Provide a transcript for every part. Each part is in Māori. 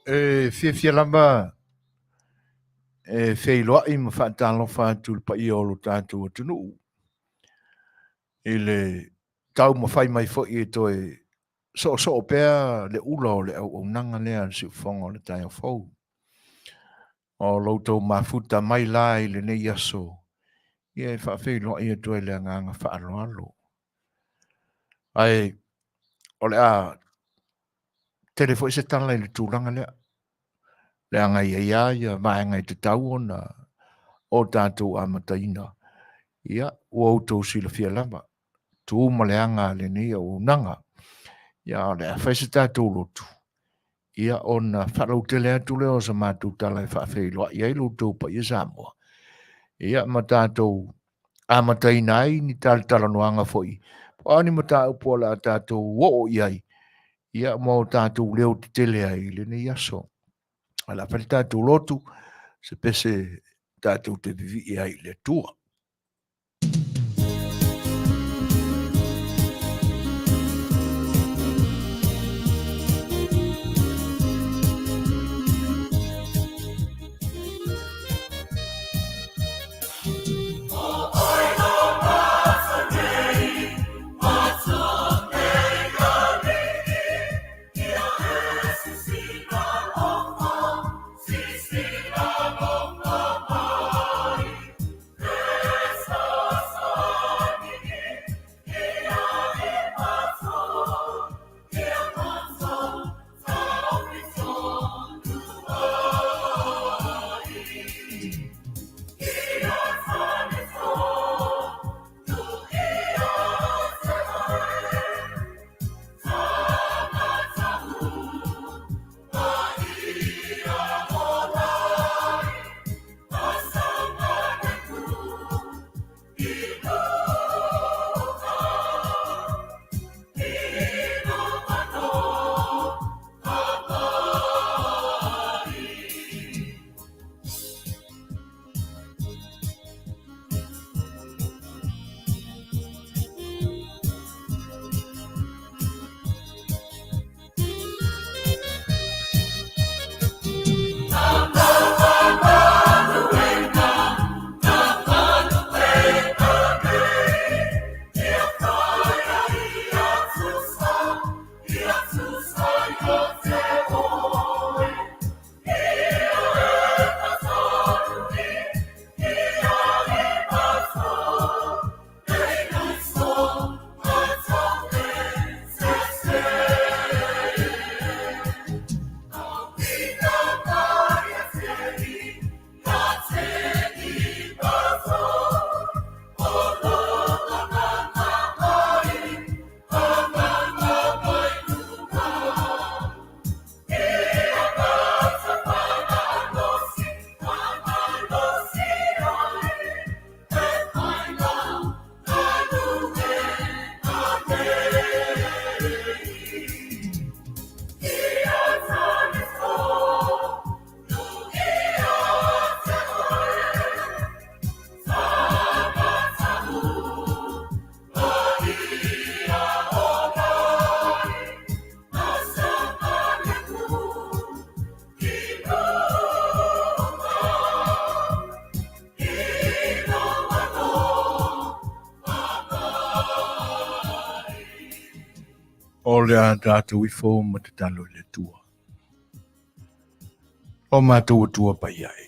Fia lama Fai'oa I ma whaatalofa atu le paia o lo tātou atunu. I le tau ma whai mai fo I to so pēr le ula o le au nanga lea le siufonga o le tai o fau. O loutou mafuta mai la I le nei aso. Ia e whaafailoa I to le nganga whaaloalo. Ai, o le a telefo I se tala I le tūranga lea. Le anga ia maenga I te tau ona o tātou amataina. Ia, ua outou sila fia lama. Tu maleanga le nei o nanga. Ia, o le a whaise tātou lotu. Ia, ona wharau te lea tu leo sa mātou tala I whaafailoa. Ia, I lotou pa ia Samoa. Ia, ma tātou amataina ai ni tala noanga foi. Ani ma tātou pola tātou wo iai. Ia, mo tātou leo te tele ai le nei aso. Ala whare tātou lotu, se pese tātou te vivi ai le tua. O le a tātou I fō ma te talo le tua. O mātou tua pa iai.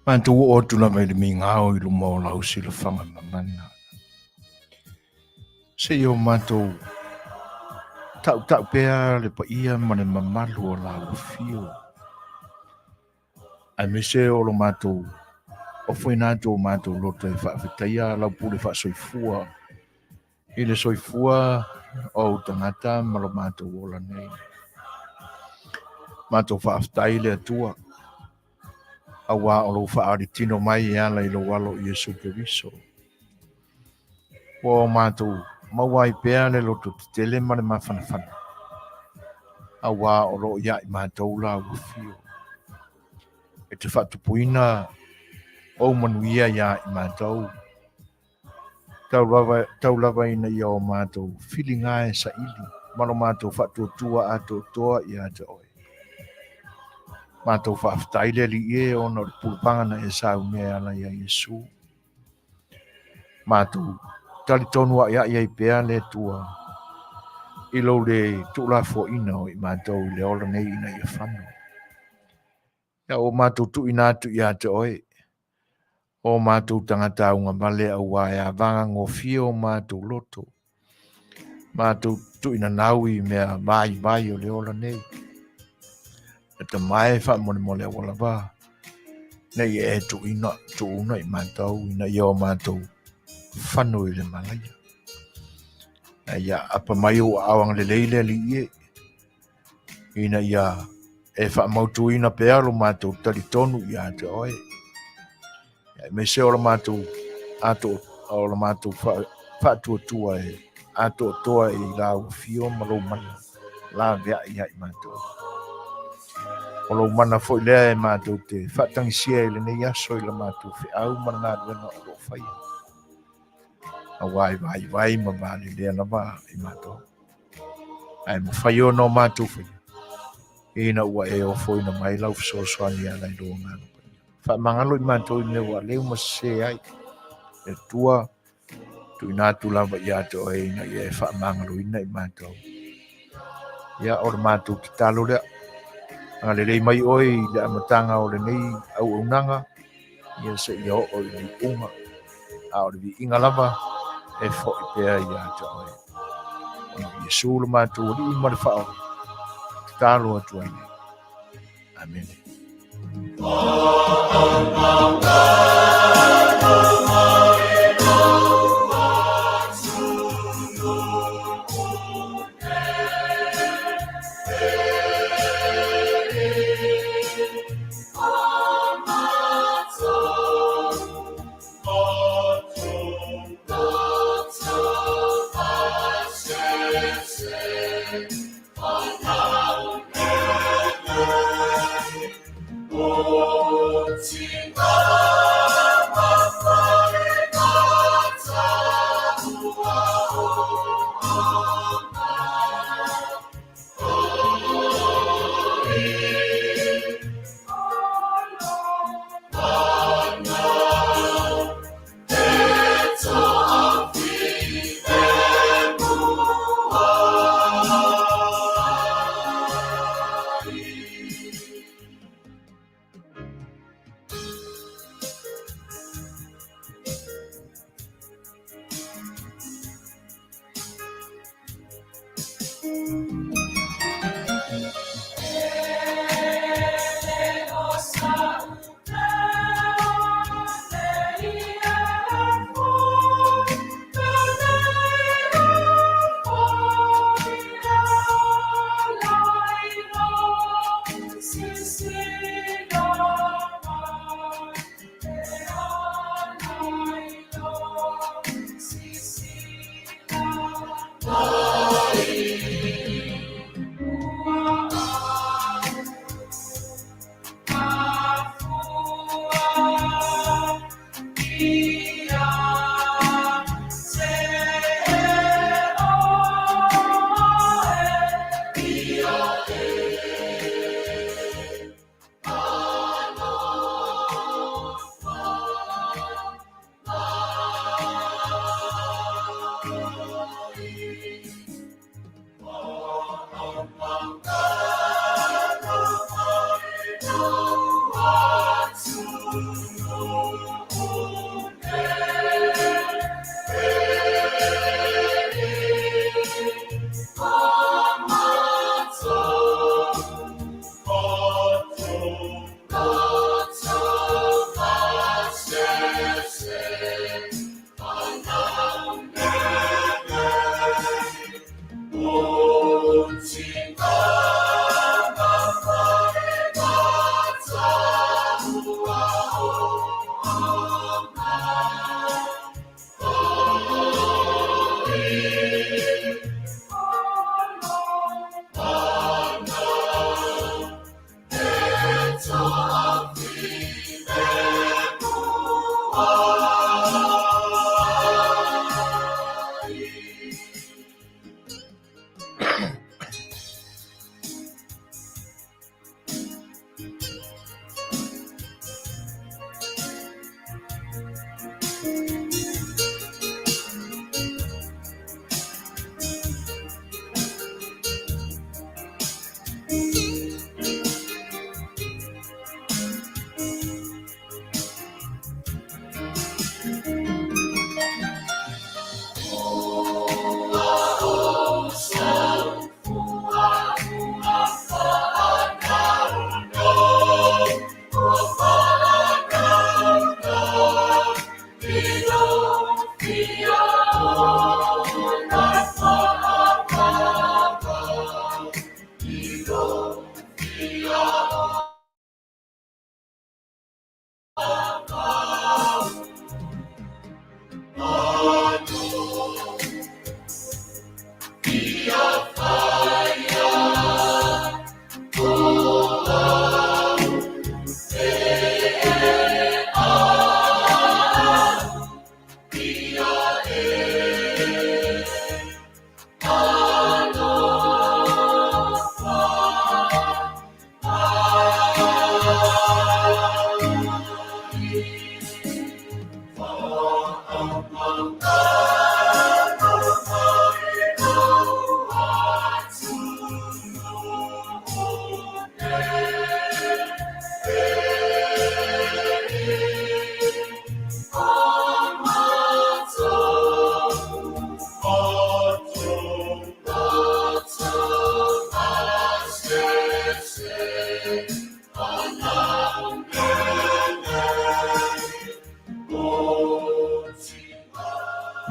Mātou o tula mai le mi ngāo I lumo o lau si le whanga mamana. Se o mātou tau pēr le pa ia ma le mamalu o lau fio. Ai me se o lo mātou o whainato o mātou lota I whaafetaia lau pule whaasoifua. I le soifua o tangata malo mātou o Lenei. Mātou whaafetai le atua. Awa o lo whaari tino mai I ala I lo walo I Yesu Keriso. O mātou mawai pēr le loto te tele ma le mawhanawhana. Awa o lo ia I mātou la ufio. E te whatupuina o Manuia ia I mātou. Tau lava ina ia o mātou whilinga e sa ili. Mano mātou whatuatua ato toa I ata oi. Mātou whaafitai le li e o no pulpanga na e sau mea ala ia Yesu. Mātou tali tonu a ia i pēa le tua. I lo le tula fo ina o i mātou le ola nei ina i whanu. Ia o mātou tu ina atu i ata oe. O mātou tangata unga male au waia vanga ngofio o mātou loto. Mātou tu ina naui mea mai o le ola nei. E te mai wha mone a wala wā. Nei e tu una i mātou, ina i o mātou whanu i le malaya. Ia apa mai o awang le leile li ie. Ina ia e wha mautu ina pealo mātou tali tonu i ate oe. Me se ola mātou ato ola mātou wha tua e ato toa i lau fio malo mana. La vea i hai mātou. Olo mana foi lea e mātou te whatangi sia i le nei aso i la mātou whi au mana ngā ruena o lo whaia. A vai ma vale lea na wā i mātou. Ai ma whai o no mātou whaia. Ina ua e o foi na mai lau Suasua ni ala i lo ngā. Wha mangalo i mātou i lewa leo ma se ai. E tua tu ina tu lava i ato e ina i e wha mangalo ina i mātou. Ia o le mātou ki talo lea. Nga le rei mai oi le amatanga o le nei au unanga. Ia se ia o i li unga. A o le vi inga lava e fo i pēa i ato oi. Ona i Yesu le mātou li i mare whao. Ki talo atu ai. Amen. Oh,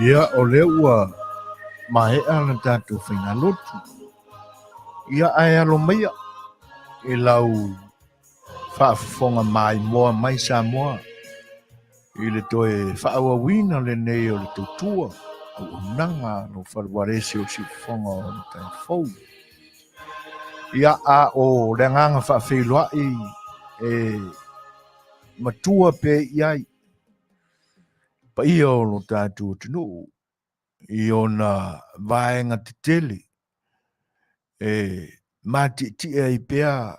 Ia o le ua mahea na tātou whaina lotu. Ia ai alo maia e lau whaafonga mai moa mai Samoa. I le toe whaawawina Lenei o le tautua. Au unanga no wharuarese o si whonga o le tai fau. Ia a o le nganga whaawhiloai e matua pe iai. Pa ia o lo tātou tunu. I ona vaenga te tele. E mati tia i pea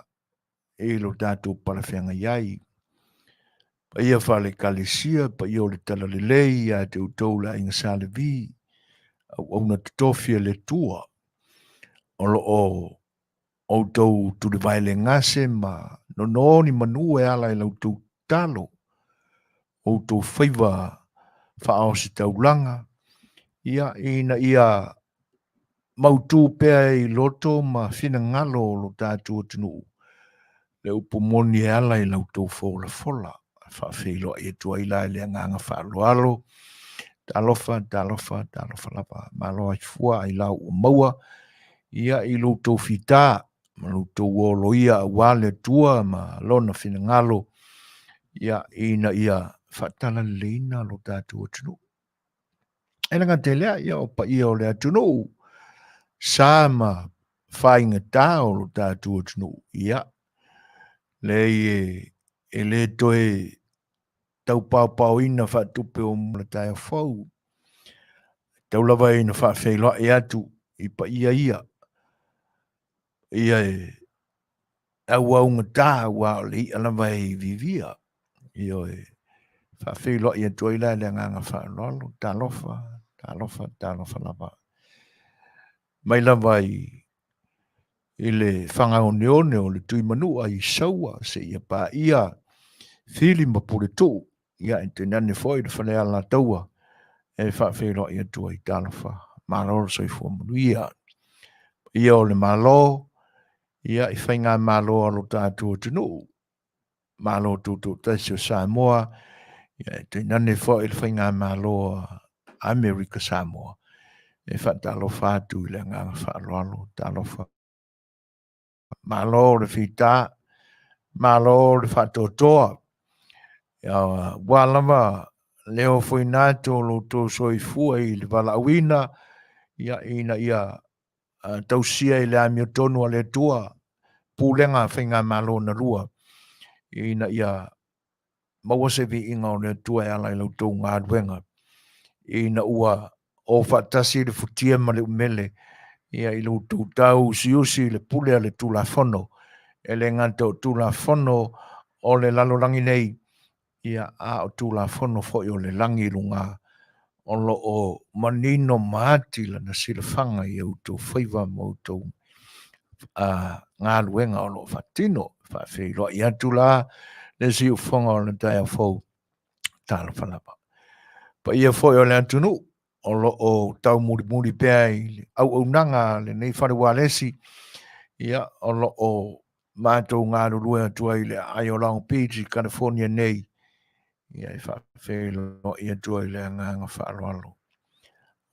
e lo tātou parawhenga iai. Pa ia whale kalesia, pa ia o le tala le lei, a te utau la inga sale vi, au na tutofia le tua, o tau tu le vai le ngase, ma no ni Manua e ala i lau tau talo, o tau whaiva whaao si taulanga, ia ia mautu pea i loto, ma whina ngalo lo tātou tunu, le upomoni e ala i lau tau fola fola, whaafeilo e tua ila le nganga whaaloalo, talofa lapa, malo ai fua i lau o maua, ia i lo tau fita, ma lo tau olo ia wale tua, ma lona whina ngalo, ia ia whatala leina lo tātou tunu. E langa te lea, ia o pa ia o lea tunu, sa ma whainga tā o lo tātou tunu, ia, le e le toe tau pau ina whatupe o mula tae whau. Tau lava ina whawheiloa e atu i pa ia. Ia au aunga tā ua o le i alava e vivia. Ia whawheiloa i atu ila le nganga whaaloalo. Talofa lava. Mai lava i le whangaoneone o le tui manua i saua se ia pa ia whili mapure tō. Ia e te nane foi le whanea la taua. E whawheiloa i atu i talofa. Maloro soi fua Manuia. Ia o le malo. Ia i whainga malo alo tātua tunu. Malo tūtū taisi o Samoa. Ia e te nane foi le whainga malo Amerika Samoa. E whatalofa atu i le nganga whaaloalo. Talofa. Malo le whita. Malo le whatotoa. Ia walama leo foi nato lo to soi fua i le valauina. Ia ia tausia i le amiotonu a le tua. Pūlenga whainga malo na rua. Ia maua se vi inga o le tua e ala i lau tau ngā ruenga. Ua o whatasi le futia ma le umele. Ia i lau tau usi le pule a le tula whono. E le nganta o tula whono o le Lalolagi nei. Ia a o tula whono foi o le langi runga. O lo o manino maati la na sila whanga i au tau whaiva mo tau ngā ruenga o lo whatino. Whawheiloa i atu la le si u whonga o le tae a whau tāla whanapa. Pa ia foi o le atunu o lo o tau muri pēa i au nanga le nei wharewa ia o lo o mātou ngā rurua atua i le Aiolao Beach, California nei. Ia i whawheiloa i atua i le nganga whaaloalo.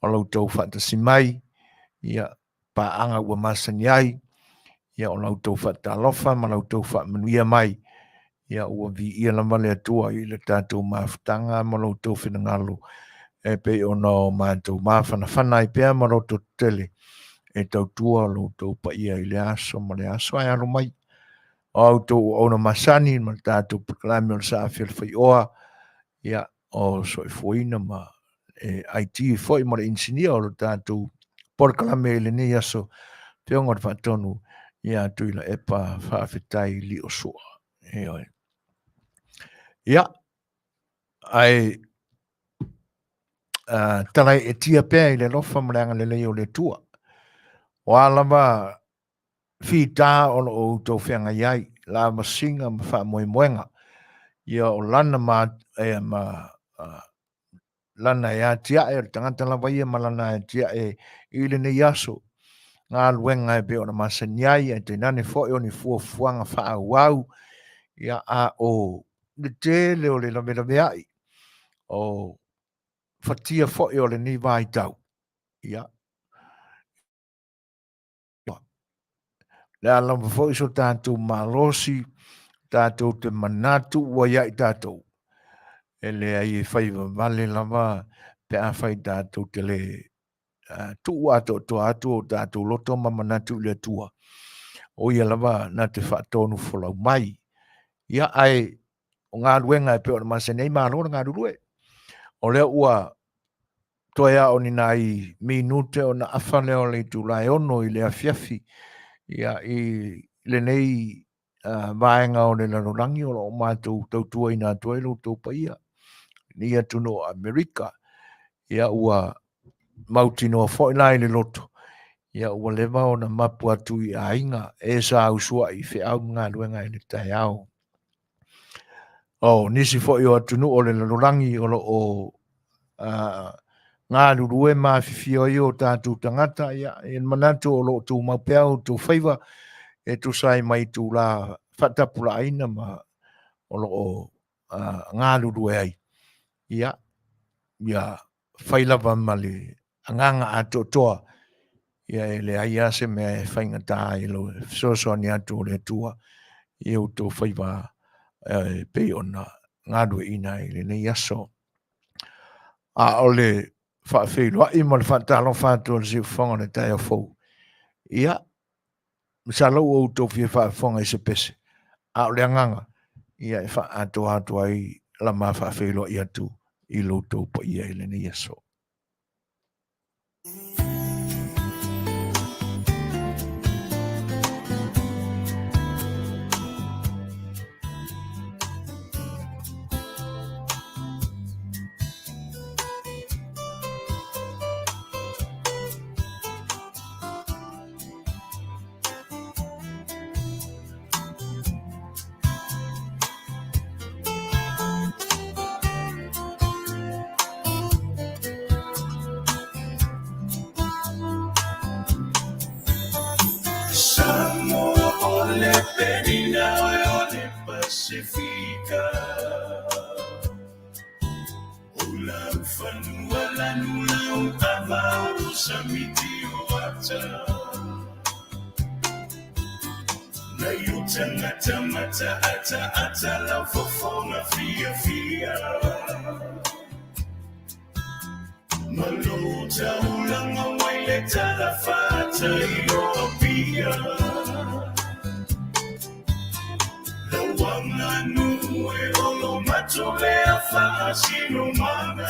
O lau tau whatasi mai, ia pa anga ua Masani ai, ia o lau tau whatalofa, ma lau tau Manuia mai, ia ua vi ia lama le atua i le tātou mawhtanga, ma lau tau whinangalo, e pe o no mātou mawhanawhana i pēr ma lau tau tele, e tau tua lau tau pa ia i le aso, ma le aso ai alo mai, o au tau o na Masani, ma tātou Polokalame o le A Le Fai'oa, ia o soifuina ma IT foi ma le insinia o le tātou Polokalame Lenei aso, peonga te whatonu, ia tuila epa whaafetai li o sua. Ia, ai talai e tia pēr i le lofa mreanga le leo le tua. O alama whita o lo tau whenga iai, la masinga ma wha moenga. Ia o lana lana e atia e tangata lawa ia ma lana e atia e i le nei aso. ngā luenga e pe o na Masani ai, e te nane fo o ni fuafuanga whaauau, ia a o le te leo le lame ai, o fatia fo o le ni vai tau, ia. Le alama fo iso tātou malosi, tātou te manatu ua ia i tātou. E le ai e whaiva vale lama pe a whai tātou te le tu ato to atu o tātou loto ma manatu le tua. O ia lama na te whaatonu wholau mai. Ia ai o ngā ruenga e peo na Masani ma anora ngā rurue. O lea ua toe a o ni nai minute o na awhane o le tu lai ono i le Afiafi. Ia i Lenei vaenga o le Lalolagi o lo mātou tautua i nā tuelo tau paia. Ni atu no Amerika. Ia ua mautino foi nai le loto. Ia ua lewa o na mapu atu i ainga e sa usua i whiau ngā ruenga i le tai au. O nisi foi o atu no o le Lalolagi o lo o ngā rurue mā whiwhio i o tātou tangata. Ia e manatu o lo tū maupeau tū whaiva e tu sai mai tu la whatapula aina ma o lo o ngā rurue ai. Ia whailava ma le anganga ato toa. Ia e le aia se mea e whainga tā i lo Suasua ni atu le tua. I o tō whaiva pe ona ngā rue ina i le nei aso. A o le whaafeilua i mo le whaatalo whātua le siu whonga le tai a fau. Ia sa lau o tō whia whaafonga i se pese. A o le anganga. Ia e whaato ai la ma whaafeilua i atu i lo tō pa ia i le nei aso. Samoa o le penina o le Pasifika. Ula ufanua lanula utava o samiti o ata. Na yutangata mata ata la fofonga fia. Malota ulanga waile talafata Europia. Lawanga nue olo matolea fasino mana.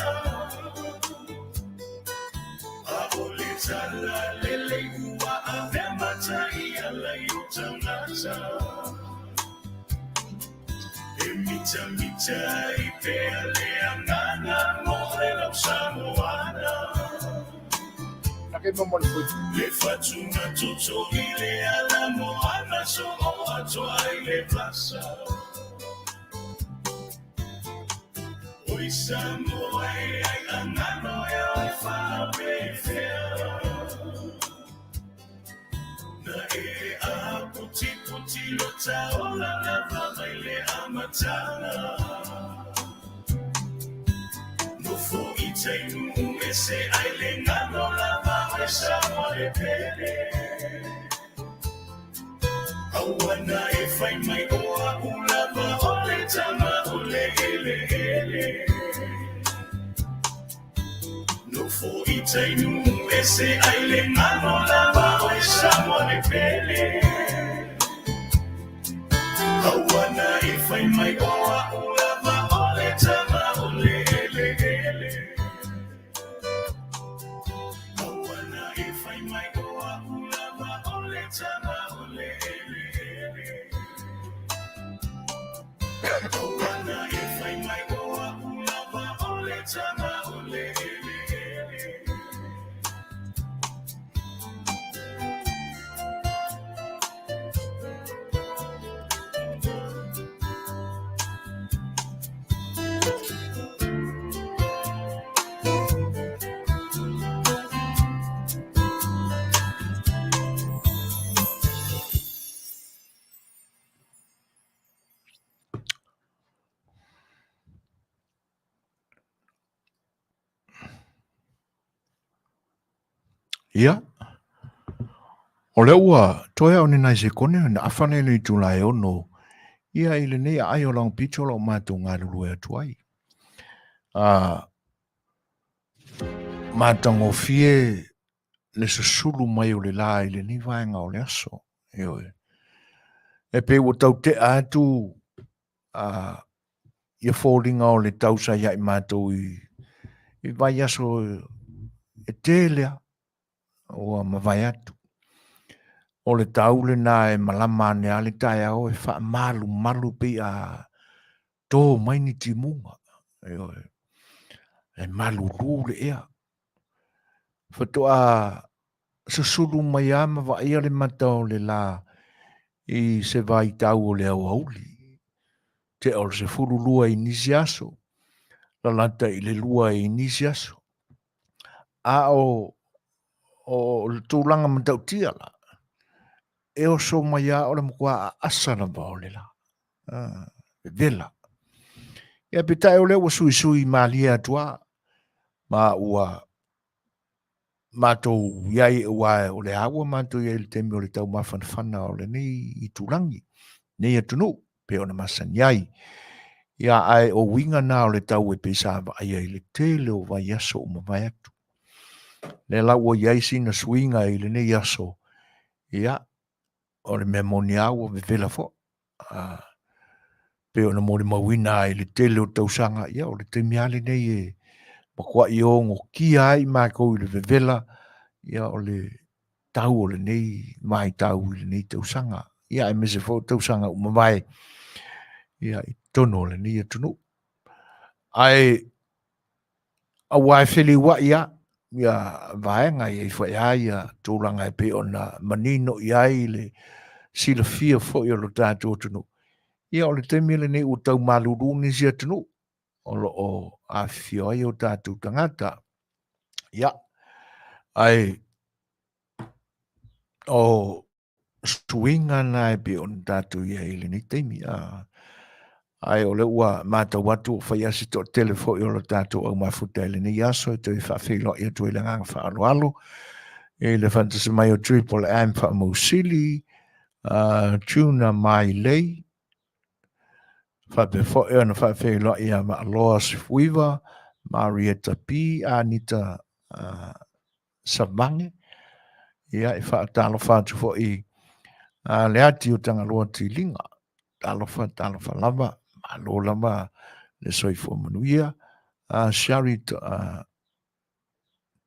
Aboleta la lele ua avemata ia la yutangata. Mita ipea le angana more la Samoana. Le fatuna tuto ile ala moana so o atoa ile plasa. Oi Samoa ai angano ya fa befea. Na e a puti lo taola la vama ile amatana. No fo itainu ese aile ngano la vama Samoa le pele. Awana e fai mai oa ulava ole tama ole ele. No fo itainu ese aile ngano la vama Samoa le pele. Awana e fai mai oa ulava ole tama ole ele. Awana e fai mai oa ulava ole tama ole ele. Awana e fai mai oa ulava ole tama ole ele. Ia. O le ua, toea o nai se kone, na awhane le tūlai ono, ia i le nei ai o lang pito lo mātou ngā lulu e atuai. Mātango fie le susulu mai o le la i le ni vaenga o le aso. E pe o tau te atu ia fōringa o le tausa ia i mātou i vai aso e tēlea o mawai atu. O le taule na e malama ne ale tae au e wha malu pe a tō mai ni timunga. E malu rūle ea. Whatoa susulu mai ama wa ia le matau le la i se vai tau o le au auli. Te o se furu lua i nisi aso. La lata i le lua i nisi aso. A o le tūlanga matau tia la. E o so mai a o le mkua a asana ba o le la. Vela. Ia pitai o le ua sui malia atua. Ma ua mātou iai ua o le awa mātou iai le temi o le tau mawhanawhana o le nei i tūrangi. Nei atunu, pe o na Masani iai. Ia ai o winga nā o le tau e pesava ai ai le tele o vai aso o mawai atu. Le lau o iai sina swinga i le nei aso. Ia, o le memoni awa me vela fo. Pe o na mori mawina i le tele o tausanga. Ia, o le temi ale nei e makua i o ngo kia ai mākou i le vevela. Ia, o le tau o le nei, mai tau i le nei tausanga. Ia, e mese fo tausanga o mawai. Ia, i tono le nei atunu. Ai, a wai whili wa ia, ia vaenga i whai ai, ia tūranga e pe o na manino i ai le sila fia fo i o lo tātou atunu. Ia, o le temi le nei o tau maluru ni si atunu. O lo o Afiafi o tātou tangata. Ia, ai, o swinga na e pe o na tātou ia i le nei temi. Ai, o le ua mātou watu o whai asi tō telefo i o lo tātou au mafuta le nei aso e tō i whawhilo i atu i le nganga whaaloalo. E le fantasi mai o triple M wha mausili, tuna mai lei, whapefo e ona whawhilo i a Maaloa Sifuiva, Marieta P, Anita Savange, ia i whaatalo whātu fo i le ati o tangaloa tilinga, talofa lava, malo lava le soifo Manuia, Shari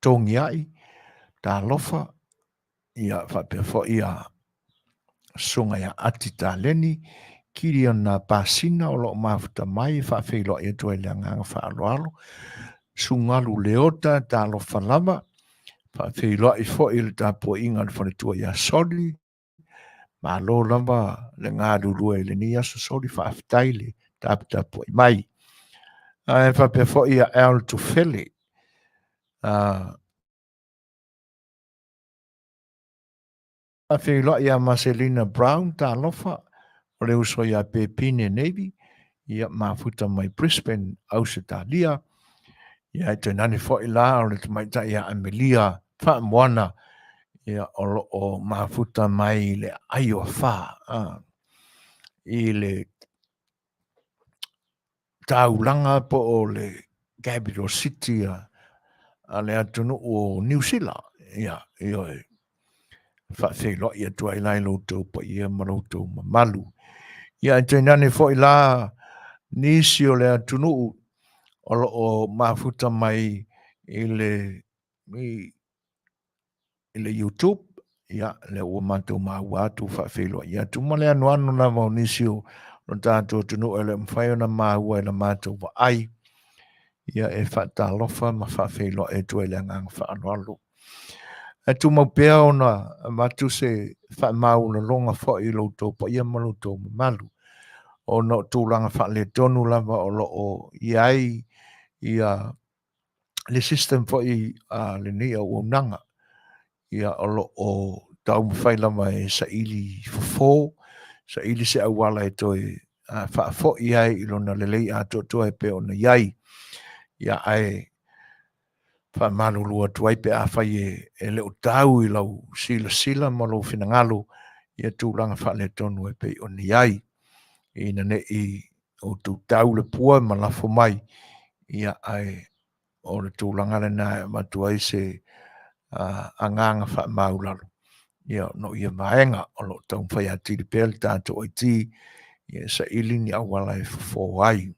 tongiai, talofa, ia whapefo i a sunga ia ati tāleni, kiri ona pasina o lo mafuta mai, whawhilo i atu e leanganga whaaloalo, sungalu leota, talofa lava, whawhilo i fo i le tāpua inga le whanetua ia soli, malo lava le ngā rurua i le ni aso soli whaaftaile, tāpua i mai. E whapefo i a El Tufele, whawhilo i a Marcelina Brown, tālofa, o le uso i a Pepine Navy, ia mafuta mai Brisbane, Ausitalia, ia e te nani fo i la, o le tumaita i a Amelia, whaamwana, ia o mafuta mai le aio wha, i le taulanga po o le capital city a le atunu o New Zealand, ia, ia e whawhilo i atua i lai loutou pa ia maroutou mamalu. Ia e te nani fo i la nisi o le atunu o mafuta mai i le YouTube, ia le ua mātou māua atu whawhilo i atu ma le anu na mau nisi o tātou atunu e le mwhai o na māua e na mātou wa ai, ia e whaatalofa ma whawhilo e tu e le ngang whaanoalo. E tu mau pēa o na matu se whaamau na longa fo i loutou pa ia ma loutou malu. O no tūlanga whaale tonu lava o lo o iai ia le system fo i le nia o nanga. Ia o lo o tau mwhai lava e sa ili fofo, sa ili se awala e toi whaafo iai ilo na lelei a totoa e pe o na iai. Ia ai whamalulua tuai pe a whai e leo tau I lau sila ma lau whinangalo ia tūlanga whale tonu e pe o ni ai ina ne I o tu tau le pua ma lafo mai ia ai o le tūlanga le nā ma tuai se anganga wha maulalo ia no ia maenga o lo tau whai ati le pel tātou ai ti ia sa ili ni awala e fo ai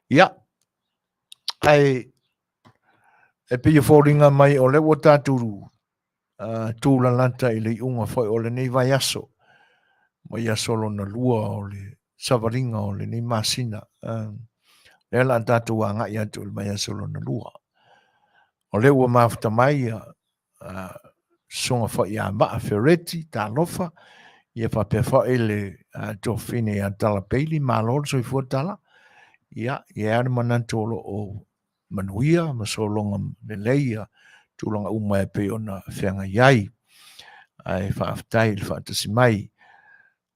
ia ai e pia fōringa mai o le o tāturu tūlalanta I le unga whai o le nei vai aso mai aso lo na lua o le savaringa o le nei masina le la tātou a ngai atu le mai aso lo na lua o le ua mafta mai songa whai a maa fereti tā lofa ia whapea whai le tofine a tala peili mālol so I fuatala ia ane manantolo o Manuia ma solonga Lenei tūlanga uma e pe ona whianga iai ai whaaftai le whaatasi mai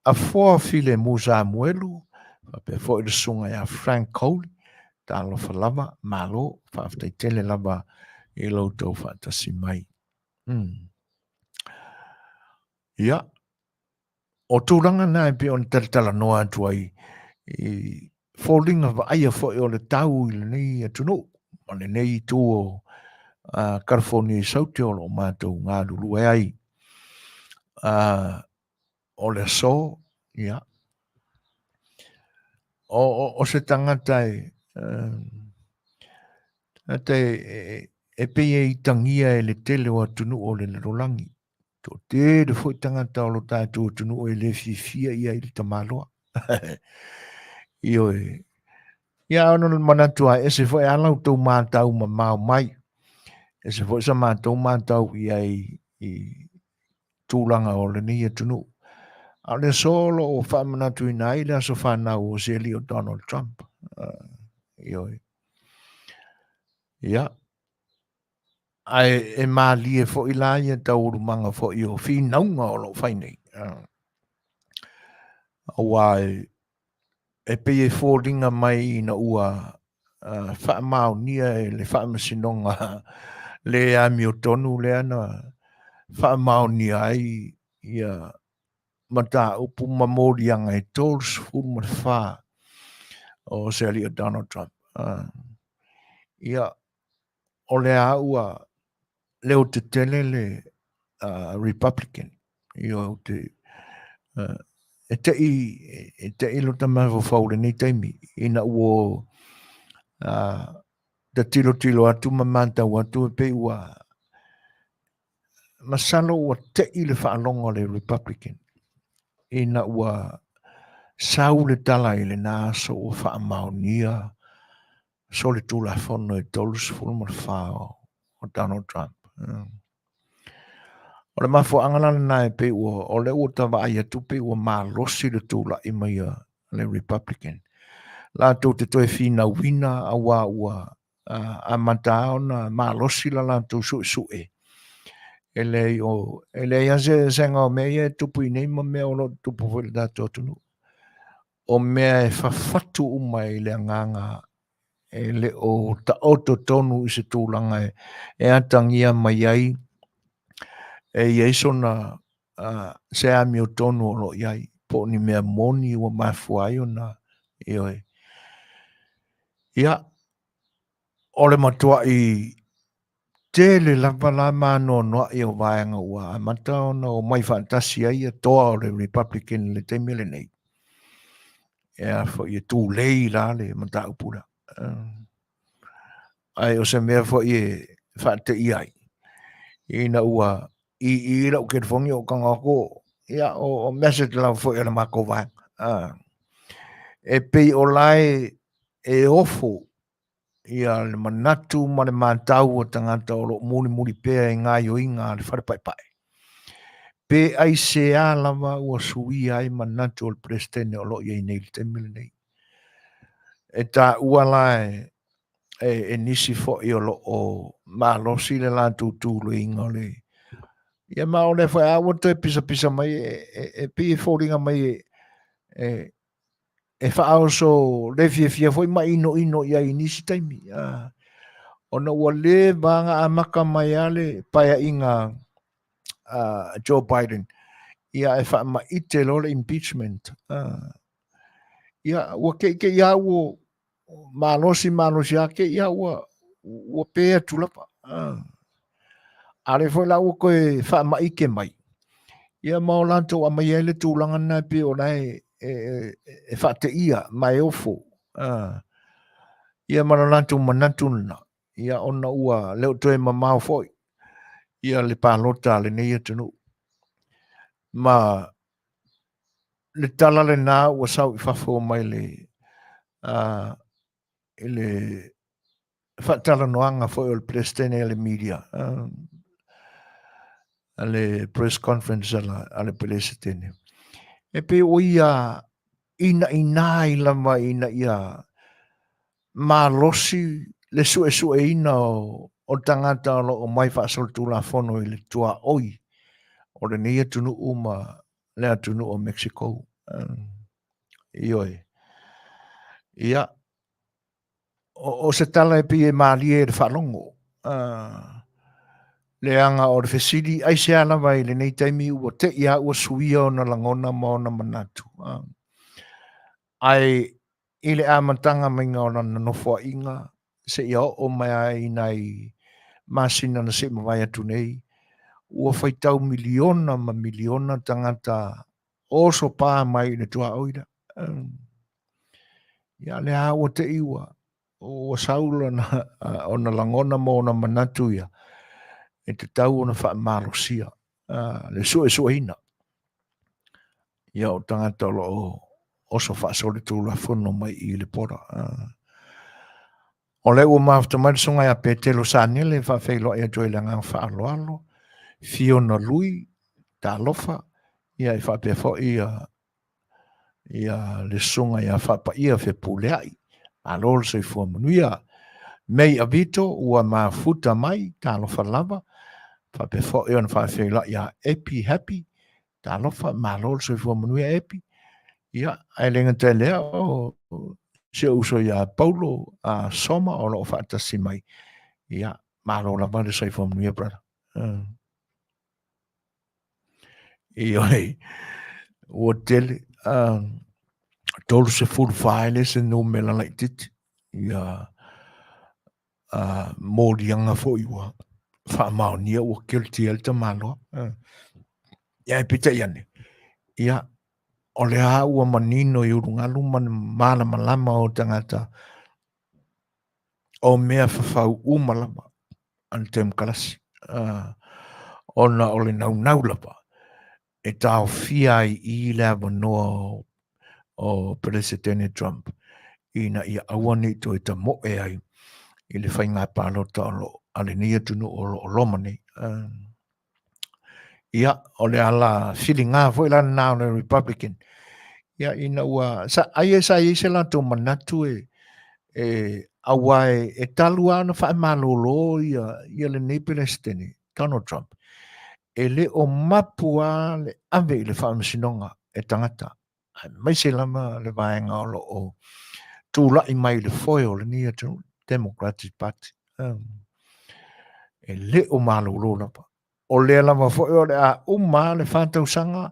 a fua file Musa Muelu pe fo le sunga ya Frank Cole ta lo falava malo whaaftai tele lava I lo tau whaatasi mai ia o tūlanga na e pe ona taratala noa atu ai I fōlinga wa aia fo o le tau I le nei atunu ma le nei tū o California I sauti o lo mātou ngā lulu e ai o le so ia o se tangata e pei I tangia e le tele o atunu o le Lalolagi to te de foi tangata o lo tātou atunu o e le fifia ia I le tamaloa io ia ono manatu ai e se foi alau tau mātau ma mau mai e se foi sa mātou mātau ia I tūlanga o le ni atunu a le solo o whamanatu I nai le aso whanau o se li o Donald Trump io ia ai e mali e fo I la ia tau urumanga fo I o whinaunga o lo whainei Awai e pe e fōringa mai I na ua whaamau nia e le whaamasinonga le ami o tonu le ana whaamau nia ai ia mata upu mamori anga e tōrs fuma wha o se ali o Donald Trump. Ia o le a ua leo te tele le Republican. Ia o te e te ilo tamawo whaure nei taimi. Ina uo da tilo atu mamanta watu e pe ua masalo ua te ile whaalonga le Republican. Ina ua sau le tala I le nā so ua whaamaunia so le tūla whono e tolus fulma whao o Donald Trump. O le mafo angala na e pe ua o le ua tawa ai atu pe ua mālosi le tūla I mai le Republican. La tō te toi whina wina a wā ua a mata ona mālosi la la tō sue. Ele ia senga o mea e tupu I nei ma mea o lo tupu whele da tōtunu. O mea e whawhatu umai le anganga e le o ta oto tonu I se tūlanga e atangia mai ai e ieiso na se ami o tonu o lo iai po ni mea moni ua mafu ai o na ioe. Ia o le matua I tele lava la mano noa I o vaenga ua amata ona o mai fantasi ai a toa o le Republican le teimi le nei. Ea fo I tū lei la le mata upura. Ai o se mea fo I whate I ai. Ina ua I rau ke fongi o kangako. Ia o message la fo I la mako vaenga. E pei o lai e ofo ia le manatu ma le mātau o tangata o lo muni pēa I ngā ioinga le wharepai. Pe ai se a lava ua sui ai manatu o le presidente o lo iei nei le temile nei. E tā ua lai e nisi fo I o lo o mālosi le la tūtūlu inga le. Ia ma o le whai awa te pisa mai e pi fōringa mai e whaao so le fia foi ma ino ia I nisi taimi. ona ua le vanga amaka mai ale paia inga Joe Biden ia e wha ma ite lo le impeachment ia ua ke ia ua malosi ake ia ua pea tulapa ale foi la ua koe wha ma ike mai ia mao lanto a mai ele tūlanga na pe o nai e wha te ia mai ofo ia mana lanto manatuna ia ona ua leo toe mamau foi ia le palota le nei atunu ma le tala le nā ua sau i whafo mai le ele whatala noanga foi o le presidente e le media ale press conference ale presidente e pe o ia ina i lama ina ia malosi le sue ina o tangata o mai whaasol la fono i le tua oi o le nei atunu uma le atunu o Mexico ioi ia o se tala e pi e mali e whalongo le anga o le fesili ai se ala vai le nei taimi ua te ia ua suia o na langona mo na manatu ai i le amatanga mainga o na nofua inga se ia o mai ai nai masina na se mawai atu nei ua whaitau miliona tangata o so pā mai le tua oira ia le a ua te iwa o saula na o na langona mo na manatu ia e te tau o na wha malosia le sue ina ia o tangata o so wha soli tu la whono mai i le pora o le ua mafta mai songa ia pe telo sani le wha whailo ia joe langa wha alo Fiona lui ta lofa ia i wha pe fo ia le songa ia wha pa ia fe puleai alol se fua Manuia mei avito ua mafuta mai ta lofa lava fa pe fo ia fa whailo ia epi happy ta lofa malol se fua Manuia epi ia ai lenga te lea o se uso ia Paulo a soma o lo fa tasi mai ia malo lava le se fua Manuia brother ioi o tele tolu se full file se no mela like dit ia molianga fo iwa fa Manuia o guilty alta malo ia pita iane ia o le a ua manino i urungalu mana malama o tangata o mea fafau umalama an tem kalasi ona o le nau lapa e tau fia i le avanoa o Presidente Trump ina ia awani to ita mo e ai i le whainga pālota o lo ale nia tunu o lo lomani ia o le ala whilinga fo ila nao le Republican ia ina ua sa ai se la to manatu e awai e talua na wha malolo ia le nei Presidente Donald Trump e le o mapua le ave i le whaamasinonga e tangata mai se lama le vaenga o lo o tūla i mai le foio le nia tu Democratic Party e le o malolo lapa o le lama foio le a le whātausanga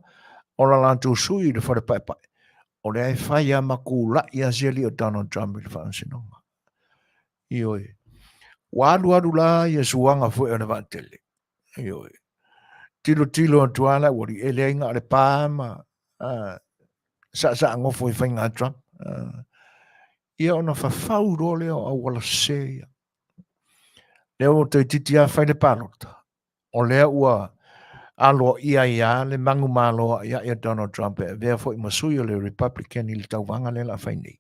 o la lantu sui le whare pai o le ai whai a makula i a zeli o Donald Trump i le whaamasinonga ioi walu la i a suanga foio le vantele ioi tilo tuala wari ele inga le pāma sa ngofo i whainga Trump ia ona whawhau role o awala se leo te titia whai le pālota o lea ua alo ia le mangu malo ia Donald Trump e vea fo i masui o le Republican i le tauwanga le la whainei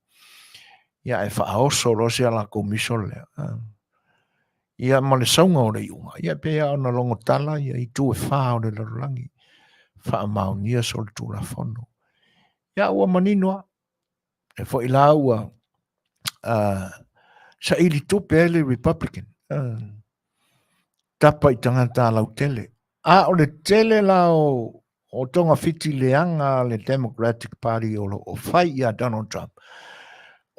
ia e whaoso rosi ala komiso lea ia ma le saunga o le iunga ia pea ona longo tala ia i tu e wha o le Lalolagi wha Manuia so le tūla whono ia ua maninoa e fo i la ua sa ili tupe le Republican tapa i tangata lau tele o le tele la o tonga fiti leanga le Democratic Party o fai ia Donald Trump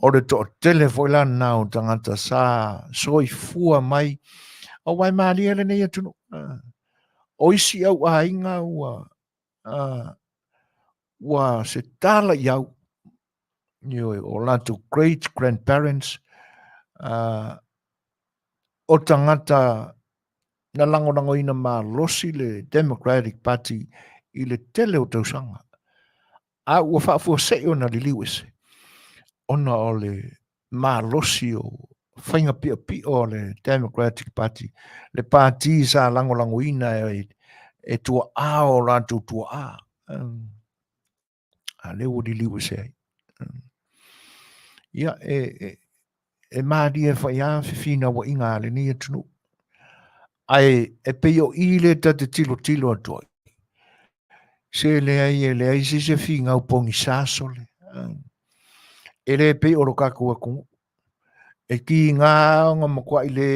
o le to tele foi la nao tangata sa soi fua mai o wai maria le nei atu o isi au a inga ua se tala iau o lato great grandparents o tangata na lango ina ma losi le Democratic Party i le tele o tausanga a ua whaafua se o na li liwese ona o le ma losi o whainga pia o le Democratic Party le party sa lango ina e tua a o lato tua a a le o li liwese ai ia e maadi e whaia whiwhina wa inga le ni atunu ai e peo i le ta te tilo atoi se le ai se whinga u pongi sasole e le pe o kaku aku e ki ngā ngā makua i le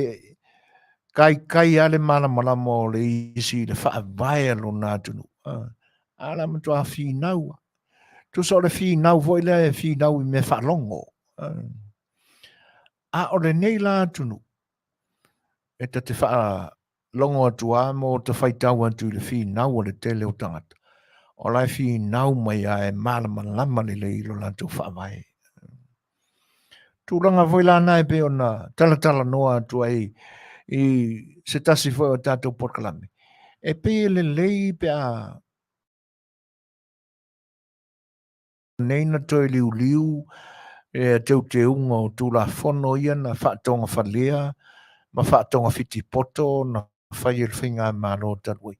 kai ale mala mo le isi le wha vai alo nā tunu ala matua whinau tu so le whinau voi le whinau i me wha longo a o le nei la tunu e ta te wha longo atua mo te whaitau atu le whinau o le tele o tangata o lai whinau mai a e malama le ilo la tu wha vai tūranga voi la nai pe ona tala noa tu ai i se tasi foi o tātou Polokalame. E pe le lei pe a nei na toi liu e te unga o tūla whono ia na whaatonga whalea ma whaatonga whiti poto na whai e whinga maro tarui.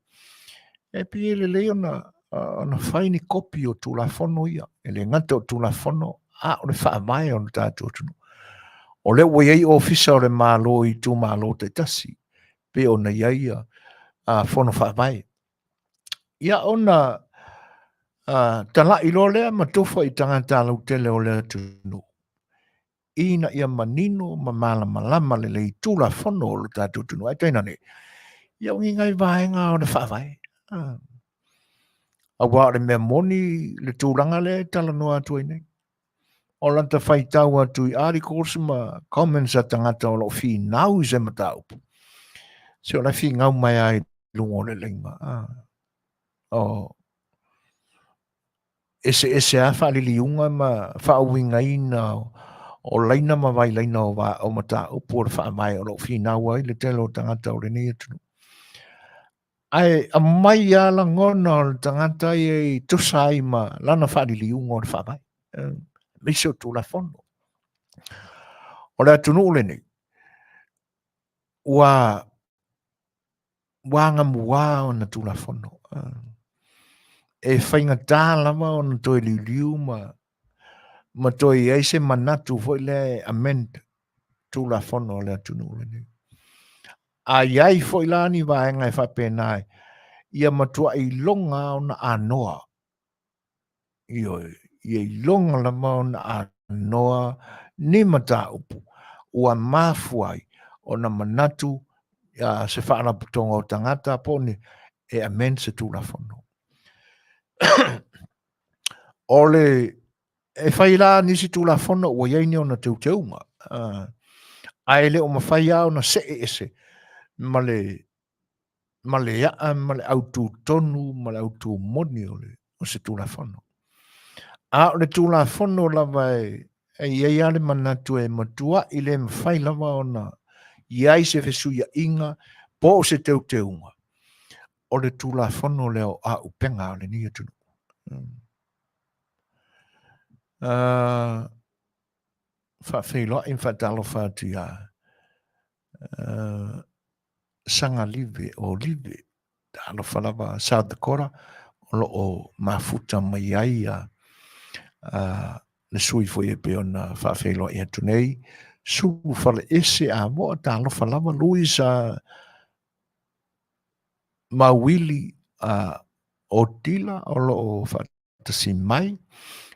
E pe le lei ona whaini kopi o tūla whono ia e le ngata o tūla whono a o le whaamai o tātou tunu. O le wei o fisa o le malo i tū malo te tasi, pe o na iaia a whono whaamai. Ia ona tala i lo lea ma tofa i tangata lau tele o lea tunu. Ina ia manino ma malama le lei tūla whono o le tātou tunu. Ai teina ne, ia ungi ngai vaenga o le whaamai. A wā le mea moni le tūranga le tala noa tuai nei. O lanta whaitau atu i articles ma comments a tangata o lo whi nau i se mataupu. Se o la whi ngau mai ai lungo le lenga. Ese a whalili unga ma whauinga ina o leina ma vai leina o mataupu o le wha mai o lo whi nau ai le telo tangata o le nei atunu. Ai a mai a la ngona o le tangata i tusai ma lana whalili unga o le wha mai. Miso tu la fondo. O le atunu le nei. Wanga mua o na tula fono. E whainga tā lama o na toi liu ma toi eise manatu foi le amend tula fono le atunu le nei. A iai foi la ni vaenga e whapenai. Ia matua i longa o na anoa. I longa lama o na anoa ni mata upu. Ua mafuai o na manatu se whaana putonga o tangata pone e amen se tūla whono. Ole e whaila nisi tūla whono ua iaini o na teunga. Ai le o mawhai au na se ese male autu tonu, male autu moni o se tūla whono. A o le tūla whono lava e iei ale manatu e matua i le mwhai lava o na iai se fesuia inga po se teunga. O le tūla whono leo a upenga o le ni atunu. Whawhelo in whatalo whatu ia sanga live o live talo whalawa South Dakota o lo o mafuta mai ai le sui foi e peona whawhelo i atu nei su whale ese a mo talo whalawa Luisa mawili o tila o lo o whatasi mai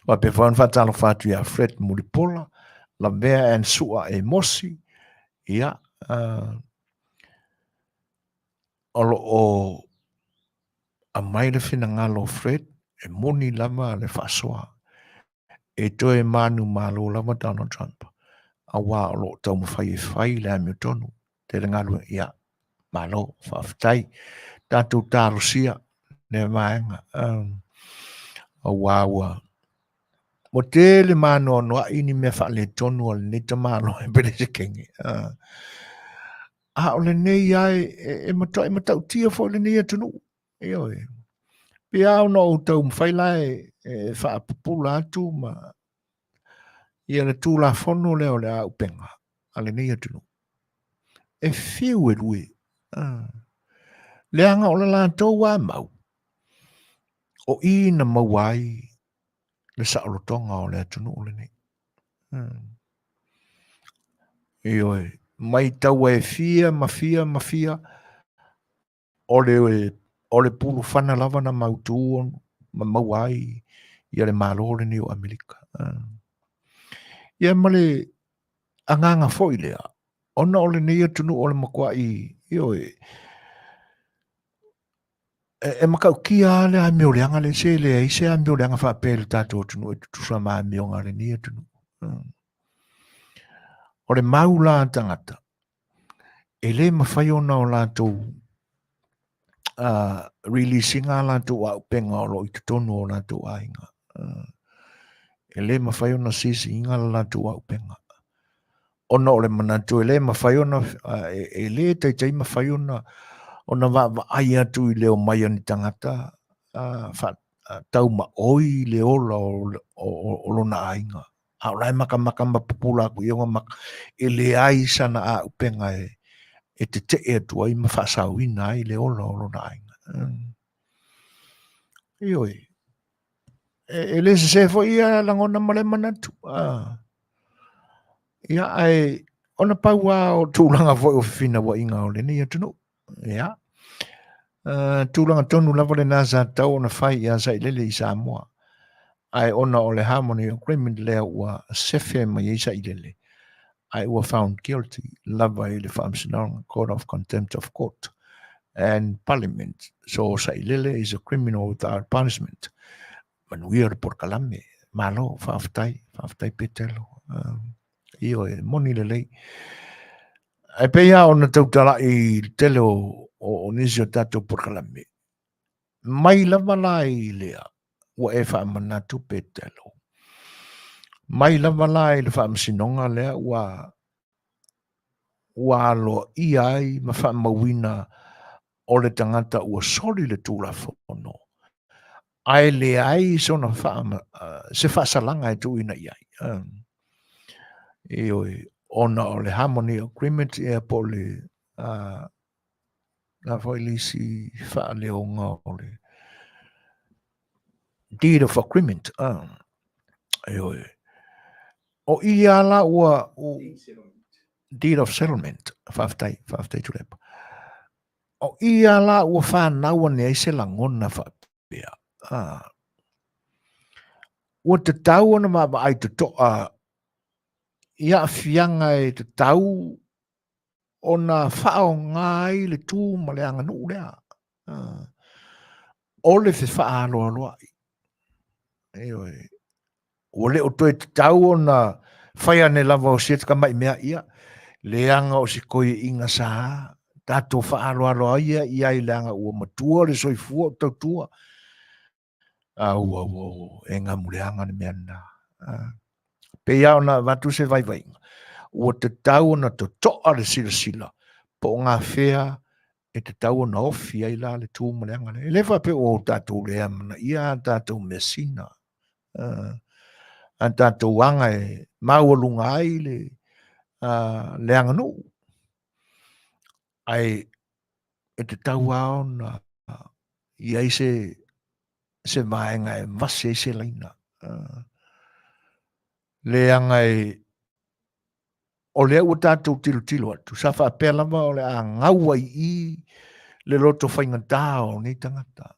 wa pe van fatalo fatu ya Fred Mulipola la mea en sua e mosi ia o a mai le fina ngalo Fred e moni lama le fasoa e toe manu malo lava Donald Trump. A wā o lo tau mawhai le ami o tonu. Te rengaru ia malo whawhitai. Tātou tārusia le maenga. A wā ua. Mo te le mano noa ini mea wha le tonu o le nita malo e pere se kengi. A o le nei ai e matau tia fo le nei atunu. Eo e. Pia au no tau mwhai lai e wha apupula atu ma ia le tūla fono leo le au penga. A le nei atunu. E whiu e rui. Le anga o le lātou wā mau. O i na mawai le saolotonga o le atunu o le nei. Eo e. Mai tau e mafia. O le pulu whana lava na mautu ma mawai ia le malore ni o Amerika. Ia male anganga foi lea. Ona o le nei atunu o le makwai. Eo e. E makau kia le a meo leanga le se le e se a meo leanga wha pēle tātou atunu e tutusa maa meo ngā le nei atunu. O le maula tangata. E le mawhai ona o lātou releasinga lātou au penga o lo i tutonu o lātou ainga. E le mawhai ona sisi inga lātou au penga. Ona o le manatu e le mawhai ona e le teitai mawhai ona wa ai atu i leo mai ani tangata tau ma oi le ola o lona ainga. A o lai maka mapupula ku ionga maka e le ai sana a upenga e te te e atua i mawhasau ina ai le ola o lona ainga. Ioi. E le se fo ia langona male manatu. Ia ai ona paua o tūlanga fo o fina wa inga o le ni atunu. Ia. Tūlanga tonu lava le nasa tau ona whai ia sa ilele i Samoa. Ai ona o le harmony agreement lea ua sefe mai isa ilele. Ai ua found guilty lava i le whaamsinaranga court of contempt of court and parliament. So sa ilele is a criminal without punishment. Manuia le Polokalame. Malo, whaaftai petelo. Io e moni le lei. Ai peia ona tautala i tele o nisi o tatou Polokalame. Mai lava lai lea, ua e whaamanatu petelo. Mai lava lai le whaamasinonga lea, ua alo i ai ma whaamawina o le tangata ua sori le tūla whono. Ai le ai sona se whaasalanga e tu ina i ai. Ioi, ona o le harmony agreement e po le na foilisi whaaleonga o le deed of agreement. Ioi. O ia la ua deed of settlement. Whaftai tulepa. O ia la ua whanaua ne se langona whapea. Ua te tau ana maba ai te toa ia fianga e te tau ona whao ngai le tū ma le anga nuu lea. O le te wha aloa loa. Ioi. O le o toi te tau ona whaia ne lava o sieta ka mai mea ia. Le anga o si koe inga saa. Tato wha aloa loa ia i le anga ua matua le soifua o tau tua. E ngā mure anga ne mea na. Pe ia ona watu se vai vai. Ua te tau ona to toa le sila. Po ngā whea e te tau ona ofi ai la le tū mare anga le. E lewa pe o tātou le amana. Ia tātou mesina. An tātou anga e maualunga ai le anga nuu. Ai e te tau ao na iai se vaenga e vase se laina. Le anga e o le ua tātou tilo atu. Sa wha pelama o le a ngaua i le loto whainga o ni tangata.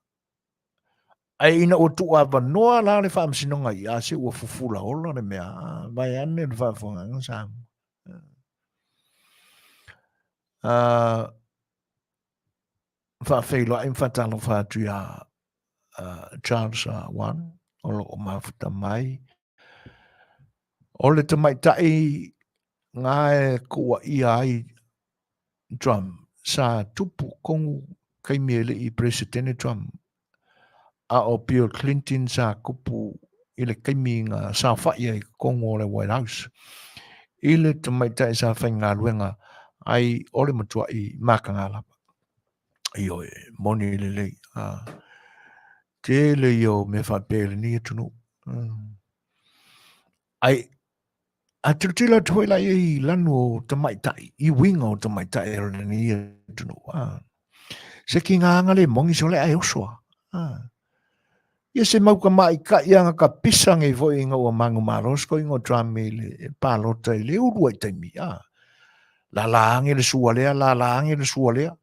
Ai ina o tua wanoa la le whaamsinonga i ase ua fufula ola le mea. Vai ane le whaafonga ngā Samoa. Whaafeilo ai mwhatalo whaatuia Charles I o lo o mafuta mai O le tamaitai ngā e kua ia ai Trump sa tupu kongu kai mele i President Trump a o Bill Clinton sa kupu i le kaimi ngā sa whai ai kongu o le White House. I le tamaitai sa whai ngā luenga ai o le matua i maka ngā lapa. I o e moni le lei. Te le i o me whapele ni e tunu. Ai a tila tuai la i lanu o tamaitai, i winga o tamaitai e rana ni e tunu. Se ki ngā anga le mongi so le ai osua. Ia se mauka mai ka ianga ka pisang e voi inga ua mangu marosko ingo drame le palota i le urua i taimi. La laange le sualea, la laange le sualea.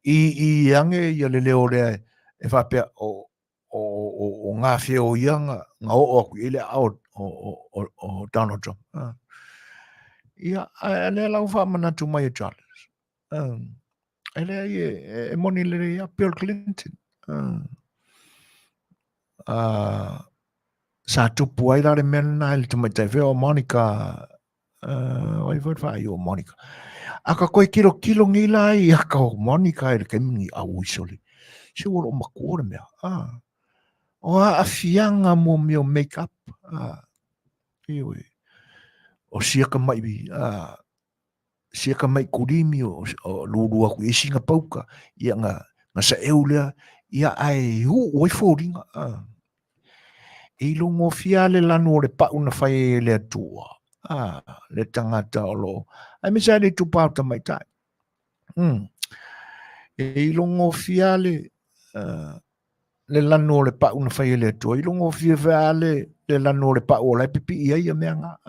I ange ia le leo le e whapea o ngā whio ianga, ngā o aku i le au o Donald Trump. Ia, le lau whamanatu mai e Charles. Ele e moni le rea Bill Clinton. Sa tupu ai rare mena ele tamaitai wheo Monica oi whai o Monica. Aka koe kilo ngila ai aka o Monica e ke mingi au isole. Se wala o makore mea. O a fianga mo meo make-up. Iwe. O siaka mai bi. Siaka mai kurimi o lulu aku e singa pauka. Ia nga sa eulea. Ia ai oi fōringa. I lungo fia le lanu o le pau na whai le atua. Le tangata o lo. Ai me sa le tupau tamaitai. I lungo fia le lanu o le pau na whai le atua. I lungo fia le lanu o le pau o lai pipi ia ia mea nga.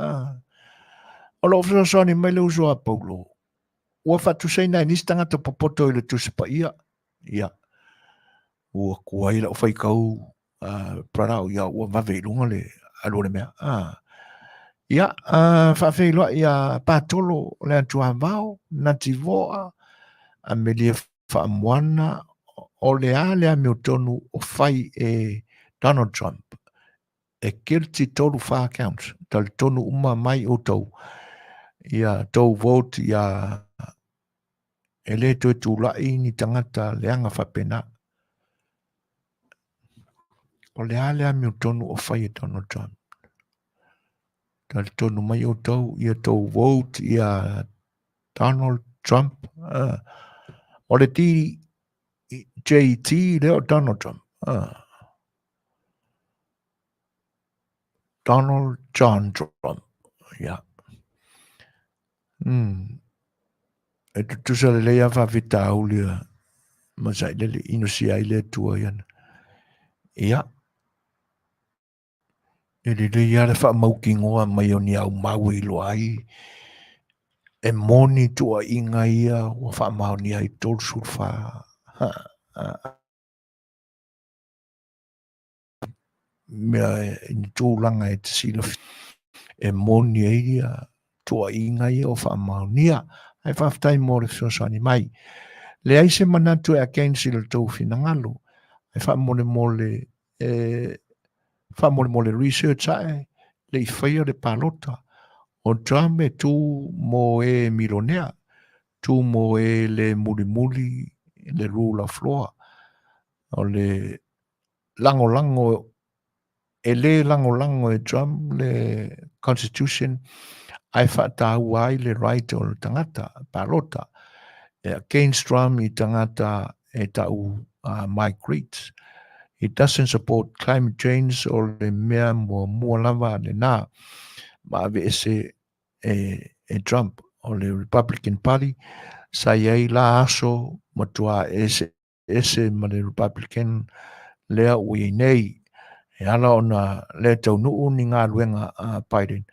O lo fia soni mai le uso a paulo. Ua fatu sei nai nisi tangata popoto i le tusipa ia. Ia. Ua kua ila o whai kau prarau ia ua vave ilunga le alore mea. Ia, whawheiloa ia pātolo le atua vau, nati voa, a me lia whaamuana o le a meo tonu o whai e Donald Trump. E kirti tolu wha accounts, tali tonu uma mai o tau. Ia tau vote ia e le tue tūlai ni tangata leanga whapena. O le a meo tonu o whai e Donald Trump. Tali tonu mai o tau, ia tau vote, ia Donald Trump. O le ti JT, leo Donald Trump. Donald John Trump. Ia. E tutusa le lea whawhita au lea. Masai le inosi ai lea tua iana. Ia. E le ia le wha maukingoa mai o ni au mau i loa ai. E moni tua inga ia o wha mau ni ai tolsu wha. Mea ni tūlanga e te sila. E moni e ia tua inga ia o wha mau ni a. Ai whaftai mo le Suasani mai. Le aise manatu e a kensi le tau whina ngalo. Ai wha mole le research ae. Le i whaia le palota. O Trump e tū mo e milonea. Tū mo e le muli le rule of law. O le lango e le lango e Trump le constitution ai whaatau ai le right o le tangata palota. Against Trump i tangata e tau migrate. It doesn't support climate change o le mea mua lava le nā. Ma ave ese e Trump o le Republican Party sa iei la aso matua ese ma le Republican lea ui nei e ala ona le tau nuu ni ngā luenga Biden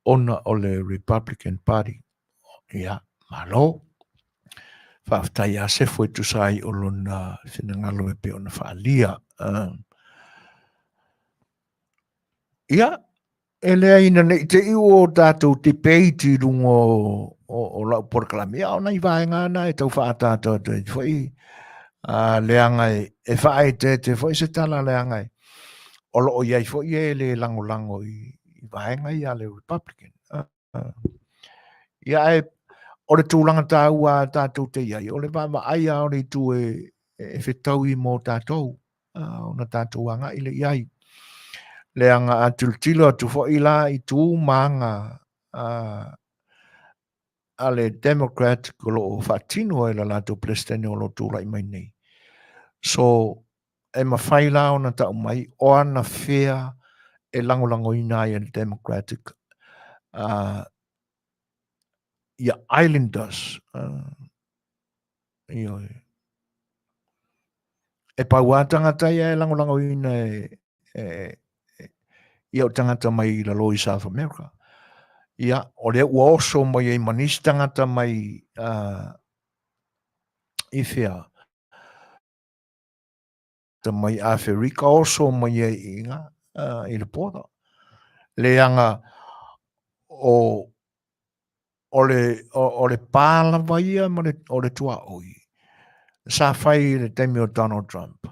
ona o le Republican Party. Ia, malo. Whaftai a se fwe tu sai o lona sinangalo e pe ona whaalia. Ia, e lea ina nei te iu o tātou te peiti rungo o lau Polokalame. Ia, ona i vaenga ana e tau whaatātou te whai. Leangai e whae te whai se tala leangai. O loo iai whai e le lango i vaenga ia le Republican. Ia e o le tūlanga tāua tātou te iai, o le vama aia o le tu e whetau I mō tātou, o na tātou anga I le iai. Le anga atultilo atu fo I la I tū maanga a le Democrat ko lo whatino e la lato presidente o lo tūlai mai nei. So, e mawhai la o na tau mai, o ana whea e langolango ina I le Democratic ia Islanders. E paua tangata ia e langolango ina ia o tangata mai I la loi South America. Ia, o le ua oso mai e manisi tangata mai I whea. Ta mai Afrika oso mai e inga I le poda. Le anga o le pāla vaia ma o le tua oi. Sa whai le temi o Donald Trump.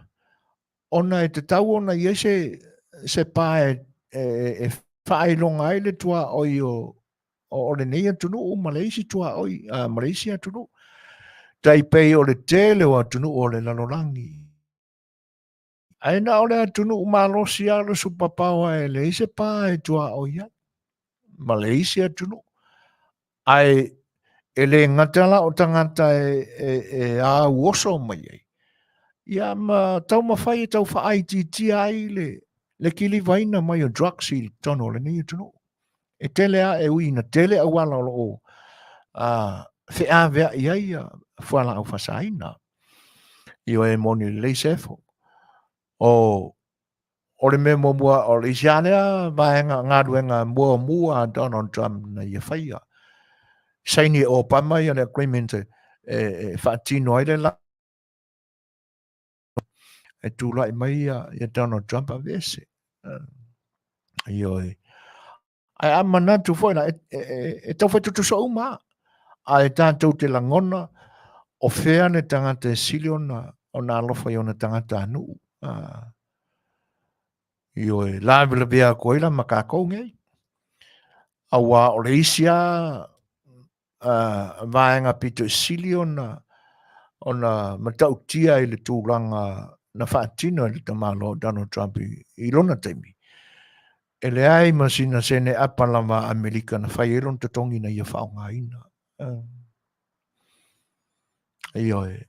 Ona e te tau ona I se pā e whai longa ai le tua oi o le nei atunu o Malaysia tua oi, Malaysia atunu. Tai pei o le tele o atunu o le Lalolagi. Aina o le atunu o malosi a le superpower e le se pā e tua oi ai. Malaysia atunu. Ai e le ngatala o tangata e a uoso mai ai. Ia ma tau mawhai e tau whaai ti ai le kili vaina mai o drug seal tono le ni tunu. E tele a e uina, tele a wala o whea vea I ai whala au whasaina. Io e moni le sefo. O le me mua o le isianea vaenga ngaduenga mua Donald Trump na ia whaia. Saini o pama I le agreement e whaatino ai le la. E tūlai mai ia Donald Trump a vese. Io e. Ai amana tu foi na e tau fai tutu sa uma. A e tātou te langona o whea ne tangata e siliona o nā alofa I ona tangata anu. Io e la vila vea koila makako ngei. Awa o le isia vaenga pito siliona ona matau tia I le tūlanga na whaatino I le tamalo Donald Trump I lona taimi. E le ai masina sene apalama Amerika na whai elon te tongi na ia whaonga ina. Io e.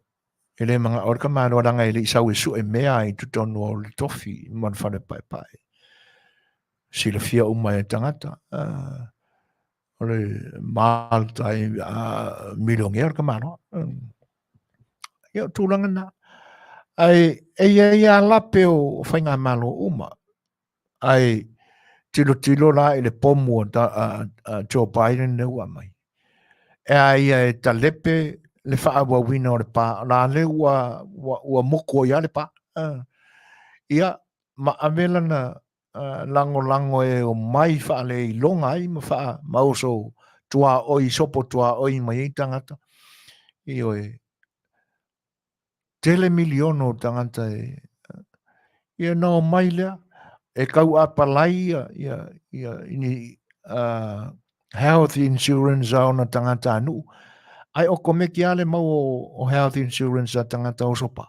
E le mga orka mano ranga I le isau e su e mea I tutonu o le tofi man whane pai. Sila fia uma e tangata. O le Malta I milongi orka mano. Ia tūlanga na. Ai ia lape o whainga malo uma. Ai tilo la I le pomu Joe Biden ne ua mai. E ai e talepe le whaawa wina o le pā. La le ua moko ia le pā. Ia ma avela na lango e o mai whaale I longa ai ma wha mauso tua oi sopo tua oi mai I tangata. Io e tele miliono tangata e ia no mai lea. E kau apalai ia ini health insurance a ona tangata anu. Ai o komeki ale mau o health insurance a tangata o sopa.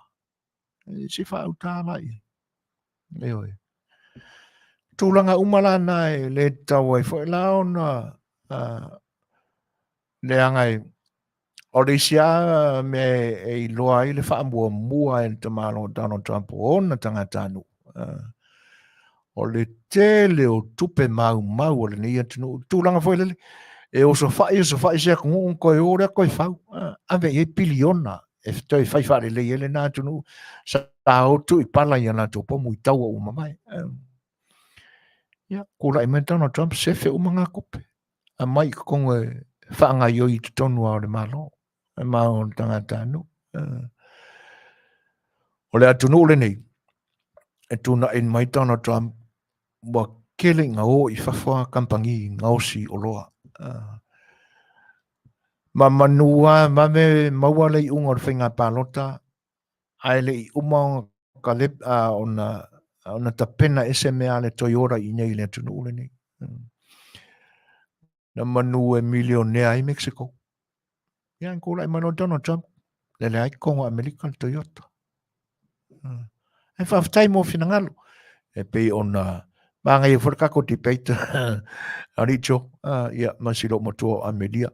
Si wha utala i. Eo e. Tūlanga umala nai le tau ai fo la ona le angai o le isia me e loa I le wha mua e te malo Donald Trump o ona tangata anu. O le tele o tupe mau o le nia tunu tūlanga foi lele e o so fai se ko ko e ora ko fau ave e piliona e toi fai fare le ele na tunu sa o tu I pala ia na to po mu tau o mamai ia ko la imenta no Trump se fe o manga kope a mai ko e whaanga yo I tonu o le malo e mau tangata anu o le atunu le nei e tuna in mai Donald Trump wa kele nga o I whawha kampangi ngausi o loa. Ma manua, ma me maua lei unga o whinga pālota, ai lei umang ka lep ona tapena ese mea le Toyota I nei le tunu ule nei. Na manu e milionea i Mexico. Ia ko lai mano Donald Trump. Le ai kongo Amerika le Toyota. E whaftai mo fina ngalo. E pei ona manga i whakako ti peita aricho. Ia masilo motua Ameria.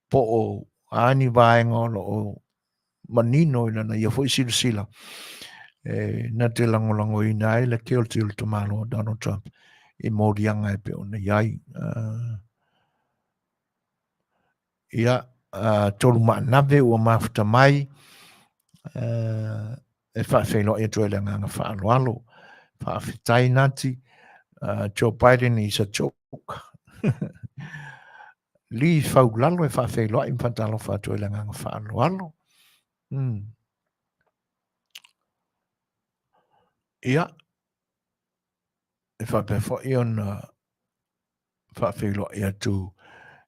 Po o ani vaenga o manino ina na ia foi sila. Na te langolango i nai le keo te ultimalo Donald Trump. I morianga e pe ona iai. Ia tolu maanave ua mafuta mai e whaafeilo e tue le nganga whaaloalo whaafetai nati Joe Biden is a joke li whaulalo e whaafeilo e mpatalo whaatue le nganga whaaloalo ia e whaapefo i on whaafeilo e atu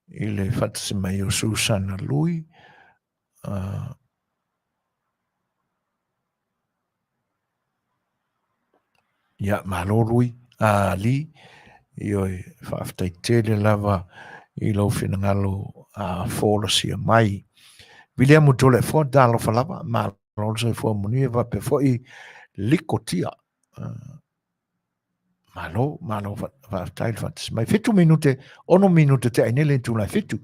i le whatasima i o Susana Lui ia malorui li i oi whaafetai tele lava i lau whinangalo wholosia mai. William Mutole fo dalo falava ma rolse fo Manuia va pe fo I likotia. Malo va tail fat. Mai fitu minute ono minute te inele tu la fitu.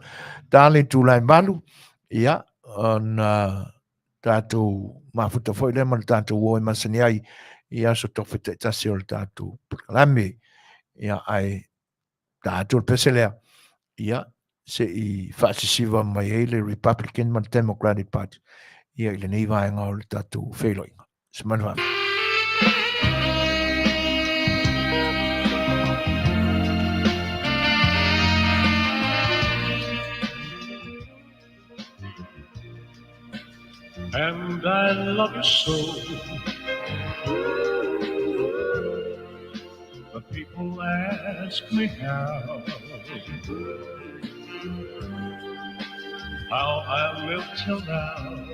Dale tu la malu ia on tatu mafuta fo ile mal tatu wo Masani ai ia so to fete tasio tatu Polokalame ia ai tatu peselea ia se I fasisiva mai ele Republican and Democratic Party ia Lenei vaenga o le tatu Fetalaiga. Se Manufui. And I love you so. But people ask me how I lived till now.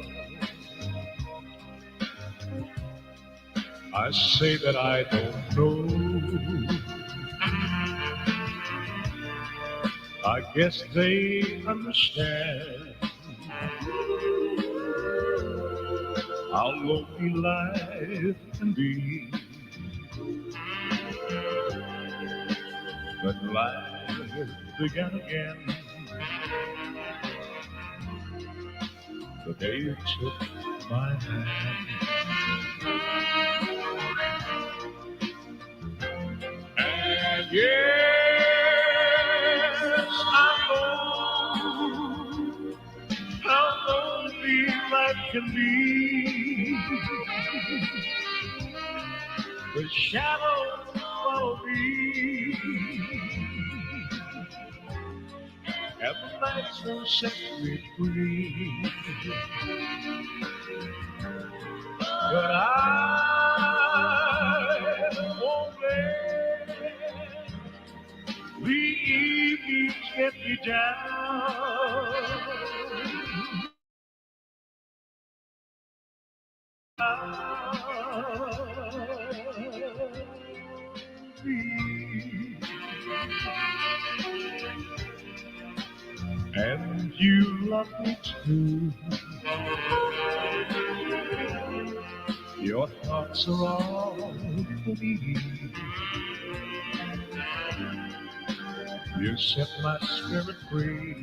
I say that I don't know. I guess they understand how lonely life can be. But life began again the day you took my hand. And yes, I know how lonely life can be. The shadows follow me, and the nights won't set me free. But I won't let the evenings get me down. And you love me too. Your thoughts are all for me. You set my spirit free.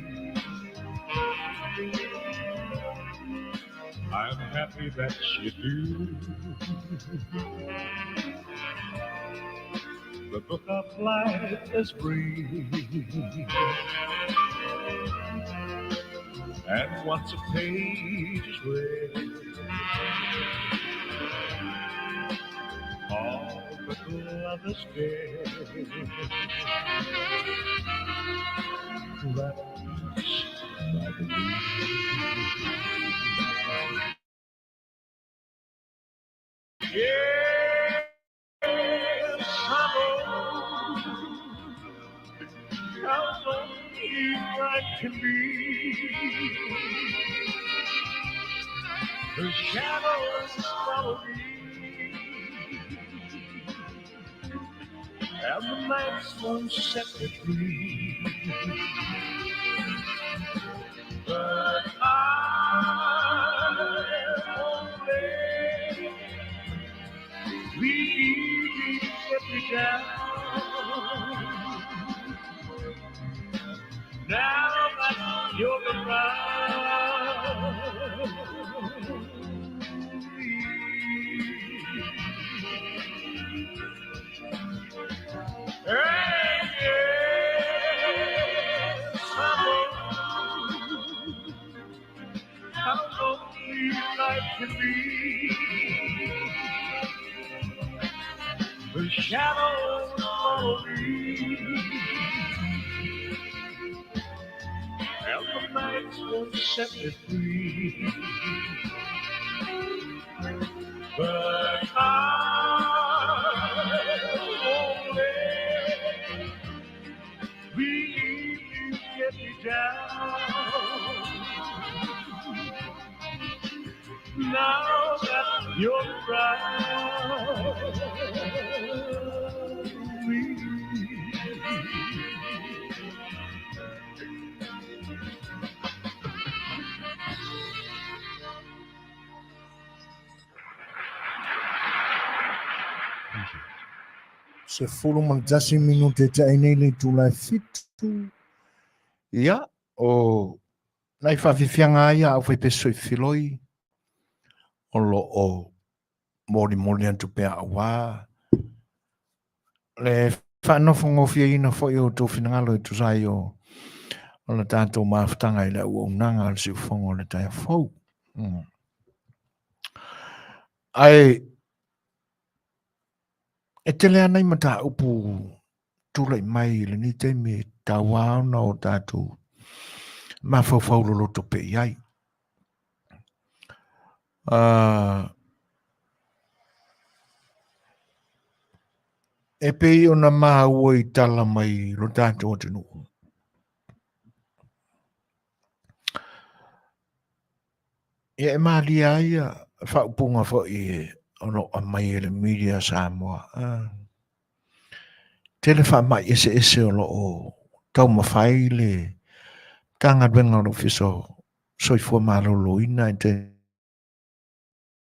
I'm happy that you do. The book of life is free. And once a page is read, all but love is dead. That peace I believe. Yes, I know how lonely life can be. The shadows follow me, and the night's moon set me free. But I only leave get me down. Now that you're around, and yes, I know how lonely life can be. The shadows follow me, and the nights won't set me free. But I only believe you get me down. Now that you're around me. Se fulu mantasi minute te ainei le tūlai fitu. Ia, o nai whawhiwhianga ia au whai pesoi filoi. O lo o mori antu pea awa. Le whanofo ngofia ina fwoi o tō whinangalo i tūsai o le tātou maafutanga i le ua unanga al si ufongo le tai fau. Ai, e te lea nei mata upu tūlai mai le ni te me tāwaona o tātou mawhawhau lo to pe iai. E pei o na maa ua i tala mai lo tātou o tenu. Ia e maa lia ia whaupunga fo i ono a mai e le media Samoa. Tele wha mai ese o lo o tau mawhai le tanga duenga lo fiso soifua marolo ina i te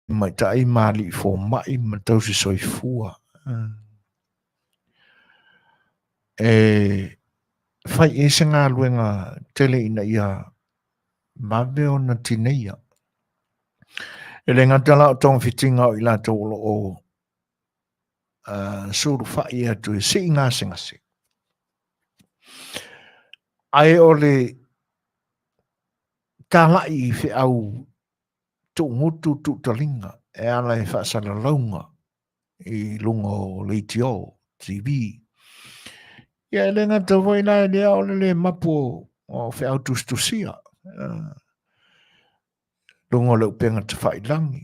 mai tai mali fo mai ma tau si soifua. E whai ese ngā luenga tele ina ia mawe o na tineia. E le ngatala o tonga fitinga o ila tau o suru whai atu e si ngase ngase. Ai o le tālai i whi au tō ngutu tū talinga e ala e whaasara launga i lunga o Lei'ataualetaua TV. Ia e le ngata voi nai lea o le mapu o whi au tustusia. Lunga o le upenga te whailangi.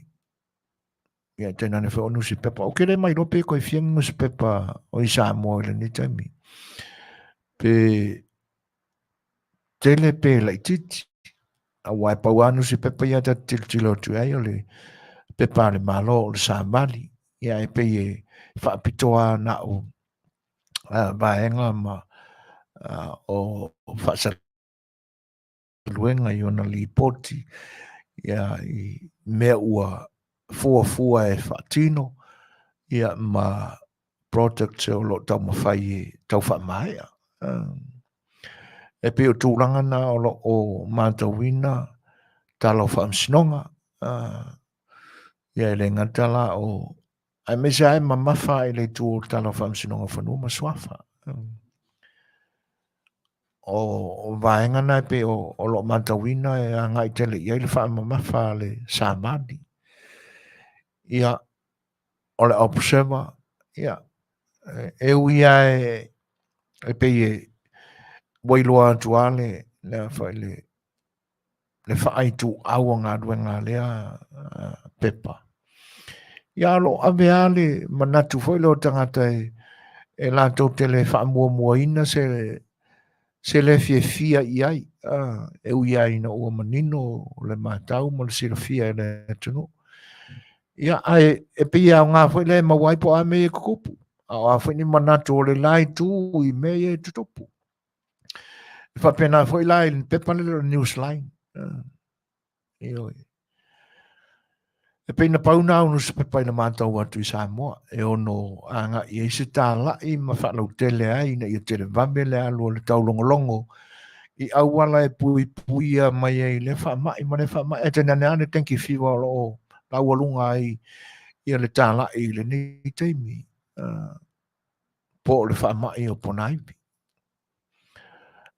Ia tēnā ne whi o nusi pepa. O kere mai rope koe whiang nusi pepa o i Samoa i le ni taimi. Pe tele pe laititi. A wai pau anu si pepa ia ta tilo tu ai o le pepa le malo o le Samali. Ia e pe e whaapitoa na o vaenga ma o whaasara luenga i ona lipoti. Ia i mea ua fua e whaatino. Ia ma product o lo tau mawhai e tau whaamaia. E pe o tūranga na o lo o mātawina talo whaamsinonga. Ia e le ngatala o ai mesa e mamafa e le tū talo whaamsinonga whanua ma suafa. O vaenga na pe o lo mātawina e a ngai tele ia le whaamamafa le Samani. Ia o le observer. Ia e uia e pe e wailoa atuale le whai le whai tu awa ngā duenga lea pepa. Ia lo avea le manatu whai leo tangata e lātou te le wha mua ina se le fia iai. E uia ina ua manino le mātau ma le sira fia e le tunu. Ia e pia o ngā whai le mawai po ame e kukupu. a whini manatu o le lai tū I me e tutopu. Whapena foi lai pepa le news line. Ioi. E peina pauna unu se pepa ina mātau atu I Samoa. E ono anga I se tā lai ma whanau tele ai na I tele vame le alu le taulongolongo. I awala e pui mai e le whamai ma le whamai. E tena neane tenki whiwa o laualunga ai I le tā lai le ni teimi. Po le whamai o ponaipi.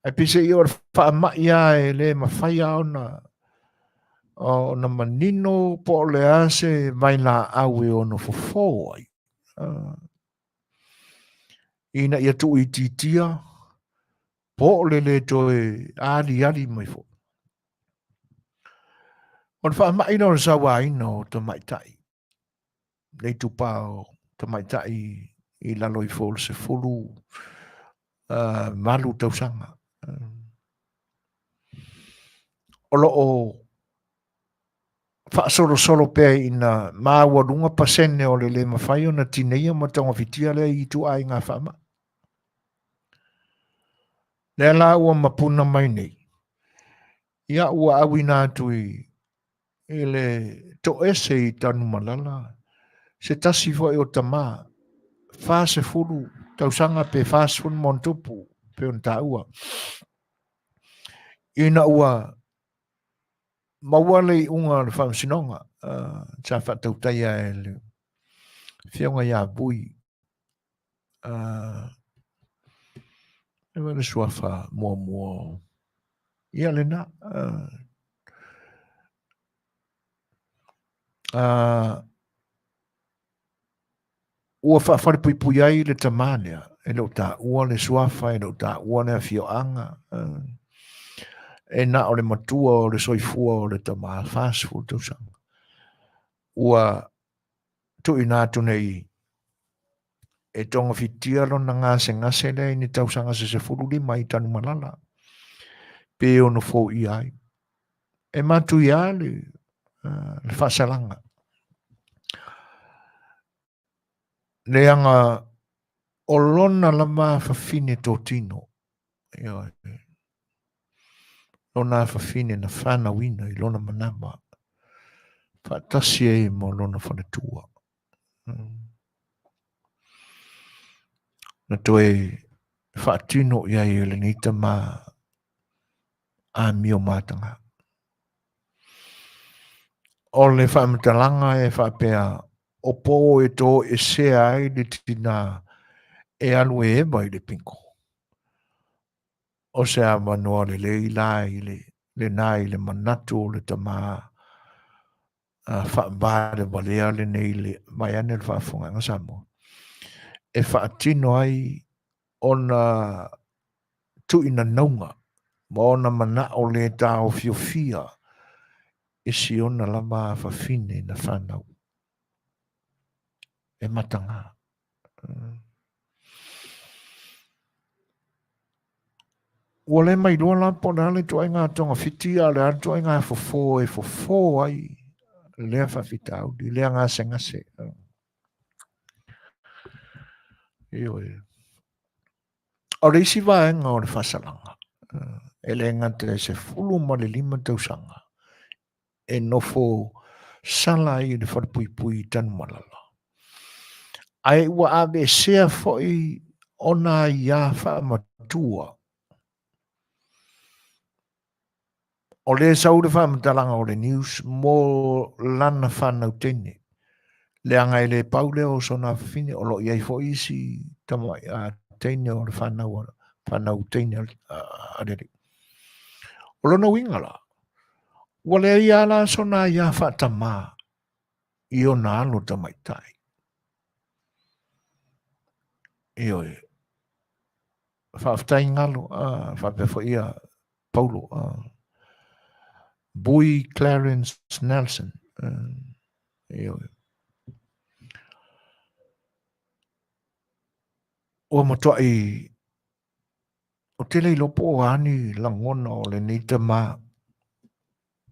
E pise I o le whamai ai le mawhaia o na manino po le ase mai la awe o no fofo ai. Ina ia tu I titia po le toe ali mai fo. O le whamai no sawa ino to mai tai. Nei tu pao to mai tai I laloi fo se fulu malu tausanga. Olo o solo pe ina mawadunga pasene o le mawhai o na tineia ma tonga fitia le I tu ai ngā whama. Le la ua mapuna mai nei. Ia ua awi nātu I le to ese I tanu malala. Se tasi foi o tama. Fa se fulu. Tausanga pe fa se fulu montupu. Pe on ta ua. Ina ua mawale unga le whamsinonga. Sa whatautaya e le whionga ia bui. E wale suafa mua. Ia le na. Ua whawhare pui ai le tamanea. E lo ta ua le suafa, e lo ta ua le whioanga. E na o le matua o le soifua o le tamaa whāsfu tausanga. Ua tu inatu nei e tonga fitia lo na ngase le ni tausanga se fulu lima I tanu malala. Pe ono fo I ai. E matu ia le whasalanga. Le anga o lona lama whawhine tō tino. Lona whawhine na whana wina I lona manama. Whatasi e mo lona whanetua. Na toe whaatino ia I le nita ma a mio mātanga. O le whaamatalanga e whaapea o po e tō e sea ai le tina e alu e eba I le pinko. O sea manoa le leilai le nai le manatu le tama whaambare walea le nei le mai ane le whaafunga nga Samoa. E whaatino ai ona tu ina naunga ma ona mana o le tau fiofia e si ona lama whawhine na whanau. E matanga. Ua le mai lua la pona le tu ai ngā tonga fitia le atu ai ngā fofo ai lea whawhitau di lea ngā sengase. O le isi vaenga o le whasalanga. E le ngate se fulu ma le 5 tausanga. E nofo sala I le whapui tanu malala. Ai ua ave sea foi ona ia whaamatua. O le sau le whaamatalanga o le news mo lana whanau tene. Le anga I le paule o sona whine o lo iai foi isi tamo a tene o le whanau tene arere. O lona wingala. Ua le ia la sona ia whaatama I o na alo tamaitai. Ioe. Whaaftai ngalo, whaapefo ia Paulo. Bui Clarence Nielsen. Ioe. O matoa I o tele I lopo o ani langona o le neita ma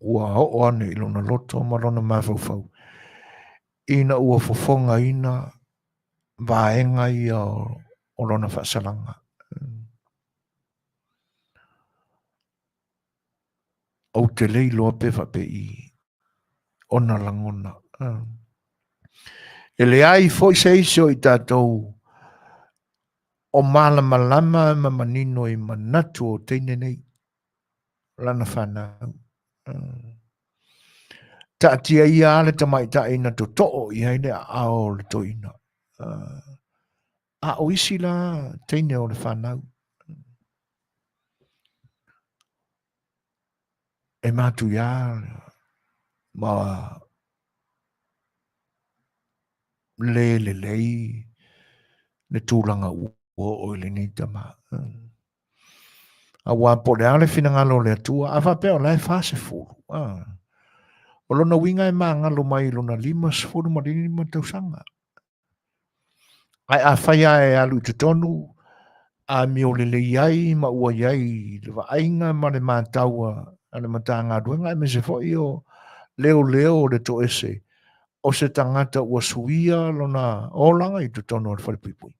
ua o ane I lona loto ma lona mawhauwhau. Ina ua fofonga ina vaenga ia o lona whaasalanga. Au te lei loa pe whape i ona langona. E le ai foi se iso i tātou o malama lama ma manino i manatu o teine nei lana whanau. Ta tia ia ale ta mai ta ina to to'o i haine a ao le to ina. A o isi la teine o le whanau. E mātu ia ma le lei le tūlanga o le ni tama. A wā po le ale fina ngalo le atua, a whapea o lai whase furu. O lona winga e maa ngalo mai lona 5 marini ma tausanga. Ai a whaia e alu i te tonu, a mi o le iai ma ua iai, le wa ainga ma le mātaua, a le matanga duenga, e me se foi o leo le to ese, o se tangata ua suia lona olanga i te tonu al whalipipui.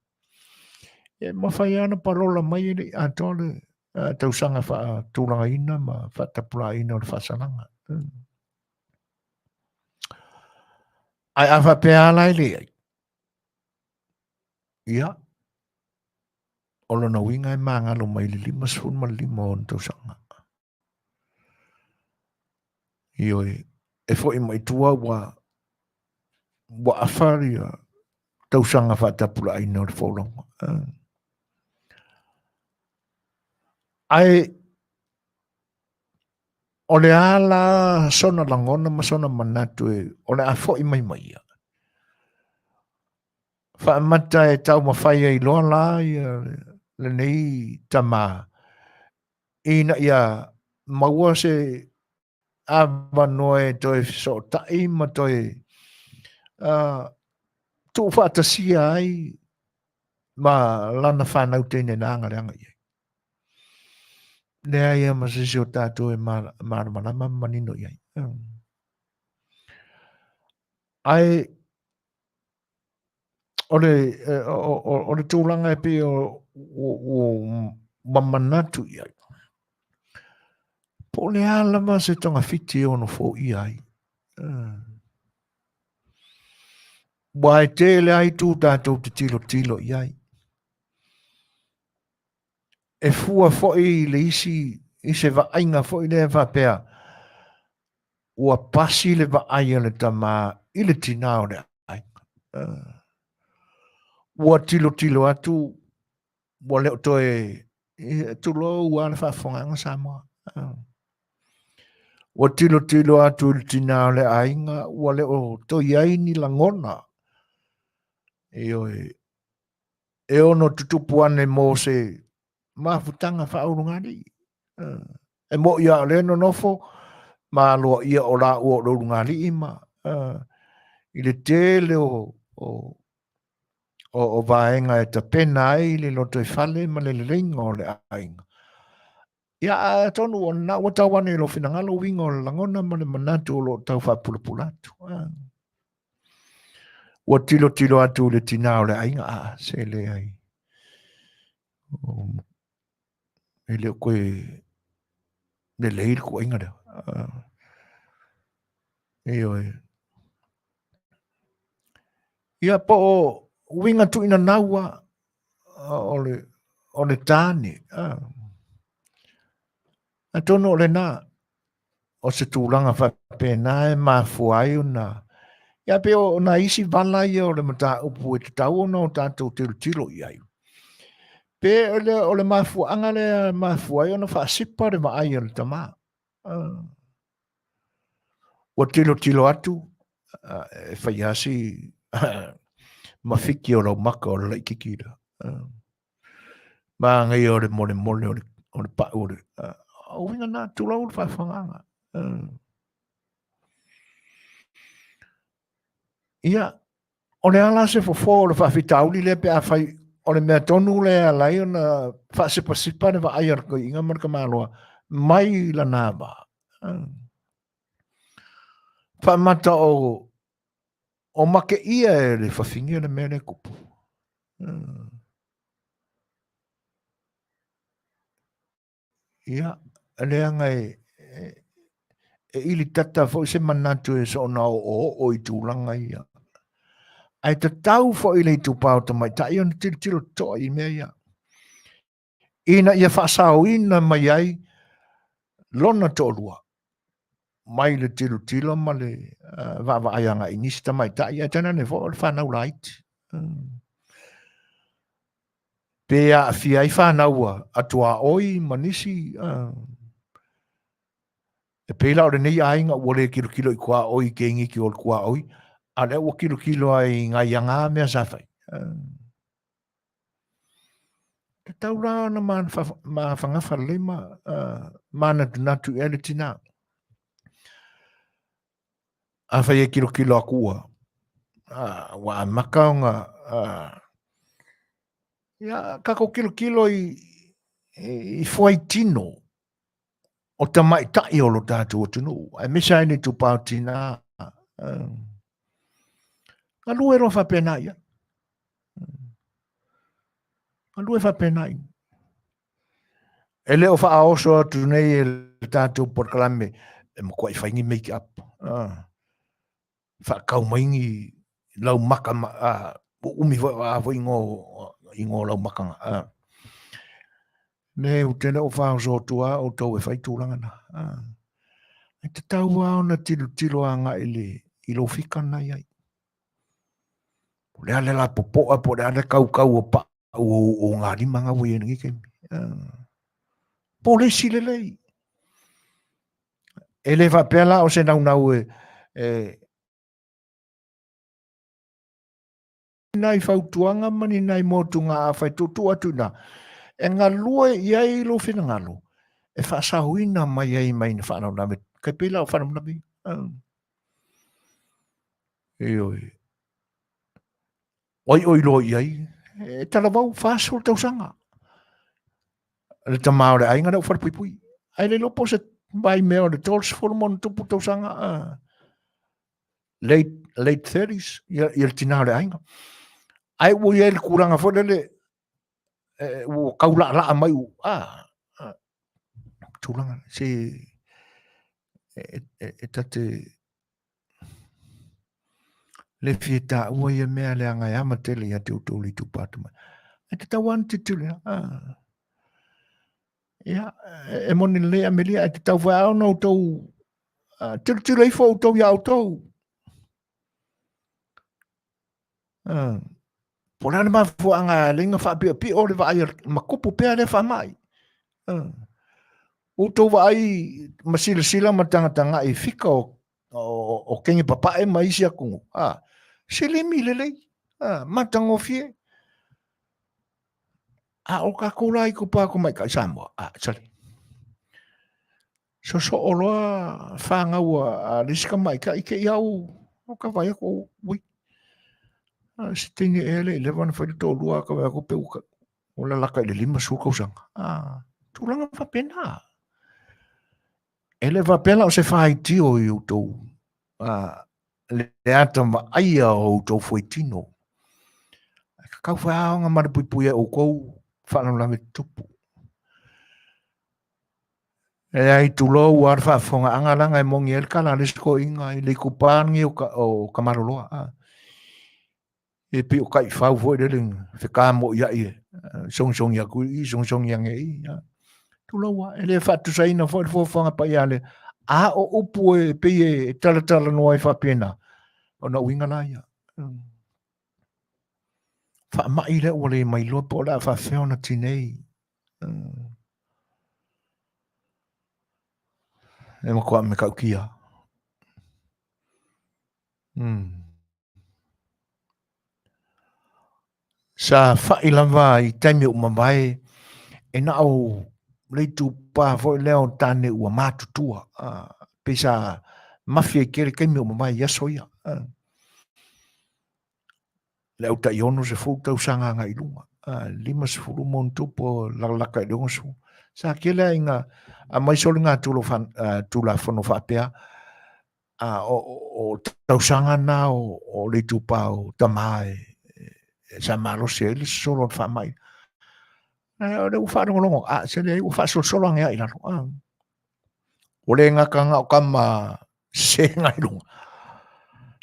E ma whaia ana parola mai le a tole, tausanga wha tūranga ina, ma whatapura ina o le whasananga. Ai a whapea alai le ai. Ia. O lona winga e mangalo mai le 5 o tausanga. Ioi, e fo i mai tua wa afaria tausanga whatapura ina o le wholonga. Ai, o le ala sona langona ma sona manatu e, o le a fo i mai mai ia. Whaamata e tau mawhaia i loa la ia Lenei tama. Ina ia maua se ava noe toi so tai ma toi tu whaatasia ai ma lana whanau tene na anga reanga ia. Nea ia ma se o tātou e marama manino iai. Ai o le tūlanga e pe o mamanatu iai. Po le alama se tonga fiti ono fo iai. Wai te le ai tū tātou te tilo iai. E fua fo i le i se va ainga fo i le va pea. Ua pasi le va aia le tama i le tinao le ainga. Ua tilo atu, ua leo toe, tulo ua le whaafonga Samoa. Ua tilo atu i le tinao le ainga, ua leo toi aini langona. E ono tutupu ane mo se mafutanga whaurungari. E mo ia le no nofo, ma loa ia o la ua urungari ima. I le tele o vaenga e ta pena ai le loto i fale ma le ringa o le ainga. Ia tonu o na ua tawane lo fina ngalo winga o le langona ma le manatu o lo tau whapulapulatu. Ua tilo atu le tina o le ainga se le ai. E le koe le leir ko ainga leo. Ia po winga tu ina naua o le tani. A tono o le na o se tūlanga whapena e mafuai o na. Ia pe o na isi vala ia o le mata upu e te tau o na o tātou tilo iai. Pe o le mafuanga le mafuai o na whaasipa le maai o le tama. O tilo atu e whaiasi mawhiki o lau maka o le kikira. Ma ngai o le mole o le pa o le. O winga na tūlau le whaafanganga. Ia, o le ala se fofo o le whaafitauli le pe a whai o le mea tonu le a lai o na whaasipasipa le wa aiar ko inga marka maloa mai la nāba. Whaamata o make ia e le whawhingia le mea le kupu. Ia, lea ngai ili tata fo se manatu e so na o i tūlanga ia. Ai te tau fo i le tupau ta mai ta ion tiro to i mea ia. Ina ia whaasau ina mai ai lona to lua. Mai le tilo ma le wa ayanga i nista mai ta ia tana ne fo le whanau lait. Pea fia i whanaua atua oi manisi e pela o le nei ainga ua le kilo i kua oi ke ingi ki o le kua oi. A le ua kilo ai ngai anga mea safai. Te tau rā na ma whangafa le mana tunatu ele tina. A whai e kilo a kua. Wa makaonga. Ia kako kilo i fuai tino. O ta mai tai o lo tātou tunu. Ai misa ene tu pāu tina. Alu e rofa pena ia. Alu e fa pena ia. E leo wha aoso atu nei e tātou Polokalame e mo koi whaingi make up. Wha kau maingi lau maka umi vo ingo lau makanga. Ne u tena o wha aoso tua o tau e whai tūranga na. E te tau au na tilo anga i lo whika nei ai. Le ale la popoa po le ale kau o pa o ngā rimanga ui e ngi kemi. Polisi le lei. E le whapela o se nau nai whautuanga mani nai motunga a whai tutu atu na. E ngā lue iai lo whina ngalo. E whaasahuina mai ai mai na whanau name. Kai pila o whanau name. E oi. Oi lo iai. E tala wau whaasol tau sanga. Le tamau le ainga nau wharpui. Ai le lopo se mai mea o le tolse formon tupu tau sanga. Late 30s. I le tinau le ainga. Ai ui e le kuranga whanele. O kaula la mai u. Tūlanga. Se e tate le fieta ua ia mea le anga ama tele ia te utoli tu patuma. E te tawan te tule. Ia, e moni le amelia, e te tau whai au nau tau tule i fau tau iau tau. Porana ma fuanga linga whapia pi o le vai makupu pea le whamai. O tau vai masila ma tanga i fika o kengi papae ma isi akungu. Se le mi le lei. Matango fie. O ka kula i kupa ko mai kai Samoa. Sorry. So o loa whanga ua risika mai ka ike iau o ka vai ako ui. Se tingi ele, lewana whaile tō lua ka vai ako pe uka. O la laka ile lima suka usanga. Tūlanga whapena. Ele whapena o se whai tio i utou. Le ata ma aia o utou fuetino. Kau whaonga marapui e o kou whanau lame tupu. E ai tulo war whafonga angalanga e mongi el Analyst ko inga i le kupangi o kamaroloa. E pi o kai whau foi le ling. Whika mo ia i song ia kui, song ia ngei. Tulo wa, e le whatu saina foi whanga pa ia le. O upu e pe e tala noa i whapena. O na uinga la ia. Wha mai le o le mai loa po la whawheona tinei. E makoa me kaukia. Sa whailava i taimi o mamae e na au leitu pa foi leo tane ua mātutua. Pesa mafia i kere kaimi o mamae yaso ia. Leo ta iono se fau tau sanga nga ilunga. Lima se furu mon tupo lalaka i lunga su. Sa kele inga a mai soli ngā tula whano whapea o tausanga na o le tupa o tamae sa malo se le solo fa mai le u fa longo se le u fa solo nga ila o le nga kanga o kama se nga ilunga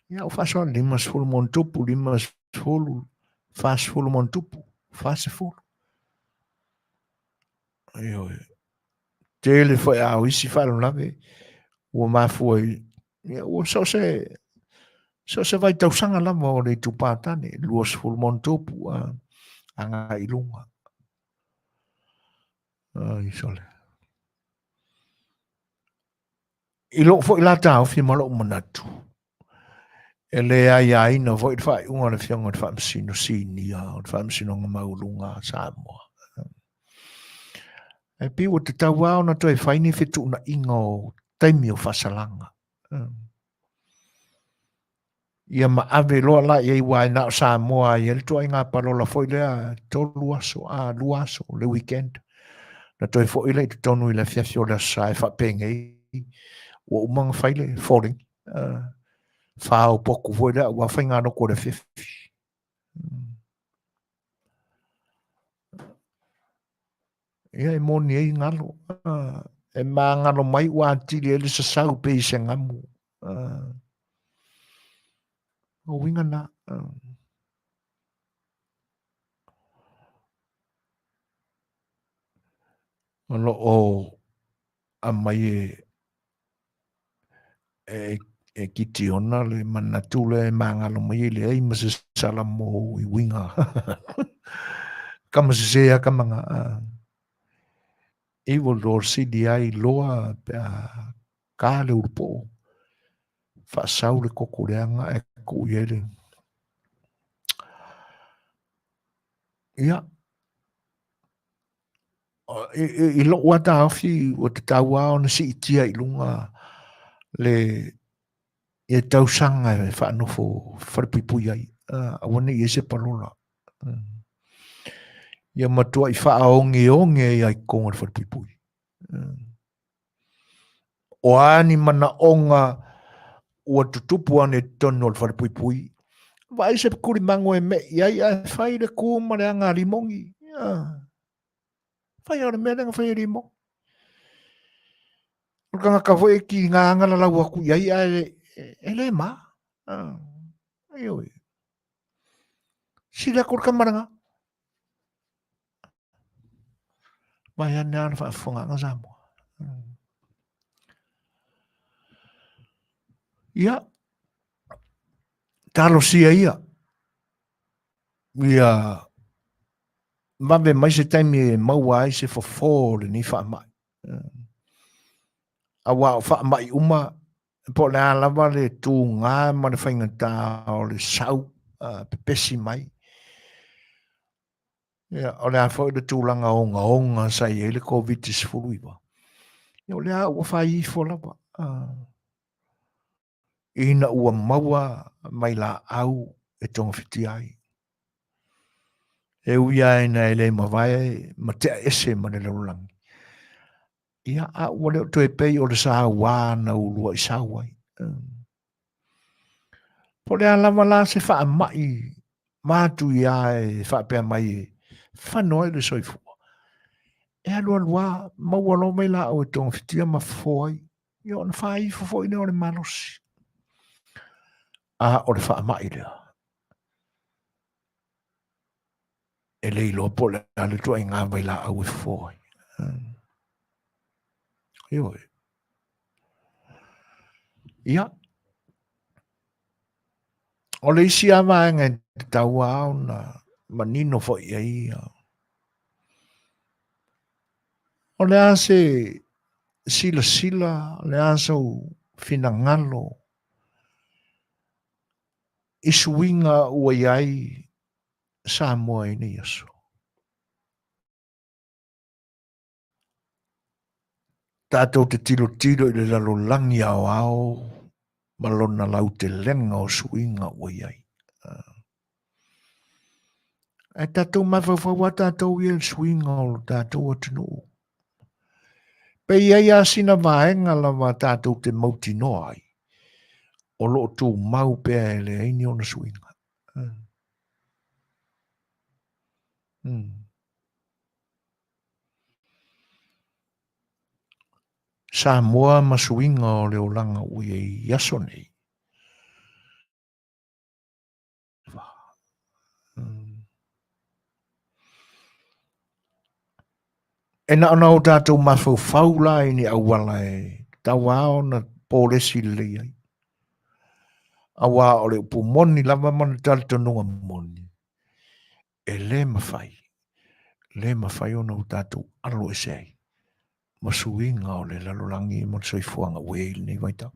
ia o fa so limas fulu montupu limas fulu fas fulu montupu fas fulu io tele foi a isi fa lave o mafua o so se vai tausanga lava o le tupatane luas fulu montupu anga ilunga isole ilo fo la tau fi malo manatu ele ai no voi fai unga le fianga fa sino sinia o fa sino maulunga Samoa e pi o te tawa ona toi fai ni fitu na ingo taimi o fasalanga ia ma ave loa la ia iwa na Samoa ia le toi ngā parola foi lea tolu aso luaso le weekend na toi foi le tonu i le fiafio le sa e fa pengei o umanga fai le falling fa o poku foi le wa fai ngā no ko le fiafi ia e moni e ngalo e mā ngalo mai ua atili e le sasau pe i se ngamu o winga na ono o a mai e kiti ona le manatule e mā ngalo mai le ei ma se sala mo i winga kama se sea kamanga e vo lor CDI loa ka le urpo fa sau le kokoreanga e ko yele ia i lo wata afi o te tawa ona si itia i lunga le e tausanga e fa no fo farpipui ai a wone i se palola ia matua i fa onge ai konga farpipui o ani mana onga ua tutupu ane tono al farpipui vai se kuri mango e me ia fai le kuma le anga limongi fai ora me nga fai limo kanga ka foi ki nga anga la wa ku ia ele ma ayo si la kur kamara vai ana fa fonga nga zamo ia talo sia ia Mame mai se taimi mau ai se for ni fa mai. A wa fa mai uma po la lava le tu nga ma le fainga ta o le sau pesi mai. Ya o le fo le tu langa onga sai ele covid is fuluiva. Yo le o fa I fo lava. Ina ua maua mai la au e tonga fiti ai. E uia ina ele ma vai ma te ese ma le Lalolagi. Ia a wale to e pei o le sa wā na ulua I sa wai. Po le alama la se wha mai mātu ia e wha pia mai whanoi le soifua. E alua lua maua lo mai la o e tonga fitia ma foi. Ia o na wha I fo ne o le malosi. A o le wha mai lea. E leilo po le ale tua ngā mai la au e foi. Io. Ia. O le isi ama ngai tau au na manino fo ia. O le ase sila, le ase o finangalo. Isuinga ua iai Samoa ini yaso. Tātou te tilo I le Lalolagi ao malona lau te lenga o suinga ua iai. E tātou mawhawhawa tātou I suinga o tātou atinu. Pe iai asina vaenga lawa tātou te mauti noa ai. O lo tū mau pēa le aini o na suinga. Samoa masuinga o le olanga ui e yaso nei. E na ona o tātou mafau faula i ni awala e tawa o na pōlesi lei ai. Awa o le upu moni lava mana tali tonunga moni. E le mawhai. Le mawhai o na o tātou alo e sei. Masuinga o le lalolagi mo le soifuanga ue nei vai tau.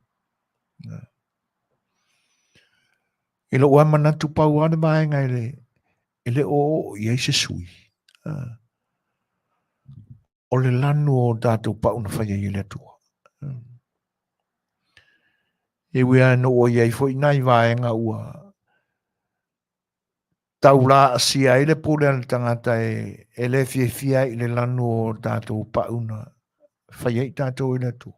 I lo ua manatu pau ane maenga ele o i eise sui. O le lanu o tātou pau na whaia i le atua. E wea no o iei fo i nai vaenga ua taula asia i le pule ana tangata e le fia i le lanu o tātou pau na whaia i tātou i le atua.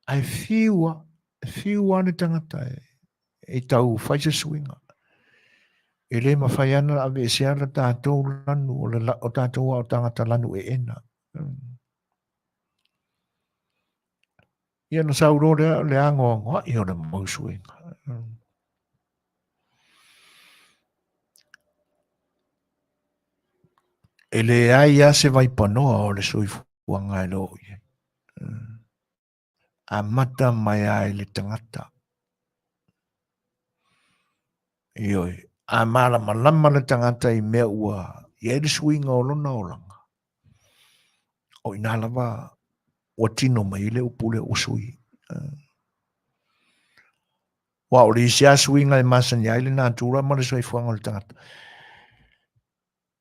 Ai fiua ane tangata e tau whaisa suinga. E le mawhai ana ave se ana tātou lanu o tātou o tangata lanu e ena. Ia na sauro le ango i o le mausuinga. E le ai a se vai panoa o le soifuanga e lo ia. A mata mai ai le tangata. Ioi. A malama le tangata i mea ua i e le suinga o lona o langa. O ina lava o tino mai le upule o sui. Wa o le isia suinga e Masani ai le nātura ma le soifuanga o le tangata.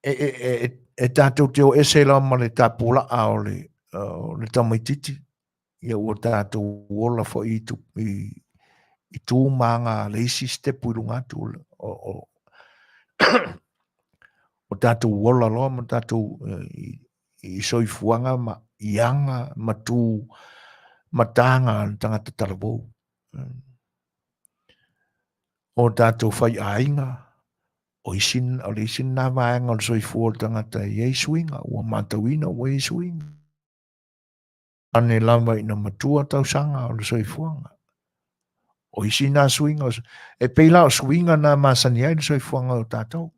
E tātou te o ese la ma le tāpula a o le tamaititi. Ia ua tātou ola fo i tū manga le isi stepu i runga tu o tātou ola loa ma tātou i soifuanga ma ianga ma tū matanga tangata talavou. O tātou whai ainga o le isin nā vaenga o le soifua o tangata i ei suinga ua matawina o ei suinga. Ane lama ina matua tau sanga o le soifuanga. O isi nā suinga. E peila o suinga nā Masani ai le soifuanga o tātou.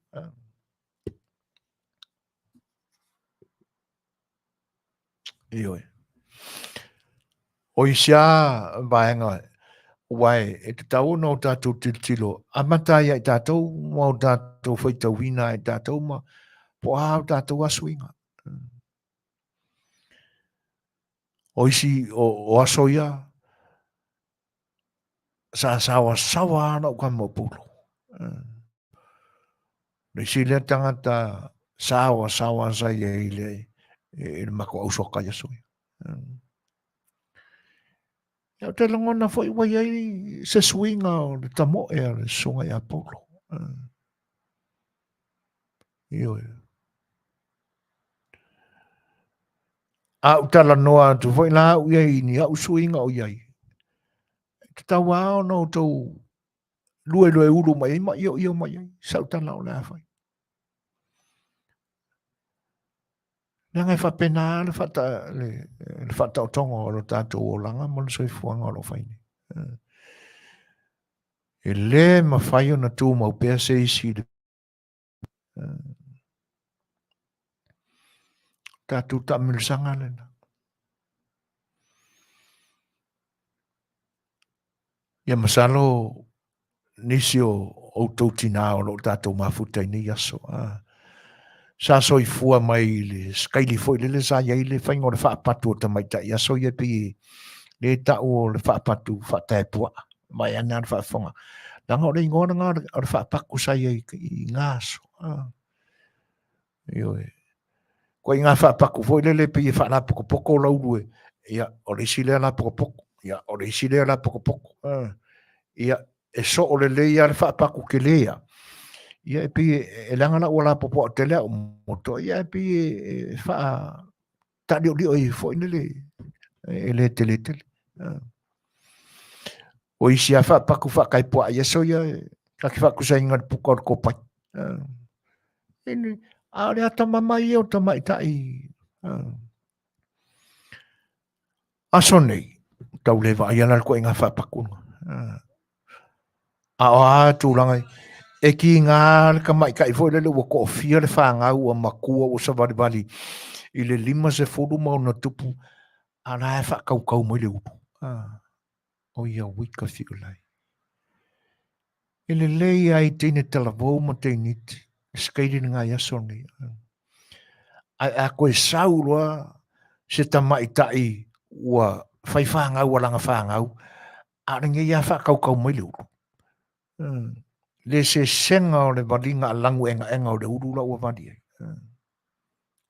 Ioi. O isia vaenga wai e te tau no tātou tilo. A matai ai tātou mo tātou whaitawina ai tātou ma po hao tātou a suinga. O isi o asoia sawa ana o kama pulu. Le si le tangata sawa sa ye le mako ausoka ya soi. Ya te langona foi wai ai se swinga o le tamo e le songa ya polo. Io. A utala noa tu foi la u ye ni au swinga o ye. Te tawa no to lue ulu mai ma io mai sa utala o la foi. Nanga fa pena le fata o tongo o tātou o langa mo le soifuanga o lo faini. E le ma fai ona tū mau pēr se isi le tātou ta milisanga lena. Ia masalo nisi o tau tina o lo tātou mafutai ni aso. Sa soifua mai le skaili foi le sa ia le fai ngore fa patu o tamaita ia so ia pi le ta o le fa patu fa te pua mai ana fa fonga la ngore ngona ngore o fa paku sa ia i ngaso io ko inga fa paku foi le pi fa la poko la ulu ia o le sile la poko ia o le sile la poko ia e so o le ia fa paku ke le ia pi e langa na wala popo tele o moto ia pi fa ta dio i foi le tele o isia fa paku fa kai po ia so ia ka ki fa ku sa inga puko ko pa Ini, a le ata mamai o tamaitai. Aso nei, tau le va iana ko inga whapakuna. A o a tūrangai, e ki ngā ka mai kai foi le wa ko fia le whanga ua makua o sa vali i le 5 mauna tupu, a na e whakaukau mai le upu. O ia wika whiulai. I le lei ai tine talavou ma te niti, skairi ngā yaso nei. Ai a koe saurua, se tamaitai ua fai whangau wa langa whangau, a ringa ia whakaukau mai le upu. Le se senga o le walinga a langu enga o le urula ua wadi.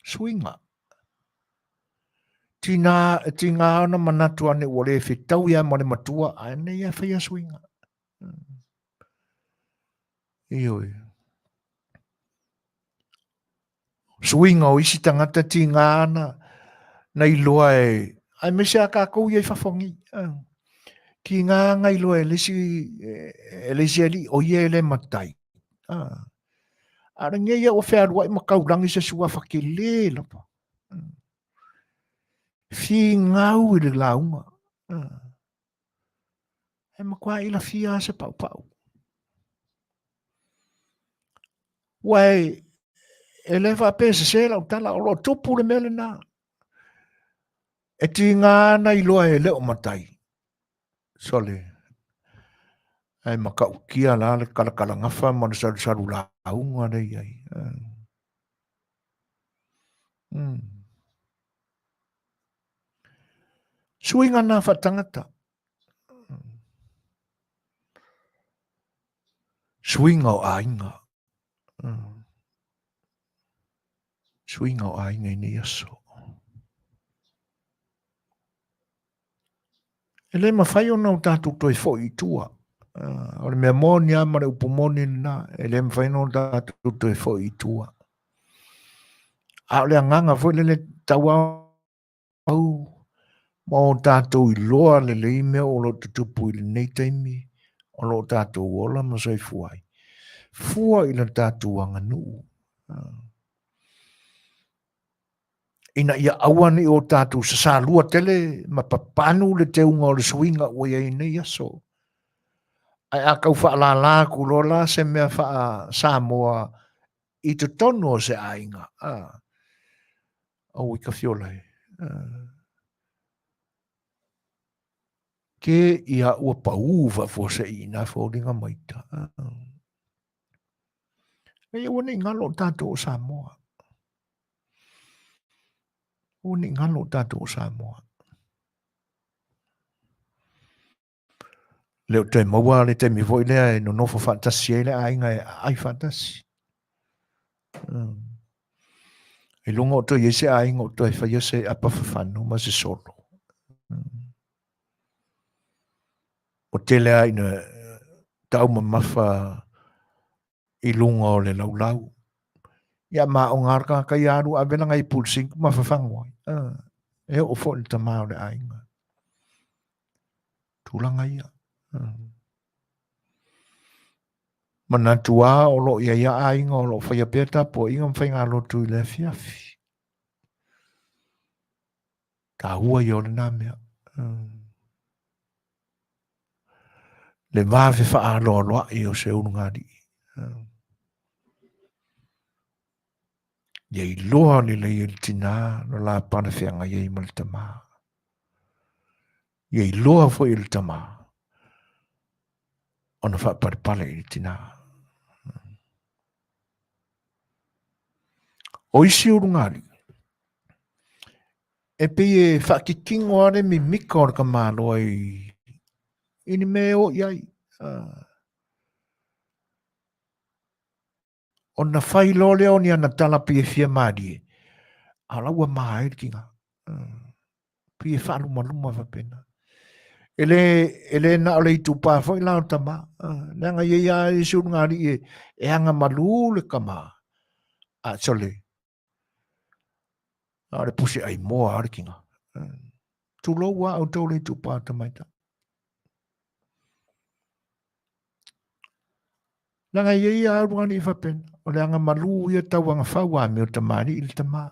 Swinga. Tina ana manatu ane ua le whitau ia ma le matua, ane ia whaia swinga. Ioi. Swinga o isi tangata tina ana, na iloa e, ai mese a kākou iai whawhangi. Ki ngā ngai loa e lesi ali o ia le matai. Ara ngia ia o whea i makaurangi se sua whakele lapa. Fi ngau i le launga. E makua ila fia se pau. Wai, e le wha pēse se lau tala o lo tupu le mele nā. E ti ngā na iloa e leo matai. Sole. Ai makau kia la le kalakala ngafa mana saru launga le iai. Suinga nā whatangata. Suinga o ainga. Suinga o ainga i ni aso. E le mawhai o nau tātou toi fo i tua. O le mea mōni a mare upomoni na. E le mawhai nau tātou toi fo i tua. A le anganga fo le taua au. Ma o tātou i loa le mea o lo tutupu i le nei taimi. O lo tātou ola ma sai fuai. Fua i le tātou anga nuu. Ina ia awani o tātou sa sālua tele ma papanu le teunga o le swinga o ia nei aso. Ai a kau whaalala ku lola se mea wha Samoa i te tono se ainga. Au i ka fiolai. Ke ia ua pauva fo se ina fo ringa maita. E ia wane ngalo tātou o Samoa. Wane ngalo tātou o Samoa. Leo te maua le te mi voi lea e no nofo fantasi e le ainga e ai fantasi. E lunga o to i se ainga o to e whaia se apawhawhanu ma se solo. O te lea ina tau ma mawha i lunga o le laulau. Ia maa o ngarka ka i aru a vena ngai pulsing mawhawhangwa. E o fo le tamao le ainga. Tūlanga ia. Mana tua o lo ia ainga o lo whaia peta po inga mwhainga lo tu i le Afiafi. Ka hua i o le nāmea. Le vāwhi wha aloa loa i o se urungari. Iei loa li le i le tina no la pana whianga iei ma le tama. Iei loa fo i le tama. Ona wha paripale i le tina. O isi urungari. E pe e whakikingo are mi mika o ka māloa i ini me o iai. O na whai lole o ni ana tala pia fia maari. Ala ua maa e kinga. Pia whaluma luma whapena. Ele na ole i tupā fo i lao tama. Nanga i ea i surungari e anga malu le kama. A sole. Ale pusi ai moa are kinga. Tulo wa au tau le i tupā tamaita. Nanga i ea urungani i whapena. o le anga malu ia tau anga whaua me o tamari ili tama.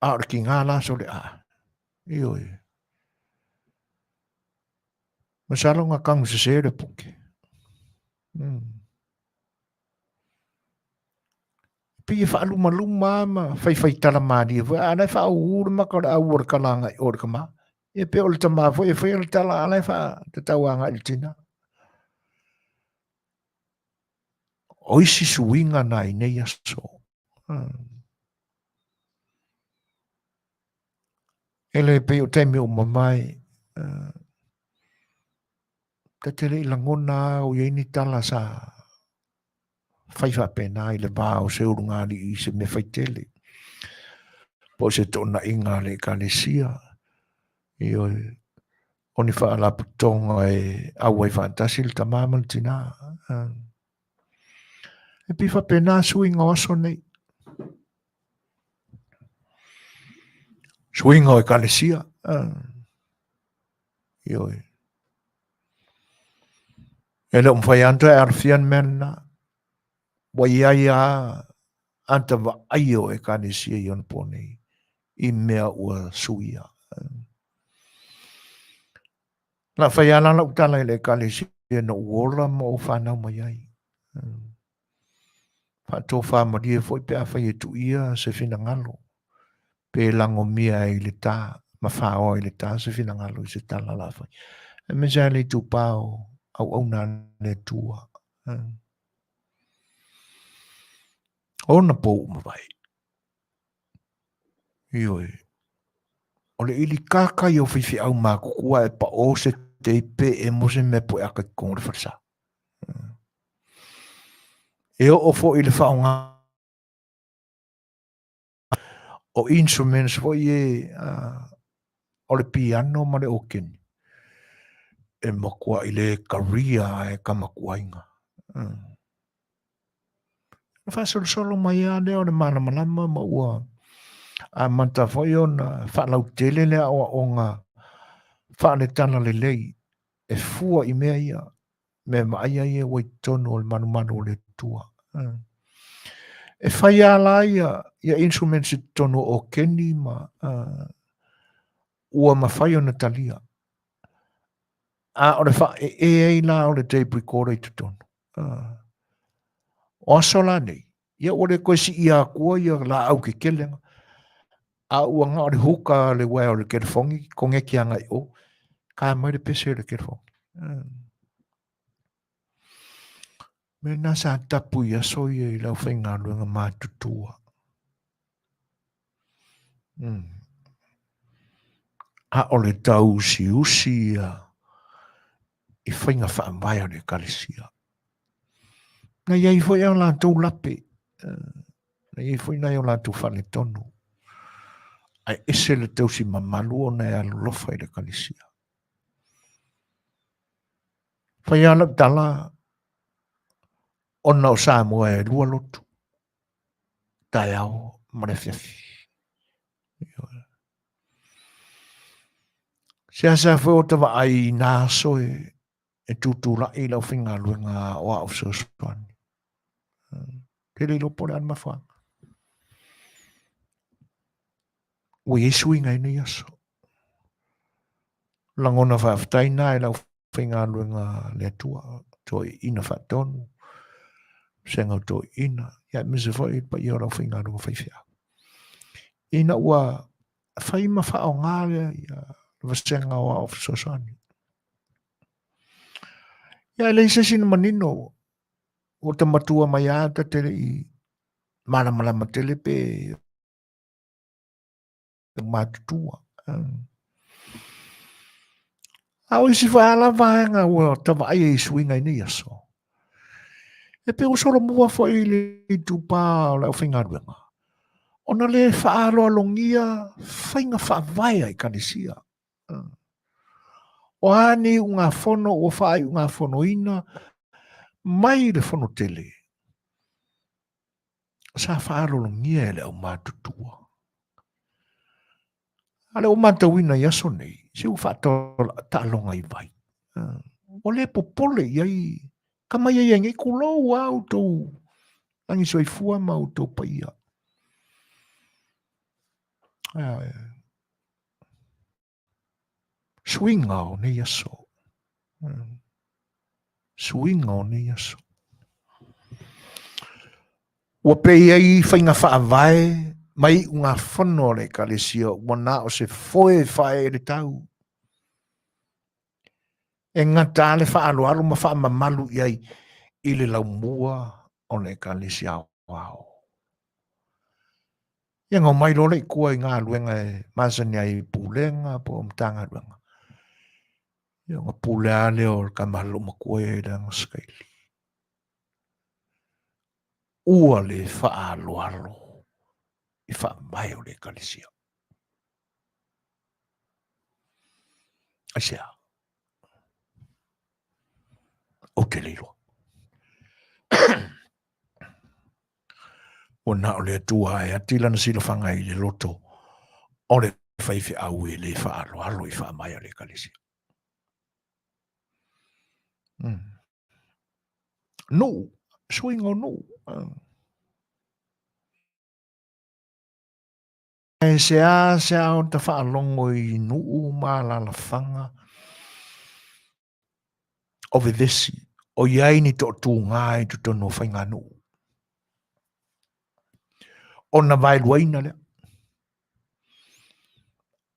A o le ki ngā la so le a. Ioi. Masalo ngā kangu se se re puke. Pi e whaaluma luma ma whai tala mani e wha anai wha ura maka o le au ora kalanga i ora kama. E pe o le tama fo e whai o le tala anai wha te tau anga i tina. Oisi suinga na i nei aso. Ele pe o temi o mamai. Te tere i langona o iei ni tala sa whaifa pena i le bā o se urunga li i se me whaitele. Po se tona inga le kalesia. I o ni wha ala putonga e au ai whantasi le tamamal tina. E pi wha pena suinga oso nei. Suinga o e kalesia. I oi. E le umwhai anta e arfian mena. Wai ai a anta wa ai o e kalesia i on pone. I mea ua suia. La whai ala la utala i le kalesia na uola ma o whanau mai ai. Whato whamarie foi pe a whai e tu ia se whina ngalo. Pe lango mia i le tā. Ma whao i le tā se whina ngalo i se tala la whai. E me sa le tu pāo au nane tua. Ona pou ma vai. Ioi. O le ili kaka i o whiwhi au mā kukua e pa o se te ipe e mose me po e aka kong le wharsa. E o fo i le whaonga. O instruments fo i e o le piano ma le okeni. E makua i le karia e kamakua inga. Whasol solo mai a leo le mana malama ma ua. A manta foi ona whalau tele lea o ngā whaane tana le lei. E fua i mea ia. Me maia ia wai tono o le manu o le tua. E whai ala ia instruments i tono o keni ma ua ma whai ona talia. A o le wha e la o le tape recorder i tutono. O asola nei. Ia o le koe si ia kua ia la au ke kelenga. A ua ngā o le huka le wai o le kerefongi. Konge ki anga i o. Ka mai le pese le kerefongi. Me nasa tapu ia so ia i lau whainga luenga mātutua. A o le tau usi ia i whainga whaamai o le kalesia. Na iai fwoi au lātou lape. Na iai fwoi nai au lātou whane tonu. Ai ese le tau si mamalu o nei alolofa i le kalesia. Whai ala tala ona o Samoa e lua lotu. Tai au ma le Afiafi. Se asa fwoi o tawa ai nā soe e tūtūra i lau whinga luenga o au Suasuan. Te le lopo le anma whanga. Ui e sui ngai nei aso. Langona whaaftaina i lau whinga luenga le atua. Toi ina whaatonu. Senga toi ina. Ia mese fwoi pa i o lau whinga luenga whaifia. Ina ua whaima whao ngāre ia vasenga o au Suasuan. Ia le isa sina manino o ta matua mai ata tere i malama tele pe mātutua. Au isi whaala vaenga ua tawa ai e suinga i nei aso. E pe o soro mua fo i le tupa o lau whinga ruenga. Ona le whaalo alongia whainga whaavaya i kanisia. O hani unga whono o whai unga whono ina mai le whono tele. Sa whaalo alongia e le au mātutua. Ale o matawina i aso nei. Se u whaatola talonga i vai. O le popole iai. Kama iai ngai kulou au tau. Langi soi fua mau tō paia. Swinga o ne yaso. Swinga o ne yaso. Ua pei ai whainga whaavai, mai unga whano le kalesia, wana o se foe whae le tau. E ngata le whaaluaru ma wha mamalu iai, i le lau mua o le kalesia wao. Ia ngau mai role i kua i ngā luenga e Masani ai pūlenga po mtanga luenga. Ia ngā pūlea leo ka mahalo makua e ranga skaili. Ua le whaaluaru i wha mai o le kalesia. Aisea. O te leiro. O na o le atua e atila na sila whanga i le loto. O le whaifi au e le whaalo i wha mai o le kalesia. No, swing o no. E se a o te whaalongo i nuu maa la whanga. O vedesi. O iai ni to tu ngai tu tono whainga nuu. O na vai luaina lea.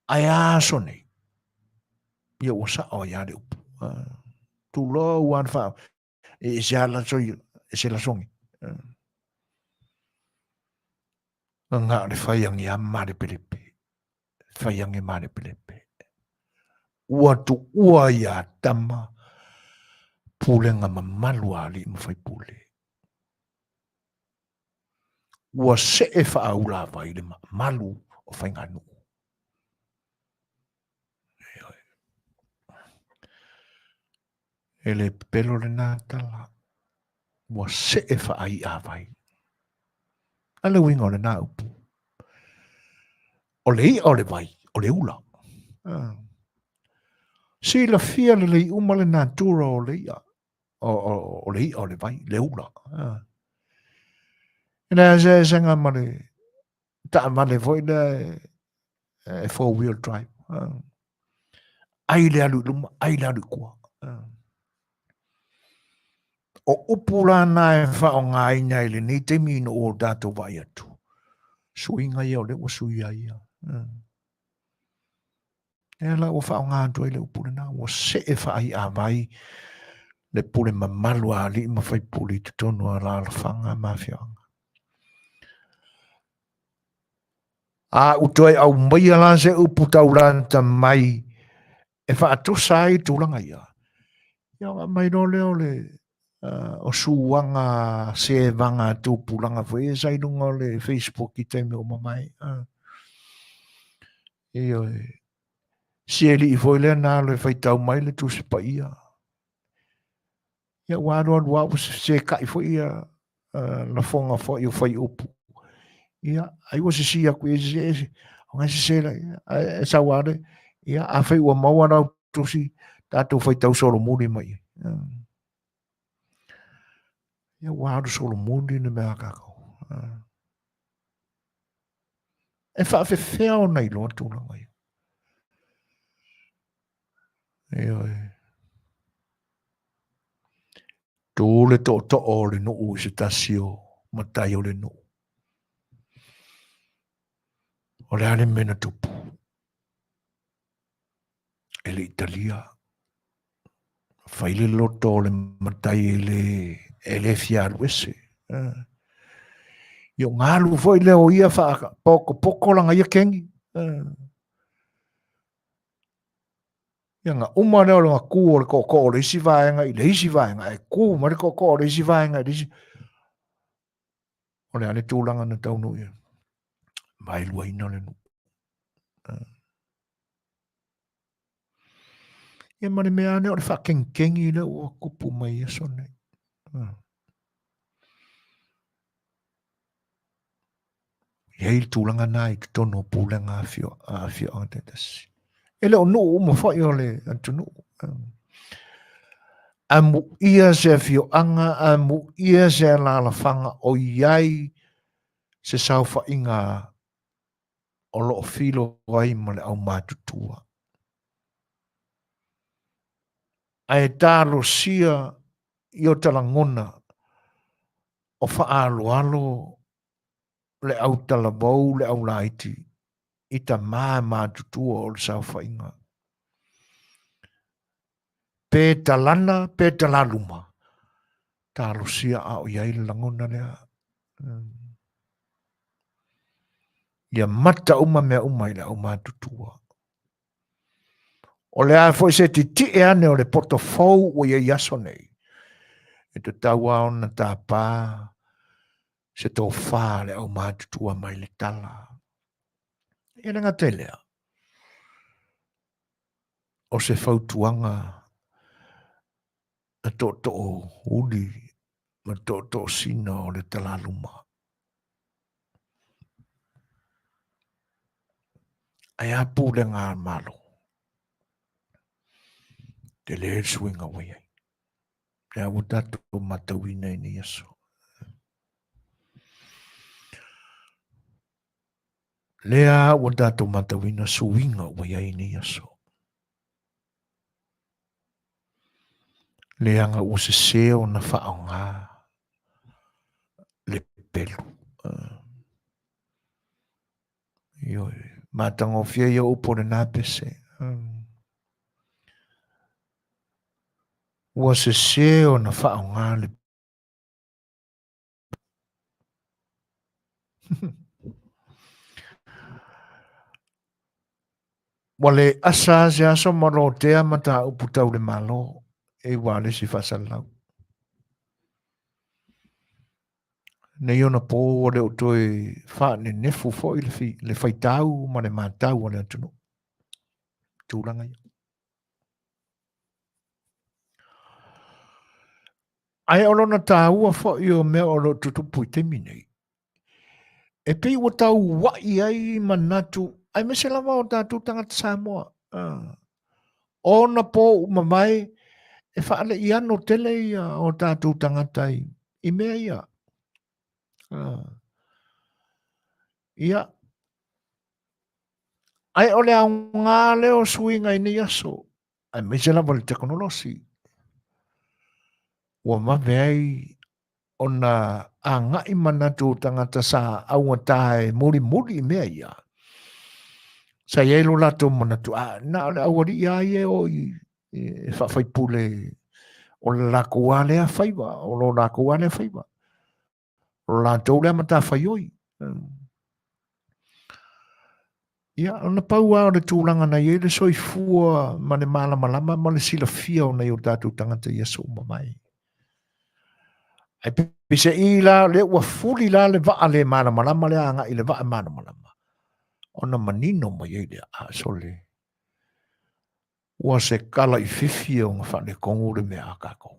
Ai aso nei. Ia wasa o ia le upu. Tu lo wan wha. E se ala soi. E se la songi. Ngā le whaiangi a mare pelepe. Whaiangi mare pelepe. Ua tu ua ia tama. Pulenga mamalu ali ma whai pule. Ua se e wha aula vai le malu o whainga nuu. E le pelo le nātala. Ua se e wha ai a vai. Ale winga o le nā upu. O le i o le vai. O le ula. Si la fia le i uma le nātura o le ia. O le i o le vai. Le ula. Ina se senga ma le. Ta ma le voi le. 4-wheel drive. Ai le alu luma. Ai le alu kua. O upura na e wha o ngā ina ele nei te mino o dato vai atu. Suinga ia o le o suia ia. E la o wha o ngā atu ele upura na o se e wha ai a vai le pule mamalu a li ma whai puli te tonu a la whanga mawhianga. A utoi au mai ala se upu tauranta mai e wha atosai tūranga ia. Ia mai no leo le o suanga se vanga tūpulanga fwe e sainunga le Facebook i teime o mamai. Ia se li i fwe lea nā le whaitau mai le tu se pa ia. Ia wāroa wāpu se kai fwe ia la fonga fwe i o whai upu. Ia ai wa se si aku e se o ngai se la e sa wāre ia a whai ua maua rau tusi tātou whaitau solo muri mai. Ia wāru solo mundi na mea kakau. E wha whewhea nei loa tūna mai. Tōle tō o le no u se tasio matai o le no. O le ale mena tupu. E le Italia. Whaile loto le matai e le fiaruese. Io ngalu foi leo ia wha poko langa ia kengi. Ia ngā uma leo ngā kū o le koko o le isi vaenga i le isi vaenga. E kū ma le koko o le isi vaenga i le isi. O le ane tūlanga na taunu ia. Mai lua ina le nu. Ia mani mea ane o le wha kengi leo o kupu mai ia sonne. Iei tūlanga nā i tono pūlenga Afia o te tasi. E leo no uma whai o le antunu. Amu ia se fioanga, amu ia se lalafanga o iai se saufa inga o lo filo ai ma le au matutua. Ai talo sia i o talangona o whaalo alo le au talabou le au laiti i ta maa matutua o le saufa inga. Pe talana, pe talaluma. Talo sia a o iai langona lea. Ia mata uma mea uma i le au matutua. O le a foi se ti e ane o le portofou o ia iaso nei. E te taua o na tāpā se tō whā le au matutua mai le tala. E nga te lea. O se whautuanga a tō uli ma tō sina o le talaluma. Ai apu le ngā malo. Te le swinga wai ai. Te awu tatu matawina i ni aso. Lea awu tatu matawina swinga wai ai ni aso. Lea nga use seo na whaonga. Le pelu. Ioi. Matango fia ia upo le nā pese. Ua se seo na whaonga le Wale asa se aso maro tea mata uputau le malo e wale si whasalau. Nei ona pō wale o toi whaane nefu fo i le whaitau ma le mātau wale atunu. Tūranga ia. Ai olona tā ua fo i o mea o lo tutupu i temi nei. E pei ua tau wai ai manatu. Ai mese lama o tātu tangata Samoa. Ona pō umamai e whaale i ano tele ia o tātu tangata i mea ia. Ia. Ai ole a ngā leo suinga i ni aso. Ai mese lama le teknolosi. Ua mawe ai ona a ngai manatu tangata sa aunga tae muri mea ia. Sa ielo lato manatu. Na ole awari ia ie o i whawhaipule o le lako wale a whaiwa. O lo lako wale a whaiwa. O lato lea mata whaioi. Ia, ona paua o le tūlanga na ie le soifua ma le malama ma le sila fia o nei o tātou tangata ia so mamai. Ai pise i la le ua fuli la le vaa le malama le anga i le vaa malama. Ona manino ma ie le a sole. Ua se kala i fifi o ngā whane kongu le mea a kako.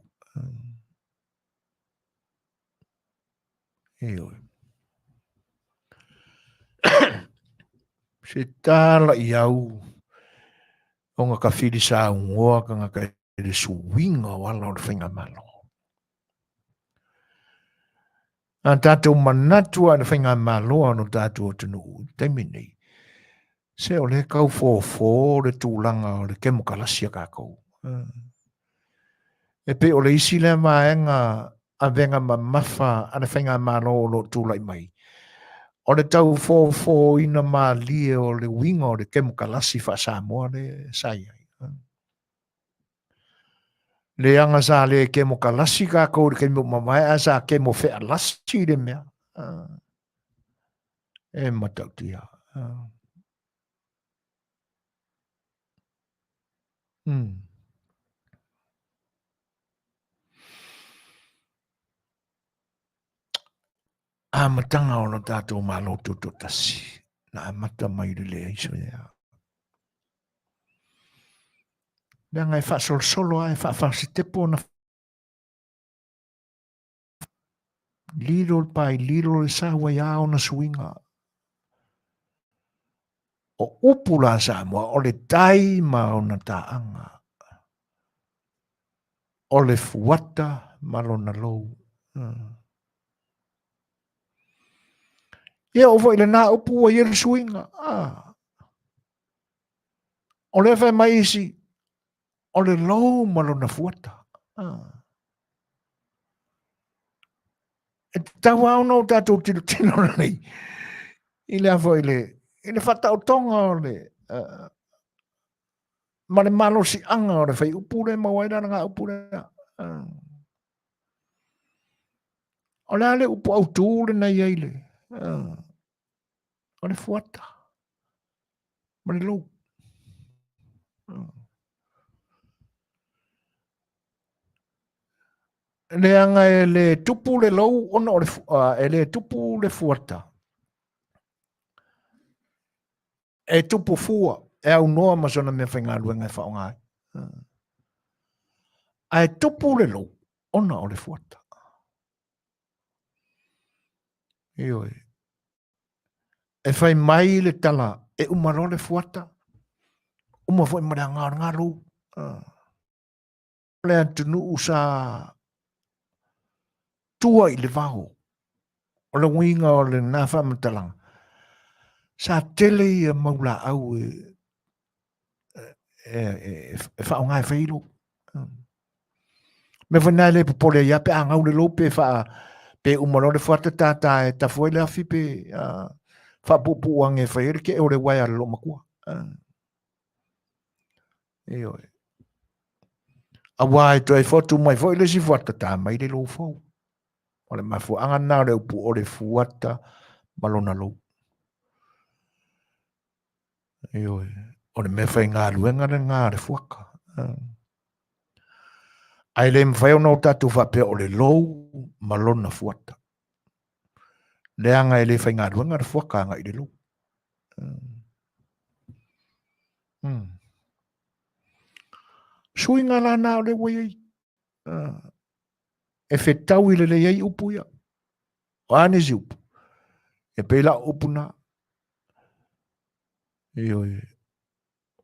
Ioi. Se tala i au o ngā ka whiri sa ungoa ka ngā ka ele suwinga wala o le whainga malo. A tātou manatua le whainga malo no tātou o tunu teimi nei. Se o le kau fō le tūlanga o le kemo kalasia kākou. E pe o le isi le maenga a venga ma mafa a le whainga malo o lo tūlai mai. O le tau fō ina ma lie o le winga o le kemo kalasi wha Samoa le sai ai. Le anga sa le kemo kalasi kākou le kemo mamai a sa kemo whea lasi le mea. E matautia. A matanga o no tātou malo tuto tasi. Na mata mai le iso ia. Le ngai fa solo ai fa si tepo na little by little sa wai au na swinga. O upula sa mo o le tai ma o na taanga. o le fuata malona lou. Ia o foi le na upu ia le suinga. O le fai mai isi o le lou malona fuata. E tau au no tatou tino nei. I le foi le fata o tonga o le ma le malo si anga o le fai upu le mawaira nga upu le. O le ale upu au tūre nei eile. O le fuata. Ma le lou. Le anga e le tupu le lou ona o le e le tupu le fuata. E tupu fua e au noa ma sona me whainga luenga e whaonga. E tupu le lou ona o le fuata. Ioi. E whai mai le tala e umaro le fuata. Uma foi mara ngā lou. Le atunu usa tua i le vaho. O le winga o le nā whaamatalang. Sa tele i maula au e whaonga e whailo. Me whanai le popole ia pe angau le lope pe umaro le fuata tata e ta foi le afi pe whapupu ange whaere ke o le waia lo makua. Eo e. A wai to e fotu mai foi le si fuata ta mai le lo fau. O le mafu anga nā le upu o le fuata malona lo. Eo e. O le me whai ngā luenga le ngā le fuaka. Ai le mwhai o tatu whape o le lou malona fuata. Le anga e le whai ngā luenga le fuaka anga i le lou. Sui ngā lana o le wai e whetau i le iei upu ia. O ane zi upu. E pēla upu na.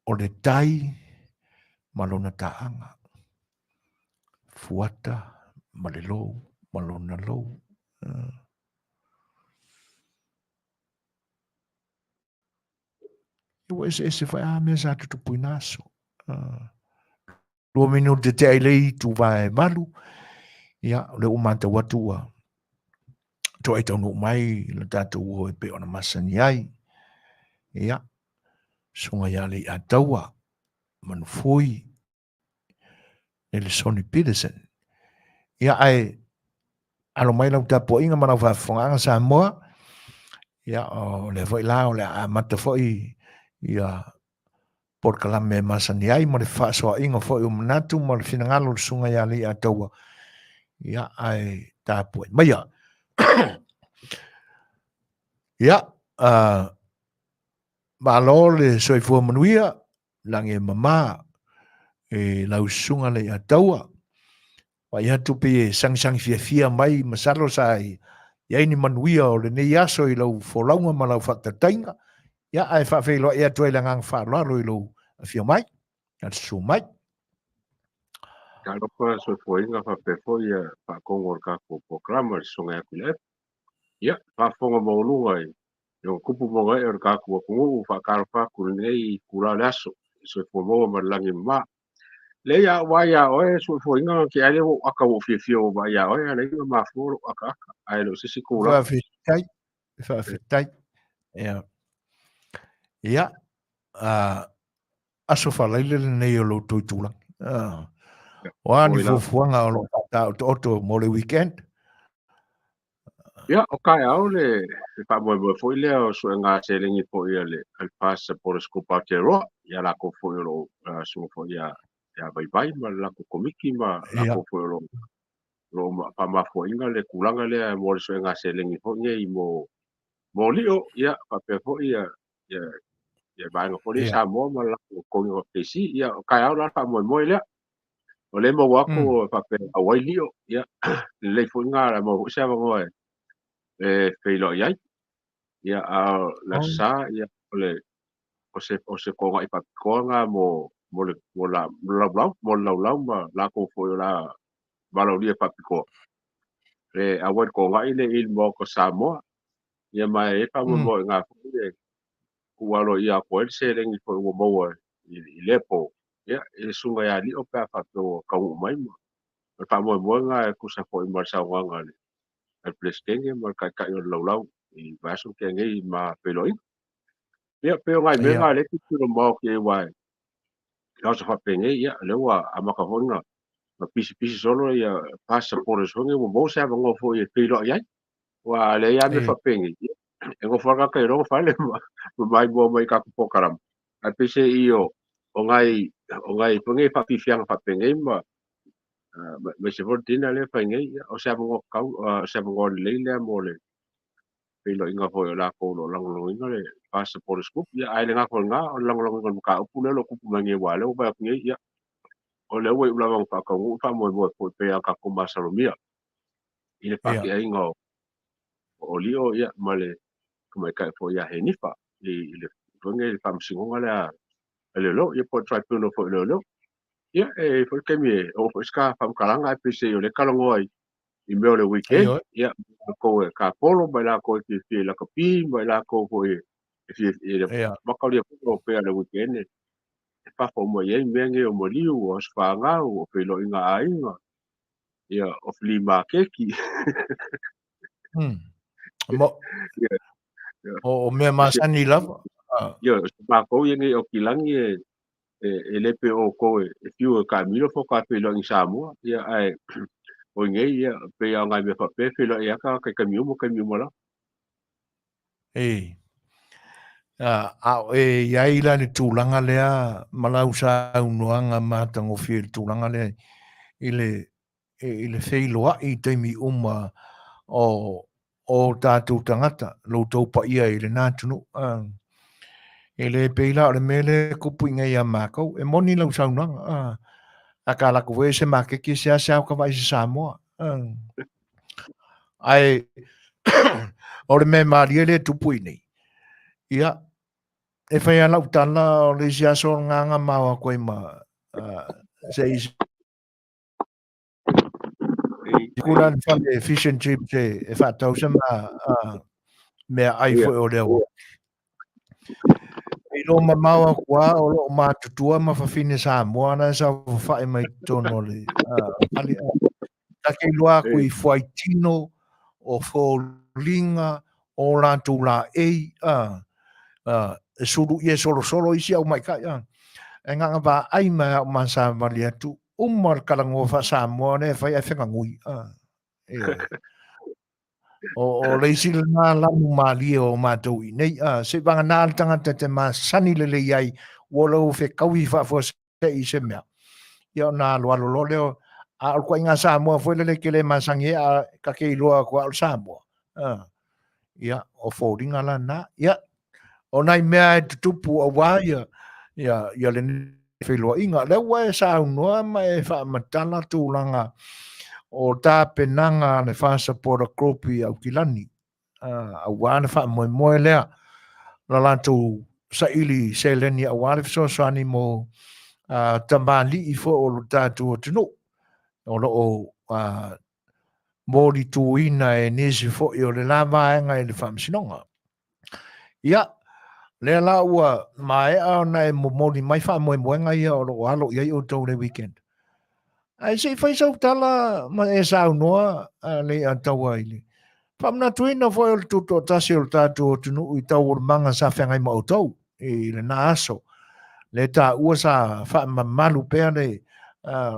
O le tai malona taanga. Fuata ma le lou malona lou. Iwa ese whai ame sa tutupu inaso. Lua minu te te ailei tu vai malu. Ia, le umanta watua. To e taunu mai, le tātou uho e pe ona Masani ai. Ia, sunga ia Lei'ataualetaua, Manufui, le Soni Petersen. Ia ai, alo mai lau tapo inga mana whafonganga Samoa. Ia, o le foi la, o le amata foi, ia, Polokalame Masani ai, mo le whaasoa inga foi manatu, mo le finangalo sunga ia Lei'ataualetaua. Ia, ai, tapo. Maia, ia, malo le soifua Manuia, lange mama, e lau sunga Lei'ataualetaua. Wa ia tupi e sang fia mai masalo sai. Ia ini Manuia o Lenei aso i lau folaunga ma lau whatatainga. Ia ai whawhelo ia tuai langang whalaro i lau fia mai. Ia su mai. Ka lopa soifua inga whapefo ia whakongo ka ko Polokalame sunga ia kule. Ia, whafonga maulunga i. Yung kupu mga e ka ko kungu whakaro whaku Lenei kura le aso. Soifua maua malangi mama. Leia waya oe soifua inga ki aile wo aka wo fia o waya oe ale inga maforo aka ai lo sisi kura. Whawhitai. Ia. Ia. Aso whalaile nei o lo tui tūlang. Wani fufuanga o lo oto mo le weekend. Ia, o kai au le whamoe foi lea o sua ngā selingi po ia le alpasa por skopa ke roa. Ia lako foi lo sua foi ia vai ma lako komiki ma lako foi lo pa mafo inga le kulanga le mo le sua ngā selingi po ia i mo lio ia pape foi ia vai nga foi Samoa ma lako kongi o pesi ia o kai au la whamoe lea. O le mo wako pape awai lio ia le foi ngā la mo se avangoe. Feilo iai ia a la sa ia ole o se konga i papikonga mo mo lau ma la ko fo la balo dia papiko e awan ko nga ile il mo ko Samoa ia mai e pa mo nga fo ile kualo ia ko se lengi fo mo i lepo ia e sunga ya li o pa fa to ka mai mo pa mo nga ku sa fo i mar sa nga le al pleskenge mo ka ka yo lau i vaso ke ngai ma peloi ia pe ngai me nga le ki no mo ke wa ka sa fa penge ia le wa amaka honga ma pisi solo ia pasa por eso nge mo sa ngo fo i pelo ia wa le ia me fa penge e go fa ka ro fa le mai bo mai ka po karam a pese io o ngai penge fa fiang fa penge ma me se voltina le fa nge o sa ngo ka sa ngo le le mo le pelo inga fo la ko lo lang lo inga le pasa por scoop ia ai le nga ko nga o lang lo ngo ka pu le lo ku mangi wa le o ba nge ia o le we ula wang pa ka ngu fa mo po pe ka ko masalomia ile pa ki ai ngo o lio ia male kuma ka fo ia he nifa ile fonge fam singo ngala le lo ia po try puno fo le lo ia e fo ke mi o fo ska fam kalanga pe se yo le kalongo ai i me le weekend ia ko ka polo ba la ko ki fi la ka pi ba la ko fo e fi ile ba ka le po pe le weekend e pa fo mo ye menge o mo liu o sfa nga o pe lo inga ai nga ia o flea market ki o me Masani lava ia pa ko ye ngi o kilangi e le pe o ko e fiu ka milo fo ka pe lo in Samoa ia ai o ngai ia pe a ngai me fa pe lo ia ka ka mi mo la ia ila ni tūlanga lea malau sa unuanga mātango fie tūlanga lea i le Fai'oa i teimi o tātou tangata lo tau pa ia i le nātunu e le peila o le mele kupu inga ia mākau e moni lau sa unuanga a ka lako we se makeke se asa ka vai se Samoa ai o le me maria le tupu nei ia e fai ala utala o le sia so nganga mawa koe ma se isi kula ni fale fish and chips e fa tau se ma me ai foi o leo e lo ma mawa kua o lo ma tutua ma fa fine sa moa na sa fa mai tono le ali ta ke loa kui foi tino o fo linga o la tu la e suru ye solo isi au mai ka e nga va ai ma sa valia tu umar kalango fa sa mo ne fa ia fenga ngui o le isi na la mali o ma tu nei se vanga na tanga te Masani le ai wolo fe kawi fa fo se i se mea ia na lo le a ko inga sa mo fo le ke le masangi a ka ke lo ko al sa mo ia o fo ringa la na ia o nai mea tupu a wa ia le Fai'oa inga le wa sa no ma e fa matala tūlanga o tā penanga le fa support group i au kilani a wa na fa mo lea la lantu sa ili se leni a wa le so ani mo tamali i fo o tātu o tino o lo o mori tuina e nisi fo i o le lava nga i le whamsinonga ia le la ua mai a na e mori mai wha moe moenga ia o lo alo ia i o tau le weekend ai se fai sau tala ma e sau noa le a tau aile whamna tuina fo i o le tuto tasi o le tātu o tunu i tau o le manga sa whengai ma o tau i le na aso le tā ua sa wha malu pēr le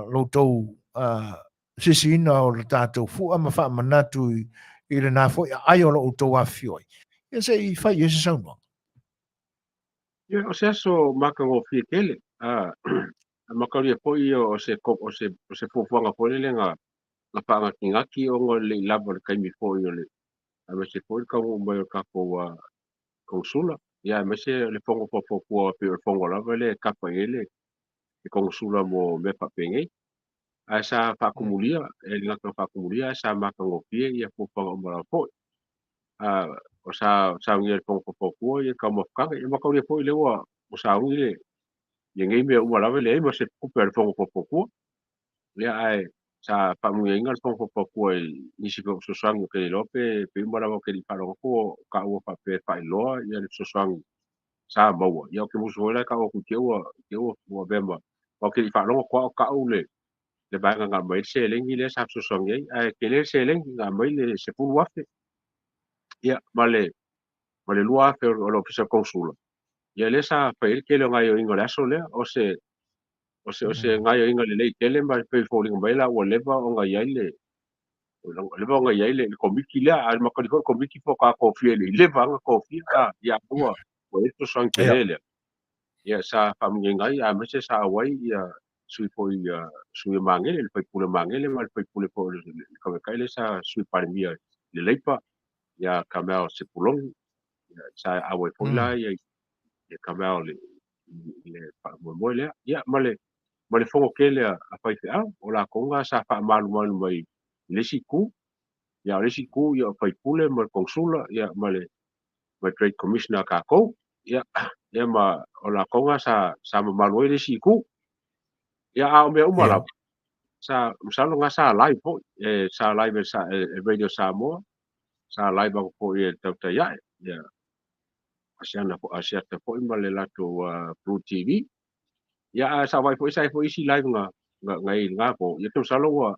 lo tau sisina o le tātou fua ma wha manatu i le nā fo ai o lo tau a fioi ia se i fai i se sau noa ia o se aso maka ngo fi kele maka ria po i o se fuanga po le nga la pa nga ngaki o ngo le lava le kai mi fo i le a me se fo ka mo mai ka ko konsula ia me se le fongo po po pe le fongo lava le ka pa ele e konsula mo me pa penge a sa pa kumulia e nga ka pa kumulia sa maka ngo fi ia po pa mo po o sa ngia fongo po po ia ka mo ka e maka ria po i le wa o sa ngi Ia ngai mea ua lava leai ma se kupe a le fogopopokua. Lea ae sa faamuiaiga le fogopopokua i nisi feʻusosoagi o kele lope pe uma lava o keli fa'alogoko o ka'ua fa'ape fa'ailoa ia le fesosoagi sa maua. Ia o ke musu foi lai ka'ua kutia ua vea ma o keli fa'alogo koa o ka'u le vaega gamai le selegi lea sa fesosoagi ai ae ke lē le selegi gamai le 10 afe. Ia ma le 2 afe o le ofisa konsula. Ia lē sa fai le kele o gaioiga le aso lea o se gaioiga lelei tele ma le peifoliga mai la ua leva o gai ai le komiki lea a le makali fo'i komiki po kakofia i le vaga kofia ia ua ua fesosoagi pelē lea. Ia sa fa'amuiaiga ai a mese sa auai ia sui fo'i sui magele le faipule magele ma le faipule po le kawekai le sa sui palemia lelei pa ia ka mea o se pulogi sa auai fo'i la ia ka mea o le fa'amoemoe lea. Ia ma le fogokele a faife'au o lakoga sa fa'amalumalu mai le siku ia o le siku ia o faipule ma le konsula ia ma le trade commissioner a kakou ia ma o lakoga sa mamalu ai le siku ia a o mea uma lava sa masaloga sa live fo'i sa live e radio Samoa sa live ako fo'i e tautaia'e ia asiata fo'i ma le latou Blue TV ia sa vai fo'i sa fo'i isi live ngai nga po ia masalo ua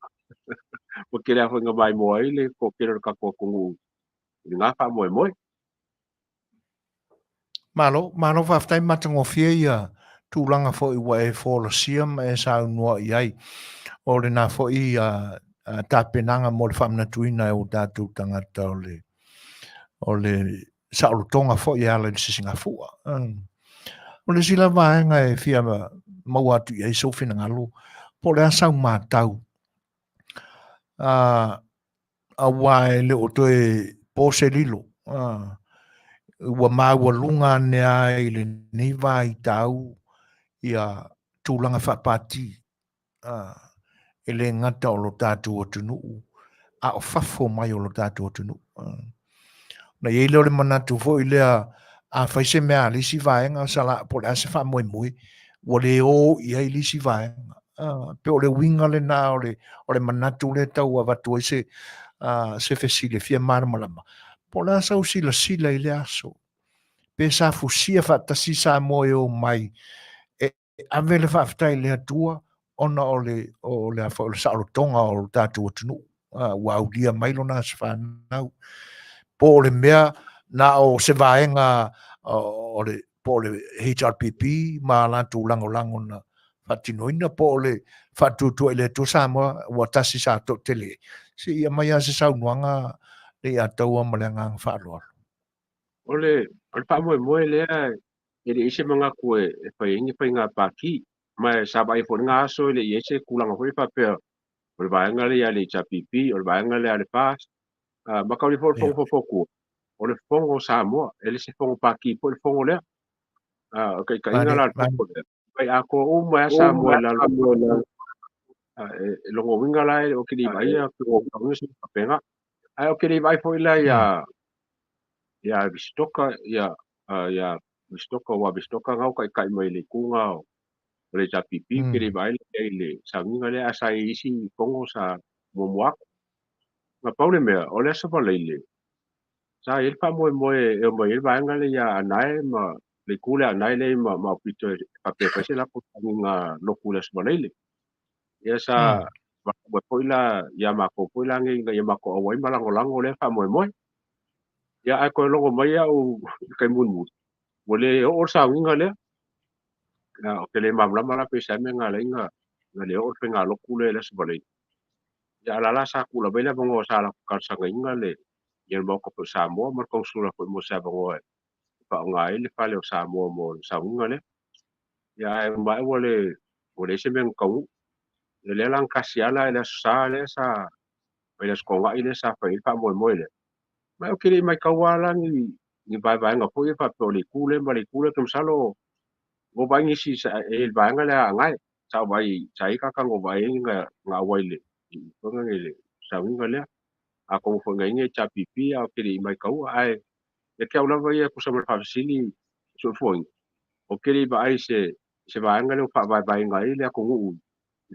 kele a fo'i mai mo ai le ko kele ka ko kungu nga fa'amoemoe. Malo whaftai matangofia ia tūlanga fo'i wa e wholosia ma e sa unua i ai. O le nā fo'i tāpenanga mo le whamnatuina e o tātou tangata o le saulutonga fo'i ala le Singapura. O le sila vaenga e fia maua atu i ai sofina ngalo. Po le asau mātau. A wae le o toe pose lilo. Ua maua lunga nea i le niva i tau ia tūlanga whapati e le ngata o lo tātou o tunuu a o fafo mai o lo tātou o tunuu. Na i leo le manatu fo i lea a whaise mea lisi vaenga sala po le ase wha moe moe o le o i ai lisi vaenga. Pe o le winga le nā o le manatu le tau a watu se fesile fia maramalama. Po le asa usila sila i le aso. Pe sa fusia fatasi sa moe o mai e avele whaftai le atua ona o le afa o le saolotonga o le tātou atunu ua aulia mailo na se whanau po le mea na o se vaenga o le po le HRPP ma lantu lango na fatinoina po le fatutua i le tu Samoa ua tasi sa to tele si ia mai a se saunuanga Lei'ataua ma le ngang whaaloa. O le whaamoemoe lea e le ise mga kue e whaingi whainga pāki mai sa vai fo nga aso le ise kulanga hoi whapea o le vaenga le a le HRPP o le vaenga le a le pas maka o le fongo o le fongo Samoa e le se fongo pāki po le fongo lea o kai ka inga la le fongo lea kai a ko o mai a Samoa e lalo e longo winga la o ki li vai a ko o ngisi papenga ai o ki li vai fo ila ia bistoka ia bistoka wa bistoka ngau kai mai le kunga o le tapipi ke le vai le sanginga le asa isi kongo sa momoak ma paule mea o le sa le sa il pa moe e mai il vai ngale ia anai ma le kule anai le ma pito pa pe se la po nga lo kule sa le ia sa wa poila ia ma ko poila ngai ia ma ko wai malango le fa moe ia ai ko longo mai au kai mun wole o sa winga le o ke le mamlama la pe sa me nga le nga le o pe nga lo kule le sbale ya la sa kula bele bongo sa la ka sa nga le ye mo ko sa mo mar ko sura ko mo sa bongo pa nga ile pa le sa mo sa winga le ya mai wole se men ko le lang kasiala le sa pe le sko nga ile sa pa mo le mai o ke le mai kawala ni vai nga po pa to le kule tum salo go bangi si sa el banga la ngai sa vai sai ka ngo vai nga waile ko ngele sa winga le a ko fo ngai cha pipi a ke ri mai kau ai e ke aula vai ko sa fa sili so fo o ke ri vai se se vaenga le fa vai ngai le ko ngu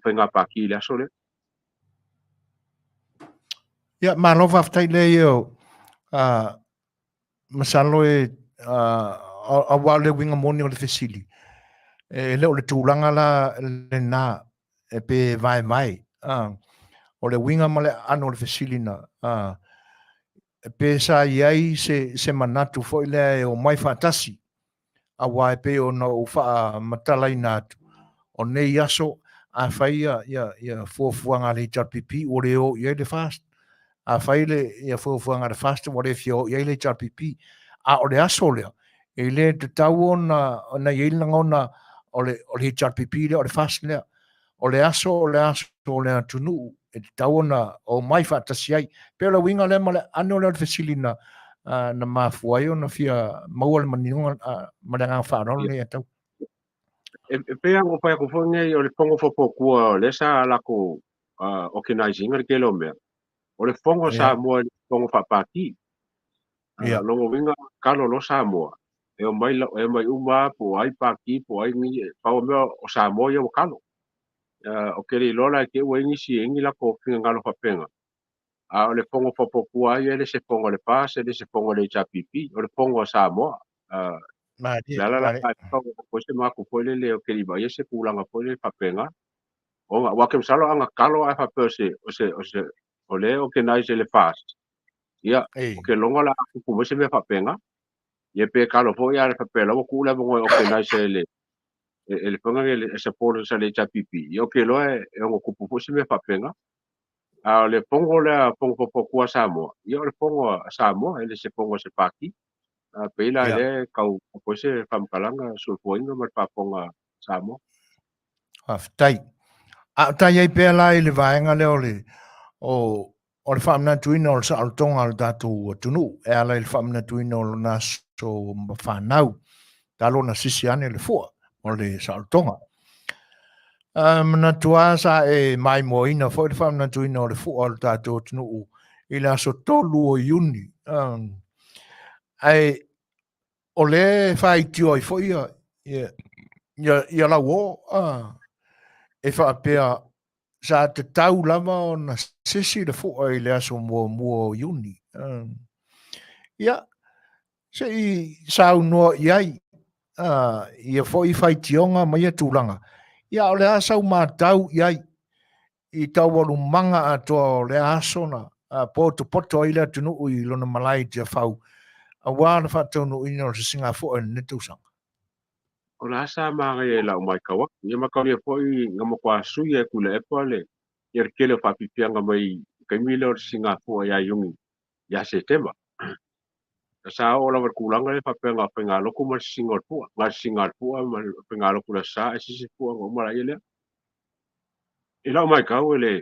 fa nga pa ki le so le ya malo fa tai le yo masalo a wale winga moni o le fesili le o le tūlanga la le nā e pe vai mai o le winga ma le ano le fesili na e pe sa iai se manatu foi le o mai fatasi a wai pe o no ufa matalai natu o nei aso a faia ia fuafuanga le pipi o le o ia le fast a faile ia fuafuanga le fast o le fio ia le pipi a o le aso lea e le te tau ona ia ngona o le pipi le o le fast lea o le aso o le atunu e te tau ona o mai fatasi ai pe o le winga le ma le ano le fesilina na mafuai ona fia maua le maninga ma le ngā whanau le atau e pe ang pa ko fo ngai o le pongo fo po ku le sa la ko organizing le kelo me o le fongo sa mo le pongo fa pati lo winga kalo lo sa mo e o mai uma po ai paki po ai ni pa o me o sa mo yo kalo o ke le lola ke o ngi si ngi la ko finga ngalo fa penga o le pongo fo po ku ai le se pongo le pas le se pongo le chapipi o le pongo sa mo la ko se ma ko le o ke li ba se kulanga po le fa penga o wa ke salo anga kalo a fa pese o le o ke nai se le fast ia o ke longa la ku mo se me fa penga ye pe kalo fo ya le fa pela o ku la mo o ke nai se le ele ponga le se por se le chapipi yo ke lo e o ku po se me fa penga a le pongo le pongo po ku sa mo yo le pongo sa mo ele se pongo se paki a pe la le kau po se fa kalanga sul poinga ma pa ponga sa mo tai a tai ai pe la le vaenga le ole o le whamna tuina o le sa altonga le datu tunu e ala le whamna tuina o le naso whanau talo na sisi ane le fua o le sa altonga mana tua sa e mai moina fo le whamna tuina o le fua o le datu tunu i le aso tolu o iuni ai o le whai tio i fo ia la wo e whaapea sa te tau lama o na sisi le fua i le aso mua iuni ia se i sa unua iai ia fo i whai tionga mai a tūlanga ia o le asau mātau iai i tau walu manga atoa o le asona poto i le atunu i lona malai tia whau a wāna whatau no ina o se singa fo e netusanga o la sa ma e la mai kawa ye ma ka ye foi ngamo kwa su ye kule e pole ye kele fa pipianga mai ka mile o singa fo ya yungi ya se tema sa o la kulanga le fa penga lo kuma singa fo ma singa fo ma penga lo kula sa si fo ngo ma ye le e la mai ka le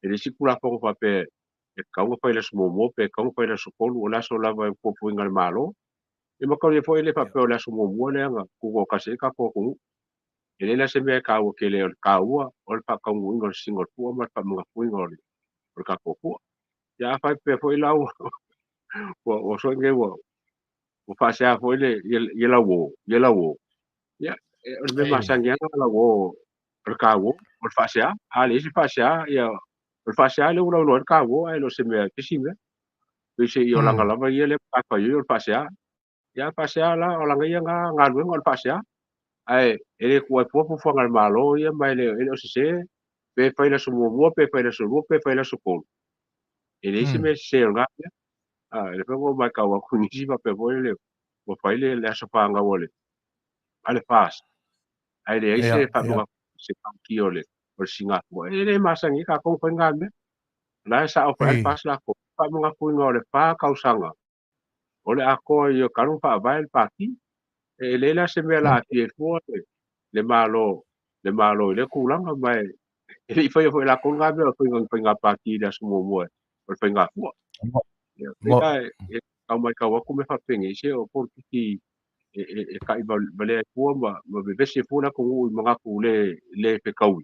e si kula fo fa pe e ka ngo fa le smo mo pe ka ngo fa le so o la so la va ko fu ngal malo e ma ka ye foi le fa pe o la so mo le nga ku ko ka se ka ko ele la se me ka o ke le ka ua o le pa ka ngu ngol single pu ma pa mga pu ngol o ka ko pu ya fa pe foi la o so nge o fa se a foi le ye la wo ya o me ma sang ya la wo o ka wo o fa se a le se fa se a ya o fa se a le ulo ka wo ai lo se me ke si me pe se yo la ngala va ye le pa pa yo fa se a ya fa se a la o la ngai nga nga lu ngol fa se a ai ele ko po fo ngal malo ia mai le ele o se pe fai la sumo pe fai la sumo pe fai la suko ele se me se nga ele pe mo mai ka wa kuni si pa pe vo ele o fai le la so pa nga wole ale pas ai le se fa mo se pa ki ole o singa ko ele masangi ka ko fa nga me la sa o fa pas la ko pa mo nga ku ngole pa ka usanga ole ako yo karu pa vai el pa ki ele la se me la ti fo le malo le kulanga mai ele foi la konga be foi nga pa ki da sumo mo foi nga fo e ka mai ka wa ku me fa pengi se o por ki e ka i bale ko ma be se fo na ko mga ku le pe ka wi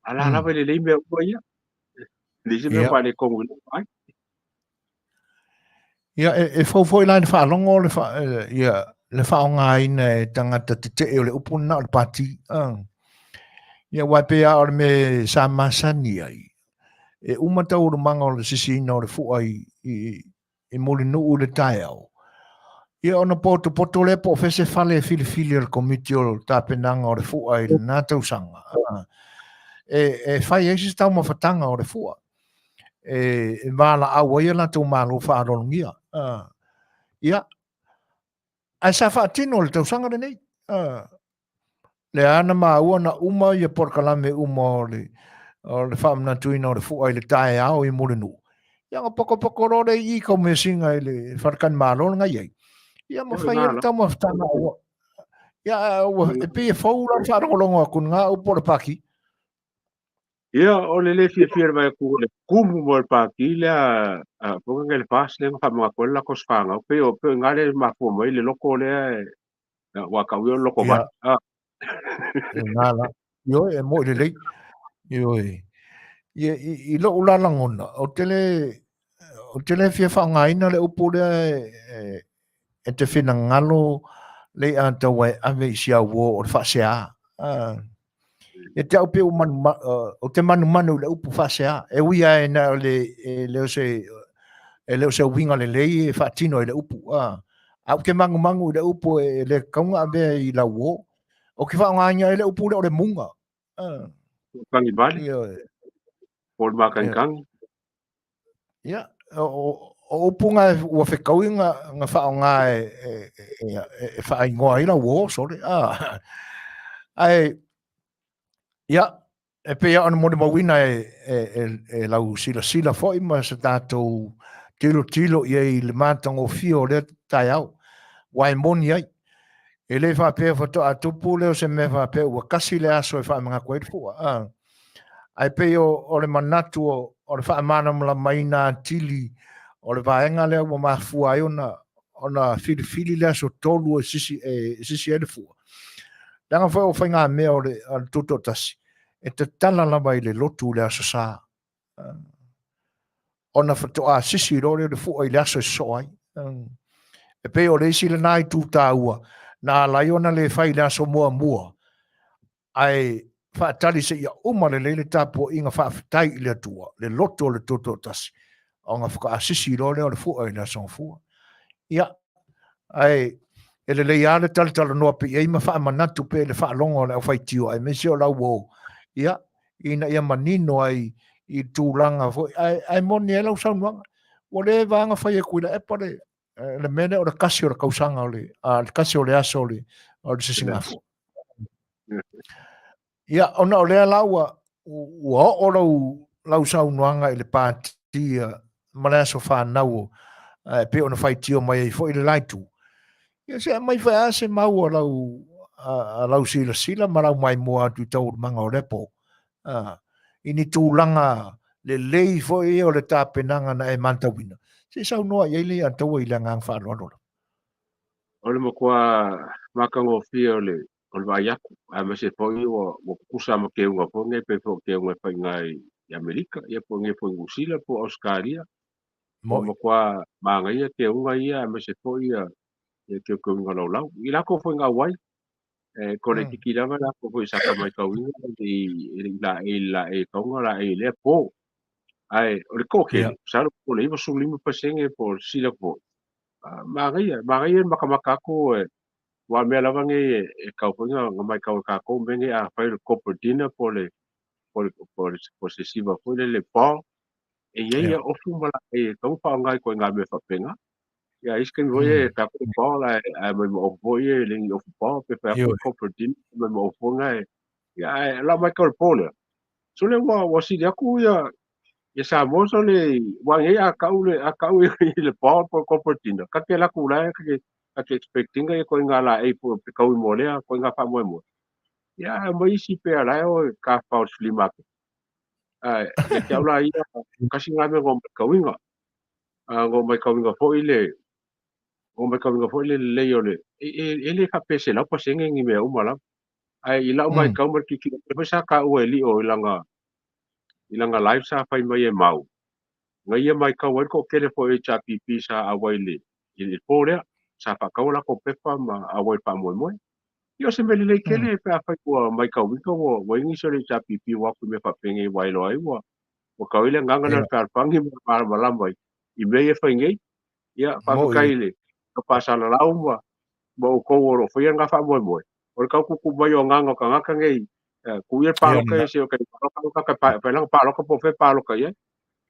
ala la be le me ko ia le se me pa le ko ngu ai ia e fo line fa longo le fa ia le whaonga ina e tangata te o le upuna o le pati. Ia waipea o le me sa Masani ai. E umata o le manga o le sisina o le fua i muli nuu le tae au. Ia ona poto le po fese fale fili o le komiti o le tapenanga o le fua i le nātau sanga. E fai eisi tau mawhatanga o le fua. E mala awa ia la tau malo whaarongia. Ia, ai sa whaatino le tau sanga nei. Le ana ua na uma ia Polokalame uma o le whaamna tuina o le fua i le tae au i muli nuu. Ia nga poko rore i kau me singa i le wharakan malo ngai ai. Ia ma whai ele tau mawhatanga awa. Ia e pia fau la whaarongolongo kun ngā upo le paki. Ia o le fia mai ku le kumu mo le paki le po ngai le pas le fa mga ko la kos fanga pe o pe ngale ma fu mai le loko le wa ka wi loko ba. Ngala. Yo e mo le lei. Yo e. I lo ula langona. O tele fia whaangaina le upo le e te whina ngalo Lei'ataualetaua ave sia wo o le whaasea. E te au pe o te manu le upo whaasea. E uia e na leo se winga le lei e whaatino i le upo. Au ke mangu i le upo e le kaunga ave i la wo. O ki whaangaina i le upo le o le munga. Kangi bali. Pol makangi. Ia, o upunga ua whekau nga whaonga e whaingoa i la wo, sorry. Ai, ia, e pea ana mone mawina e lau sila foi ma sa tātou tilo i le mātango fio le tai au. Wai moni ai. E le whapea whato a tupu leo se me whapea ua kasi le aso e wha mga koe fua. Ai peo o le manatu o le whaamana mla maina tili o le vaenga lea ua mafua ai ona fili lea so tolu e sisi e le fua. Langa whai o whainga mea o le tuto tasi. E te tala lava i le lotu lea so sa. Ona whatoa sisi rore le fua i le aso e so ai. E peo le isi le nai tūta ua. Nā lai ona le whai le aso mua. Ai whaatari se ia umare le tapo inga whaafitai i le atua. Le loto le tuto tasi. O ngā whaka asisi rore o le fua i le aso fua. Ia. Ai e le leia le tala noa pe ia ima wha manatu pe le wha longo le au whai tio ai mesi o lau wou. Ia. Ina ia manino ai i tūlanga. Ai moni e lau saunuanga. O le vanga whai e kuila e pare. Le mene o le kasi o le kausanga o le. Le kasi o le aso o le. O le sisingafu. Ia, ona o lea laua. Ua o lau saunuanga i le pātia. Malea so whanau. Pe ona whai tio mai i fo i le laitu. Ia se mai whai ase mau o lau sila marau mai mua atu tau manga o repo. Ini tūlanga le lei fo i o le tāpenanga na e mantawina. Se sau noa i eile an taua i le ngang whaanoanola. O le makua makango fia o le vaiaku. A me se poi o kusa ma keunga po ngai pe po keunga pa ngai i Amerika. Ia po ngai po ngusila po Australia. O makua maanga ia keunga ia me se poi ia keunga lau. I lako po ngā wai. Ko le tikiranga lako po isaka mai kauinga. I la e kaunga la e lea po. Ai, o le kokele. Saro po le iwa sulima pasenge po sila po. Maria makamaka ko wa me lava nge e kaupunga nga mai kau kako menge a fai corporate dinner por se siva foi le pa e ia ofu mala e tau pa ngai ko nga me fapenga ia isken voye ka ko pa la me o voye le ofu pa pe fa corporate dinner me o fonga ia la mai ko pole so le wa si dia ku ia sa moso le wangi a kau i le pa por corporate dinner ka ke la kula ka expecting e ko ngala e po pe kau mo le ko nga fa mo ya mai si pe ala o ka fa slima e ke ala ia kasi nga me go kau mai kau nga fo ile le yo le ele ka pese la pa senge ngi me o mala ai ila mai kau mar ki pe sa ka o eli o ilanga live sa fa mai e mau ngai mai kau ko kele fo HPP sa a waile i pore sa whakau la ko pepa ma awai pa moe moe. Ia se mele lei kele pe a whai kua mai kauwika wa ingi so le ta pipi waku me whapenge wailo ai wa kauile ngangana wharpangi ma malamba i mei e whaingei. Ia whawhakaile ka pasala lau ma o kou oro whaia ngā wha moe moe. O le kau kuku mai o nganga ka ngaka ngei kuia pāloka e se o kai pāloka ka pailang pāloka po whai pāloka ia.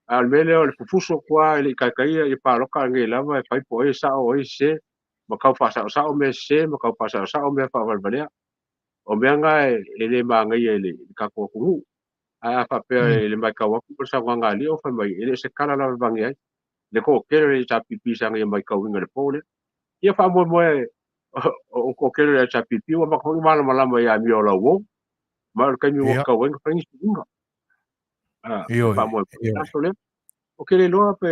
Al mele o le fufuso kua ele kaikaia i pāloka ngei lava e whai po e sao e se ma kau pasao sao me se ma kau pasao sao me whawalbalea. O mea ngā e le maa ngai e le kako kungu. A whapea le mai kau aku sa ngā li o whai mai ele se kala lawa vangi ai. Le ko kere le sa pipi sa ngai mai kau inga le pōle. Ia wha moe moe o ko kere le sa pipi wa makongi mala malama ia mi o la uo. Ma le kai mi wa kau inga whaingi si inga. Wha moe moe. O kere loa pe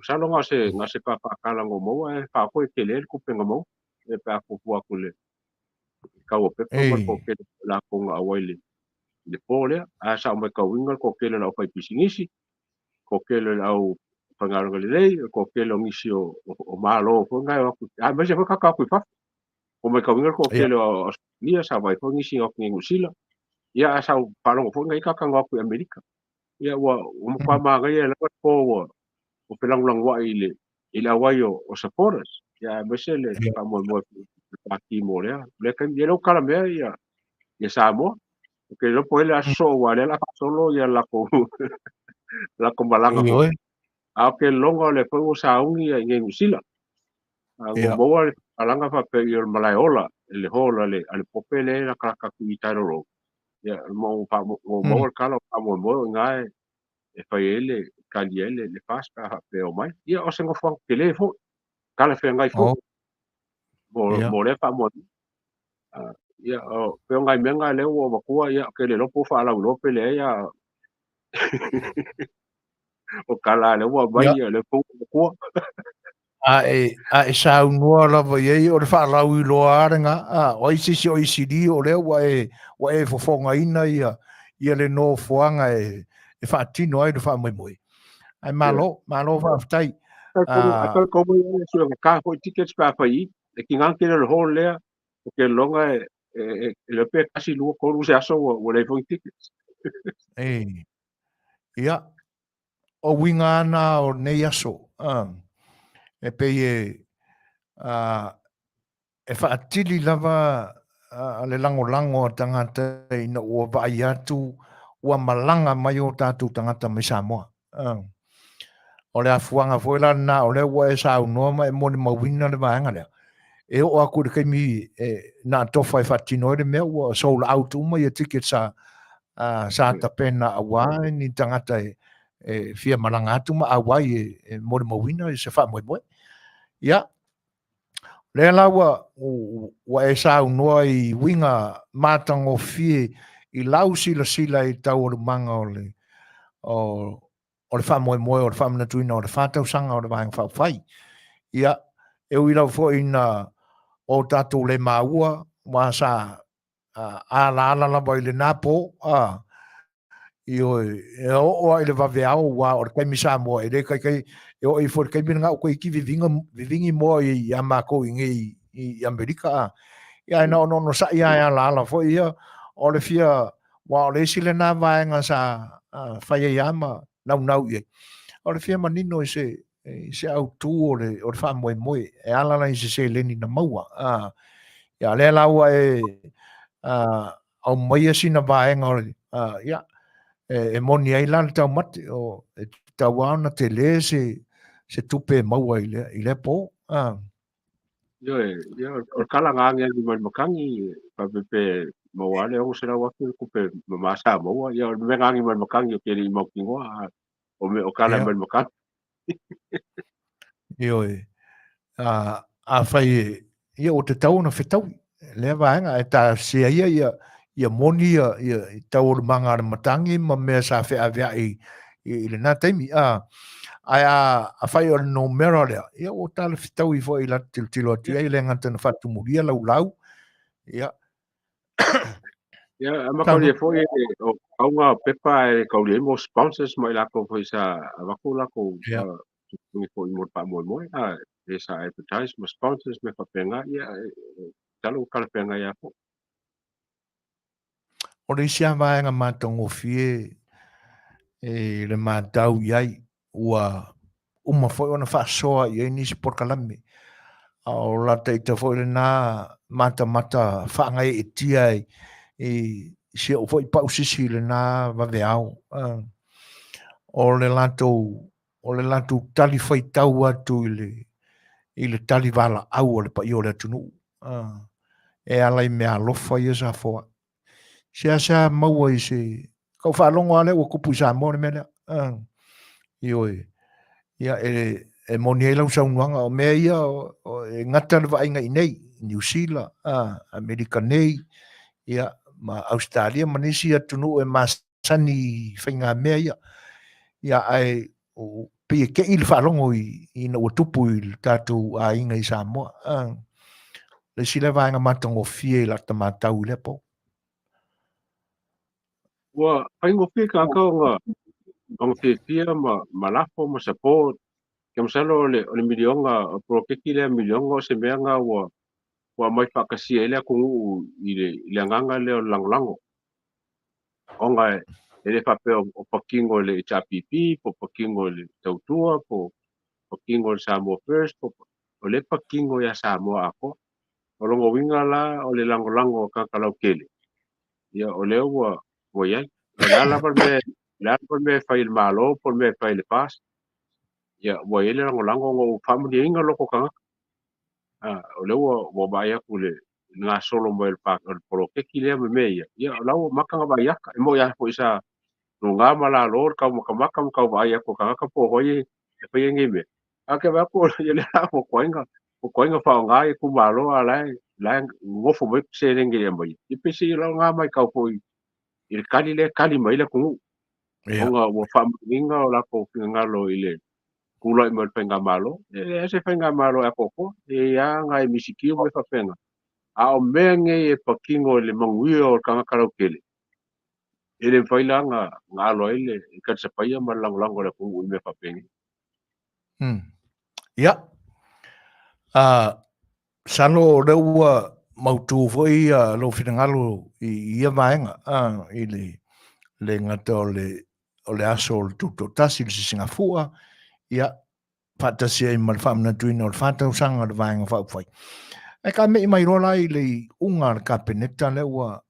salo ngā se pāpākala ngō maua e whakoe kele le kupenga mau. E pe a kufua kule. Kau o pepa ma ko kere la konga awaile. Le pōlea, a sa mai kauinga ko kele la whai pisingisi, ko kele la au whangaranga Lenei, ko kele o ngisi o mālo o whangai o aku. A mai se whakaka aku i whafu. Ko mai kauinga ko kele o Australia, sa mai ko ngisi o New Zealand. Ia a sa whanongo whangai kakanga aku i Amerika. Ia wa umukwa māngai e lakat po o pelangulang wa i le awai o supporters. Ia mai se le whamoe moe pāki mo lea. Le kai lau kalamea ia Samoa. Ke lo po ele aso wa le la solo ya la ko malanga ko a ke longa le po sa ungi ya ngi sila a go mo le alanga fa pe yo malaiola le hola le al popele la kraka ku itaro ya mo pa mo kala pa mo nga e fa ele kaliele le pasta pe o mai ya o sengo fa telefo kala fe ngai fo mo le pa mo ya pe ngai menga le o makua ya ke le lopo fa la lope le ya o kala le wa vai le ko a e sa unua lava ye o le fa la u lo arenga o isi o isi di o le wa e fofonga ina ia le no fuanga e fa tino ai do fa moi moi ai malo fa tai a ko mo so ka ko tickets pa pai e ki ngan ke le hol le o ke longa le pe kasi lu ko lu se aso o le foi tickets ia o winga na o nei aso e pe e whaatili lava le lango tangata ina ua vai atu ua malanga mai o tātou tangata mai Samoa. O le afuanga fuela na o le ua e sa unua mai mo ni mawina le vaenga lea. E o aku le kaimi na tofa e whatino le mea ua sold out uma i a ticket sa tapena awa ni tangata e fia malanga atu ma awa e mo ni mawina i se wha moe moe. Ia. Le lawa wa e sa unua i winga matango fie i lau sila i tau o le manga o le wha moe moe o le wha manatuina o le whatau sanga o le vahanga whai. Ia, e ui lau fo ina o tatou le maua wa sa ala lawa i le napo i o i le vaveao wa o le kaimi Samoa i le kai e o i fo le kaimi nga o koe ki vivingi mo i amako i Amerika ia na no sa ia la fo ia o le fia wa o le sile na vaenga sa fai ama nau ia o le fia manino se au tu o le fa moe e ala la se leni na maua ia le laua au mai sina vaenga ia e moni ai lan tau mate o tau ana te le se tupe maua i le po yo o kala nga ngi mai makangi pa pe mo ale o se la wa ku pe ma sa mo ya me ngi mai makangi ke ri mo kingo o me o kala mai makangi yo a fai ia o te tau na fetau le vaenga e ta se ia moni ia tau o manga matangi ma me sa fe avea i le na taimi ai a fai o no mero le ia o tal fitau i foi la tilo atu ai le ngata na fatu muria lau ia ia ma ko le foi o aunga pepa e ko le mo sponsors mai la ko foi sa va ko la ko ni foi mo pa mo sa advertise ma sponsors me whapenga ia talo kalapenga ia po. O le isia vaenga mātongo fie e le mātau iai ua uma foi ona whaasoa i nisi Polokalame. O la te foi le nā mata whaangai e tia e se o foi pausisi le nā waweao. O le lato tali whai tau atu i le tali wala au o le pa i o le atunu. E alai mea alofa i esa foa. Se maua i se kau whaalongo ale ua kupu i Samoa le mele. I oe. Ia e moni e lau saunuanga o mea ia e ngata le vainga i nei. New Zealand, Amerika nei. Ia ma Australia manisi atunu e Masani whainga mea ia. Ia ai pia ke il whaalongo i na ua tupu i tātou a inga i Samoa. Le sila vainga matongo fie la ta matau le po. Ua aingo fie ka nga fia ma lafo ma support ke masalo le milionga o prokeki le milionga o se mea nga ua mai whakasia ele kungu i le nganga le o langolango. Onga ele whape o pakingo le HRPP, po pakingo le tautua, po pakingo le Samoa First, o le pakingo ya Samoa ako. O longo winga la o le langolango o kakalau kele. Ia o leo ua iai. Le ala par me fai le malo, por me fai le pas. Ia ua ele langolango o family inga loko kanga. O leo ua bai aku le ngā solo mo el polokeki lea me mea. Ia lau makanga bai aka. E mo ia po isa no ngā mala lor kau makamaka kau bai ako kanga po hoi e pai ngime. Ake ba ko le la mo koinga fa nga e ku malo ala la ngofo mo se rengi e mai. I pisi la ngā mai kau po i kali mai la ku. Onga wo fa minga o la ko ngalo ile kula i mo penga malo. E se penga malo e koko e ya nga e misiki mo fa penga. A o menge e pakingo le Manuia o kanga karaukele. Ele faila nga lo ele ka se paia ma langolango le ku me fa penga. Ia. Salo le ua mautu foi lo finangalo i ia vaenga i le ngata o le aso o le tutotasi le Singapura. Ia whatasia i malwhamna tuina o le whatausanga le vaenga whaupwhai. E ka mei mai rola i le unga le kapeneta le ua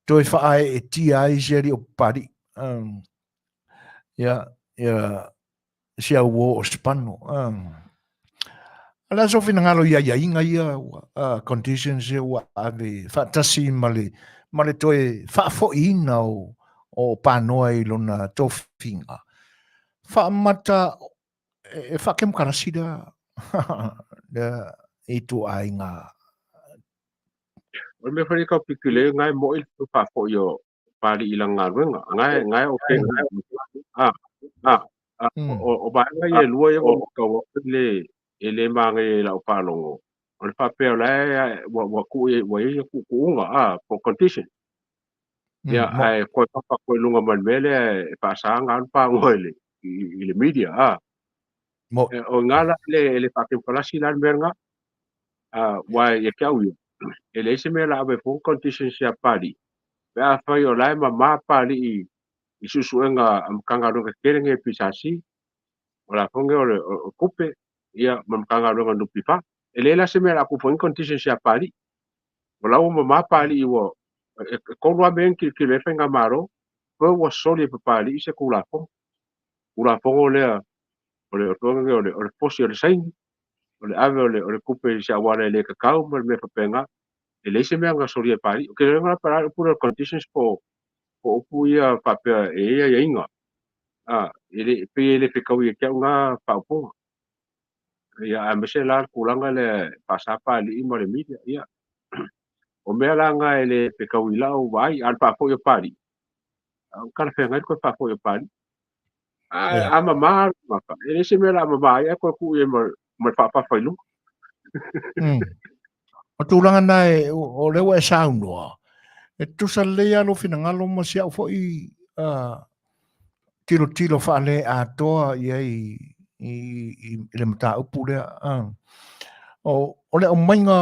toi whaae e tia i seri o pari. Ia sia uo o spano. Ala so finangalo ia inga ia conditions ia ua ave whatasi male toi whaafoina o panoa i lona tofinga. Whaamata e whakemukarasida i tu ainga. O me fari ka pikule ngai mo il tu fa fo yo pari ilang ngarwenga ngai okay o ba ngai e lua yo ka wo le ele mangai la palongo o le pape la wa ku nga for condition ya ai ko pa ko lunga man mele pa sanga pa ngole ile media o ngala le pape palasi lan merga wa ye kawi ele se me la ave for condition sia pari pa fa yo la ma pari i susuenga amkanga ro kerenge pisasi ora fonge o kupe ia mamkanga ro no pipa ele la se me la ku for condition sia pari ola o ma pari i wo ko wa ben ki le fenga maro ko wa soli pa pari se ku la fo o le posi o le sain o le ave o le kupe sia wala le kakao me fa penga ele se me nga soli pari ke le nga para pura conditions po pu ia papea e ia inga ele pe kau ia nga pa po ia a mese la kulanga le pasapa ali mo le media ia o me la nga ele pe kau ila o vai al pa po ia pari o kala fe ngai ko pa po ia pari a mama ele se me la mama ia ko ku ia mo pa fa lu o tūranga nai o lewa e saunua e tusa lea lo finangalo ma sia fo i tilo whaale a toa i i le mata upu le o le o mainga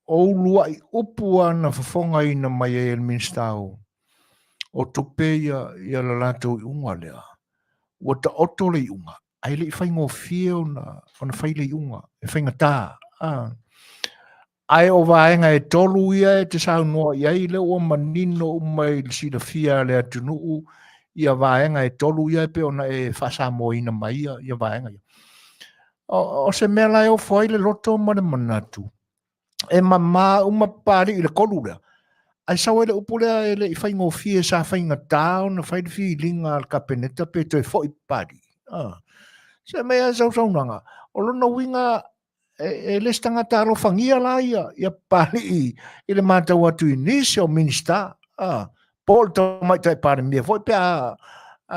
o lua i upu ana fafonga ina mai e el minstau o tope ia la lato i unga lea o ta oto le unga ai le whaingo fia ona whai le unga e whainga tā ai o vaenga e tolu ia e te sau noa iai le o manino umai le sida fia le atunuu ia vaenga e tolu ia pe ona e whasa moina mai ia vaenga ia o se mea lai o fwai le loto ma le manatu e mama uma pari i le kolu lea ai sawa le upulea e le i whaingo fia sa whainga tau na whai fi linga al kapeneta pe toi fwoi pari se mea sau nanga o lona winga e le stanga taro fangia la ia pari i le matau atu inisi o minista Paul to mai tai pari mea foi pe a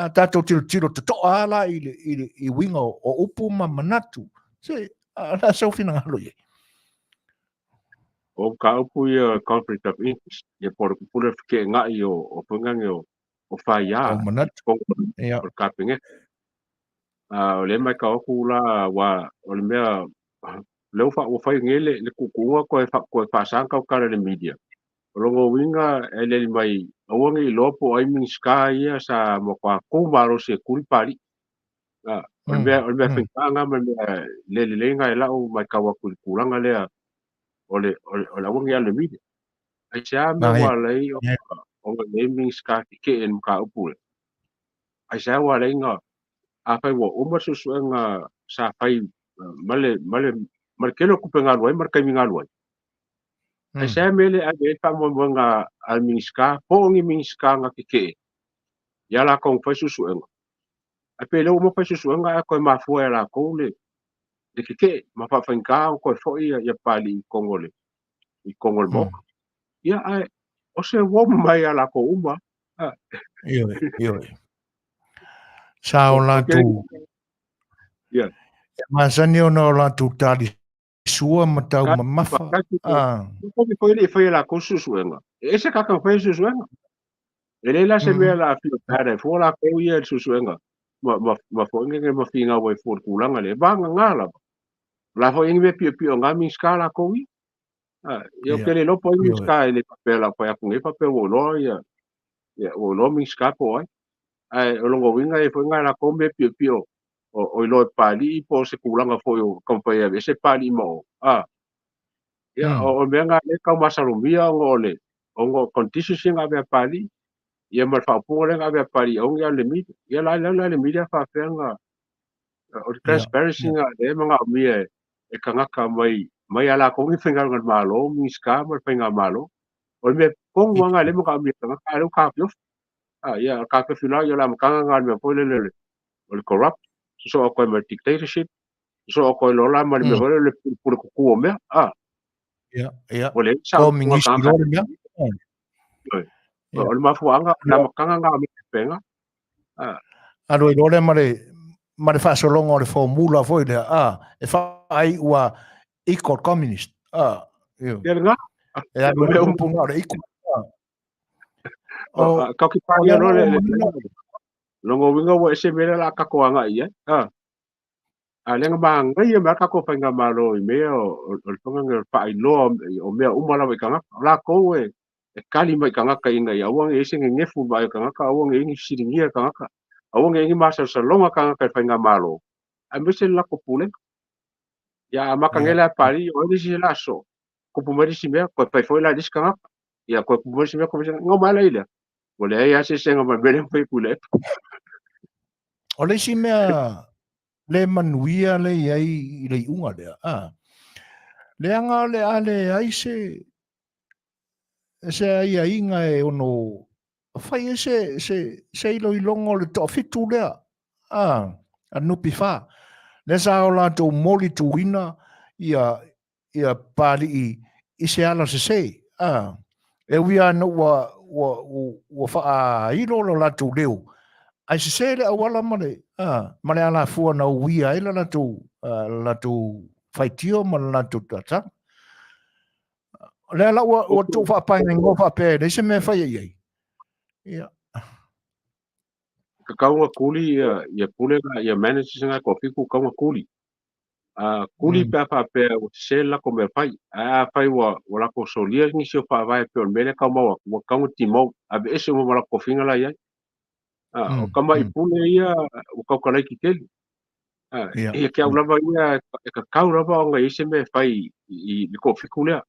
tato tiro to ala i winga o upu ma manatu se la sau fina ngalo ye o ka upu ia conflict of interest ia por pula ke ngai o pungang o faia o manatu ia o kapinge o le mai ka oku la wa o le mea leu fa o fai ngele le kukunga ko fa sanka o kara le media o longo winga ele mai o wangi lopo ai min ska ia sa mo kwa kumaro se kulpari o le mea finganga me le lenga ela o mai ka wa kulkuranga le o le wangi ale media ai sa me wa lei o le min ska ke en ka upule ai sa wa lei nga a fai wo o masu nga sa fai male kelo kupenga loi mar kai minga loi ai sa mele a be fa mo nga al minska po ngi minska nga ke ya la kon fai susu nga a pe lo mo fai susu nga ko ma fu la ko le de ke ma fa fa nga ko fo ya pali kongole i kongol mo ya ai o se wo mai ala ko uma Yo. Sao la tu. Ya. Masani ona la tu tali sua matau mamafa. Ko mi foi la ko susu nga. E se ka kan foi susu nga. Ele la se me la fio para fo la ko ia susu nga. Ma fo nge ma finga we fo kulanga le banga ngala. La fo nge pio pio nga mi skala ko wi. Yo ke le lo po mi ska ele papel la po ya ku papel wo lo ya. Ya wo lo mi ska po ai. Ai o longo winga e fo nga la ko me pio pio. O lo pali po se kulanga fo yo kompa ya se pali mo. Ya o menga le ka masalumia ngole. Ongo condition singa be pali. Ia mal fa pore nga be pali o ya le mi. Ya la le media fa fenga. O transparency nga le mga mi e kanga ka mai ala ko ngi fenga ngal malo mi ska mal fenga malo. O me kong wanga le mga mi kanga ka lo ka pio. Ya ka ka fila ya la mkanga ngal me po le corrupt. So ko me dictatorship. So ko lo la mal me ho le por ku me. Ya. Boleh Ko mingisi lo ya. O ma fuanga na makanga nga mi penga. Alo i lore mare fa solongo le formula foi le e fa ai ua equal communist. Ya nga. E a me punga le equal. Kau ki pa ia no le. Longo winga wo se mele la ka ko anga ia. Lenga banga ia ma ka ko penga malo i me o tonga ngal pa i lo o me umala we kanga la ko e kali mai kanga ka inga ia wang e singa ngefu ba kanga ka wang e ngi siringia kanga ka awang e ngi masa salonga kanga ka penga malo a me se la ko pule ya makangela pali o ni si la so ko pumari si me ko pa foi la dis kanga ya ko pumari si me ko ngomala ile wole ya se senga ma bele foi pule o le si mea le manuia le ai le unga le le anga le ale ai se ai inga e ono fai se ilo ilongo le to fitu le a nupi fa le sa o la to moli tu ina ia pali i se ala se e wia no wa fa ilo la tu leo ai se le awala male ala fua na wia ila la tu faitio ma la tu tata le la o tu fa pa ngo fa pe le se me fa ye ia kaunga kuli ia pule ia manage nga ko fiku kaunga kuli kuli pe fa pe sela ko me fai fai wa ko solia ni se fa vai pe mele ka mo wa kaunga timo abe ese mo la ko finga la ia o kama I pule ia o ka kala ki teli ia ke aula va ia ka kaura va nga ise me fai I ko fiku le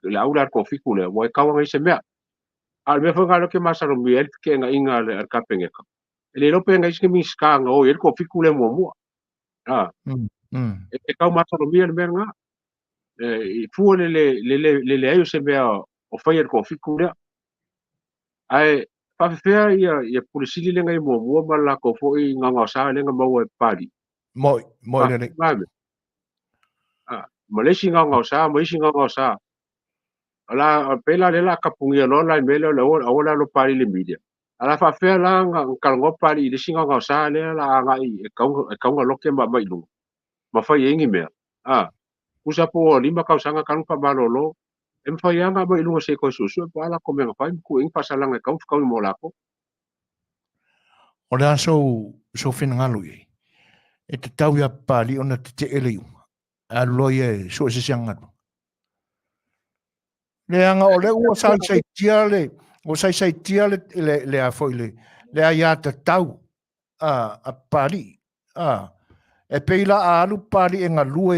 la aula ko fiku le wa kaunga ise me al me fa ga lo ke masaro mi el ke nga inga le ka pengeka le lo pe nga ise mi ska nga o el ko fiku le mo e kau matanomia le mea nga I fua le ai o se mea o whai ko fiku lea ai whawhewhea ia pulisili lenga I mua ma la ko fo I nganga o saa lenga maua pari moi le ma leisi nganga o saa ma isi nganga o saa ala pela le la kapungia lo la mele le ola lo pari le media ala whawhewea la ngalango pari I le nganga o saa lea la ngai e kaunga loke ma mailu ma whai engi mea kusa po lima kau sanga kan pa malolo em fa yanga ba ilunga se ko susu pa ala ko menga fa ku ing pasalanga kau kau mo lako o le so fin ngalui e te tau ia pali ona te ele a loye so se sanga le anga o le o sai tiale o sai tiale le a foile le a ia te tau a pali e peila a alu pali e ngalue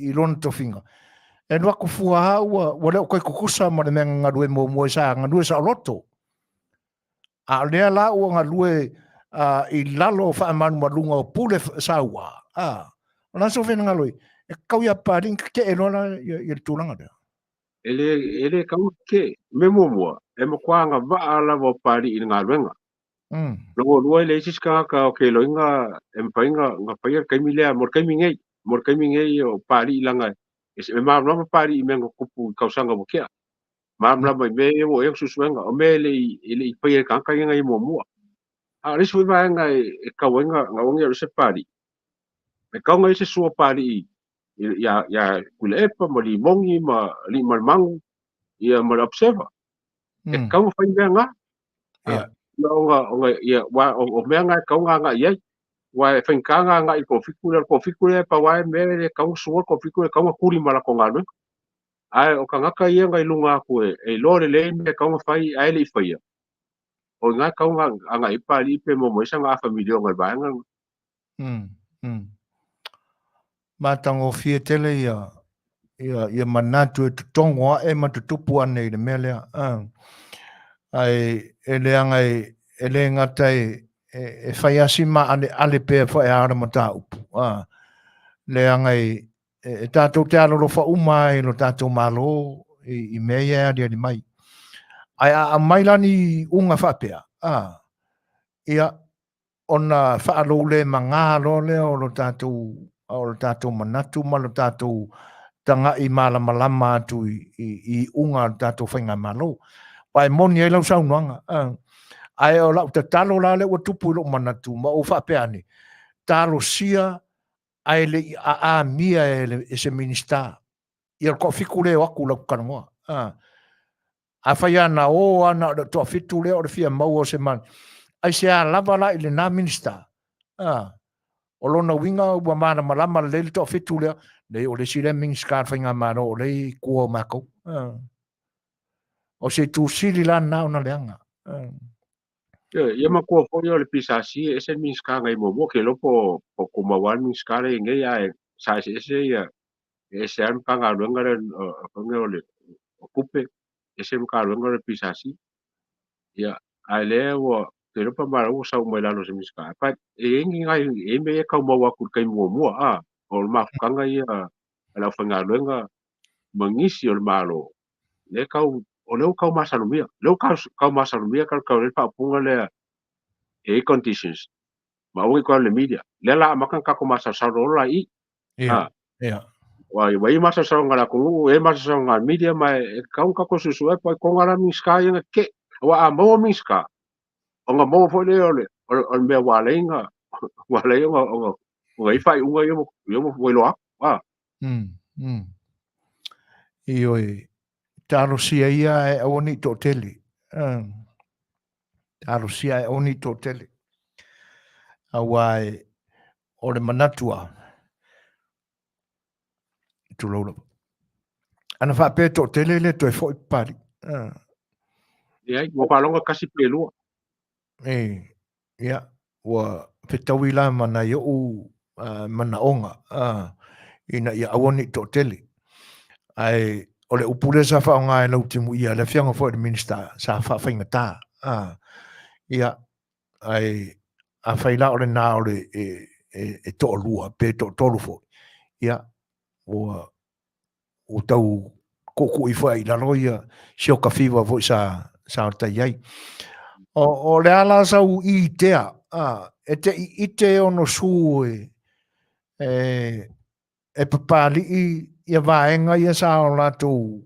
I lona tofinga e noa kufua ua le o kai kukusa ma le menga ngalue mo sa ngalue sa loto a lea la ua ngalue I lalo wha manu malunga o pule saua ona so fena ngalue e kau ia pali ke e lona I tulanga dea ele kau ke me mo e mo kwanga va ala vo pari I ngaluenga lo le sis ka ke loinga em painga nga paia kai milea mo kai mingei o pari langa e ma no pari I mengo kupu kausanga bo kia ma mai me o e susuenga o me le paia ka kai nga I mo ris fu va nga e kawenga nga onge se pari e kaunga se sua pari ya kulepa mo li mongi ma li malmangu ia ma observer e kaunga fa nga onga ia wa o me nga kaunga nga ia wa fa kanga nga I ko fikule pa wa me le kaunga sua ko fikule kaunga kuri mala ko ngalo ai o kanga ka ia nga ilunga ko e lo le me kaunga fai ai le fai o nga kaunga nga I pali pe mo isa nga familia nga ba nga matango fie tele ia manatu e tutongo e matutupu ane le melea ai eleanga ele ngatai e faiasi ma ale pe fa e ara mata upu leanga e tatou te alo fa uma e lo tatou malo I meia dia di mai ai a mailani unga fa pea ia ona fa alo le manga lo le o lo tatou manatu ma lo tatou tanga I malama tu I unga tatou fainga malo pai moni e lau saunuanga ai o lau te talo la le ua tupu lo manatu ma o fa pea ni talo sia ai le a mia e se minista ia ko fiku le aku lau kanongoa a fai ana o ana to fitu le o le fia mau o se man ai se a lava la ile na minista o lona winga ua mana malama le to fitu le o le sile minska fai nga mano o le kua mako o se tu sili la na ona leanga ia ma ko fo le pisasi ese minska nga I mo ke lo po ko mawan minska le nge ya sa ese ia ese an panga luenga le le okupe ese mka luenga le pisasi ia ale wo ke lo pa mara wo sa mo la lo se minska pa e ngi nga e me ka mo wa ku kai mo o ma kanga ia ala fanga luenga mangisi o malo le kau o leo kau masalumia leo kau masalumia kau le pa punga le e conditions ma o ko le media le la makan ka ko masa sa ro la I wa masa sa ngala ko e masa sa ngal media ma kau ka ko susu e pa ko ngala miska nga ke wa a mo miska o nga mo fo le o me wa le nga o fai unga yo mo lo Ioi, taro sia ia e oni to tele. Taro sia e oni to tele. Awai, o le manatua. Tulola. Ana whape to telele to e fo i pari. Ia, mo palonga kasi pelua. Ia, wa Fetawila mana yo u mana onga. Ina ia awoni to tele. Ai, ole upure sa wha o ngai lau timu ia, le fianga fo i minister sa wha whainga tā. Ia, ai, a whaila ole nā ole e to lua, pe to tolu fo. Ia, o tau koko i whai lalo ia, sio ka whiwa fo sa o tai ai. O le ala sau i tea, e te i te ono su e papali ia vaenga ia sa o lato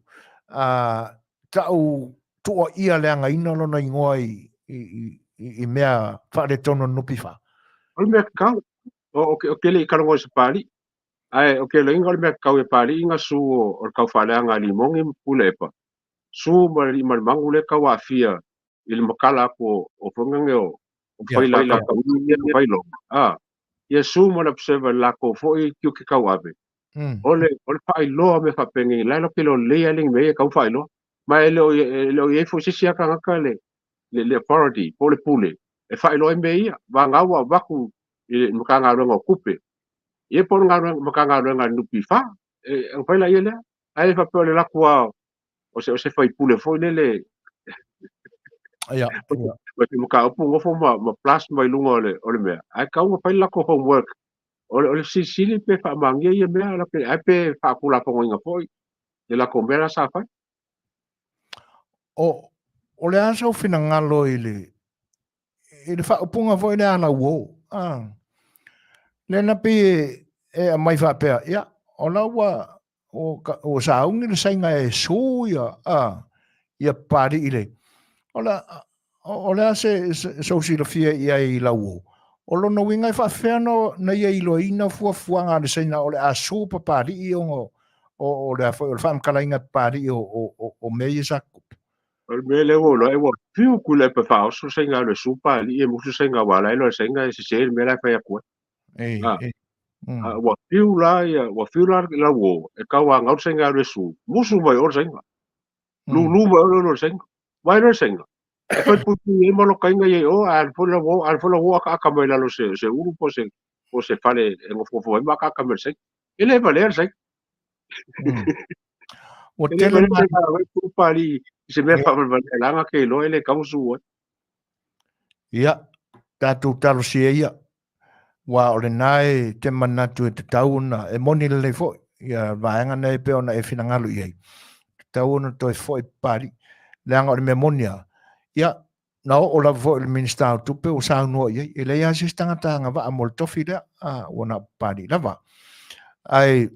tau tua ia leanga ina lona ingoa i mea whare tono nupi wha. Ole mea kau, o kele i karongo se pali. Ai, o kele inga ole mea kau e pali, inga su o kau whaleanga limongi pule epa. Su ma mangu le kau afia, i le makala ako o whangange o whaila ka kau ia ka whailo. Ia su ma na pseva lako foi kiu ke kau abe. Ole whailoa me whapengi, lailo ke lo lea ling me e kau whailo. Ma e leo e fo sisi aka ngaka le authority, pole pule. E whailoa me ia, wa ngawa waku i makanga runga kupe. Ie pon makanga runga nupi wha, e whaila ia lea. Ai whapeo le lakua o se whai pule foi lele. Ia. Wa te muka upu ngofo ma plus mai lunga ole mea. Ai kau nga whaila ko homework. Ole sili pe wha mangia ia mea, ai pe wha kula pongo inga foi. E la kombera sa whai. O le asa o whina ngalo i le wha upunga foi le ala uo. Le na pe e a mai wha pea. Ia, o la ua o sa ungi le sainga e so ia pari i le. O le ase so si la fia ia i la uo. O lo no winga i wha wheano na ia i lo ina fuanga le saina o le aso pa pari i o le wha inga pari o mei sa kupu. Me le wo lo e wo piu ku le pe fa so senga le supa li e musu senga wala lo senga e se me la fa ya ku wa piu la ya wa piu la wo e ka wa ngau senga le su musu vai o senga lu vai lo senga vai lo senga e fa pu e mo lo kainga ye o al fo la wo ka me la lo se uru po se fale e mo fo ma ka me se ele valer se o tele ma pu pali se me fa langa ke lo ele ka su ia tatu talo si ia wa ole nai te manatu te tauna e moni le fo ia vaenga nei pe ona e fina ngalu ia tauna to e fo e pari langa ole memonia ia na o la fo il minister tu pe o sa no ia e le ia sistanga tanga va amol tofi da ona pari lava ai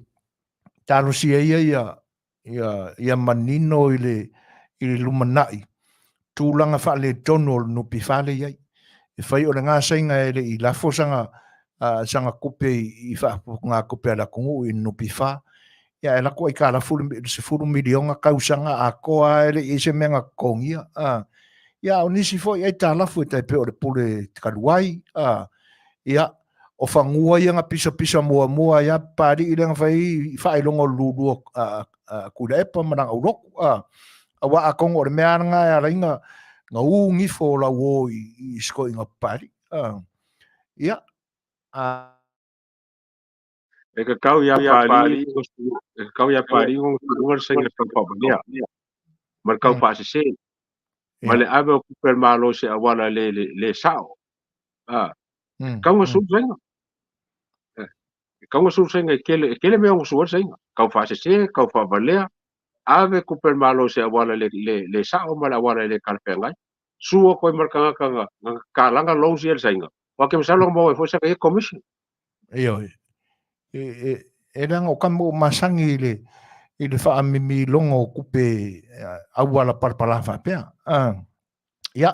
talo si ia manino ile lumanai tūlanga whale tono no pi whale iai. E whai o ngā sainga ele i lafo sanga kupe i whaapu ngā kupe ala kungu i no pi wha. Ia e lako i ka la se furu milionga kausanga a koa ele i se menga kongia. Ia o nisi fo i ta lafu e tai pe o le pule tikaluai. Ia o whangua i anga pisa mua ia pari i lenga whai longo lulu kura epa maranga uroku. Awa a kongo le mea nga e ara inga ngā ungi fo la wo i sko inga pari. Ia. E ka kau ia pari, e ka kau ia pari ngong ngor senga pa dia. Mar kau pa se. Male ave o kuper malo se awala le sao. Kau ngasu senga. Kau ngasu senga kele me ngasu senga. Kau fa se, kau fa valea. Ave kuper malo se awala le sao mala awala le kalpengai. Suo ko markanga ka langa lo si senga. Wa ke msalo mo fo sa ke commission. Iyo. E ranga o kamo masangi i le wha mimi longo kupe awala parpala wha pia. Ia,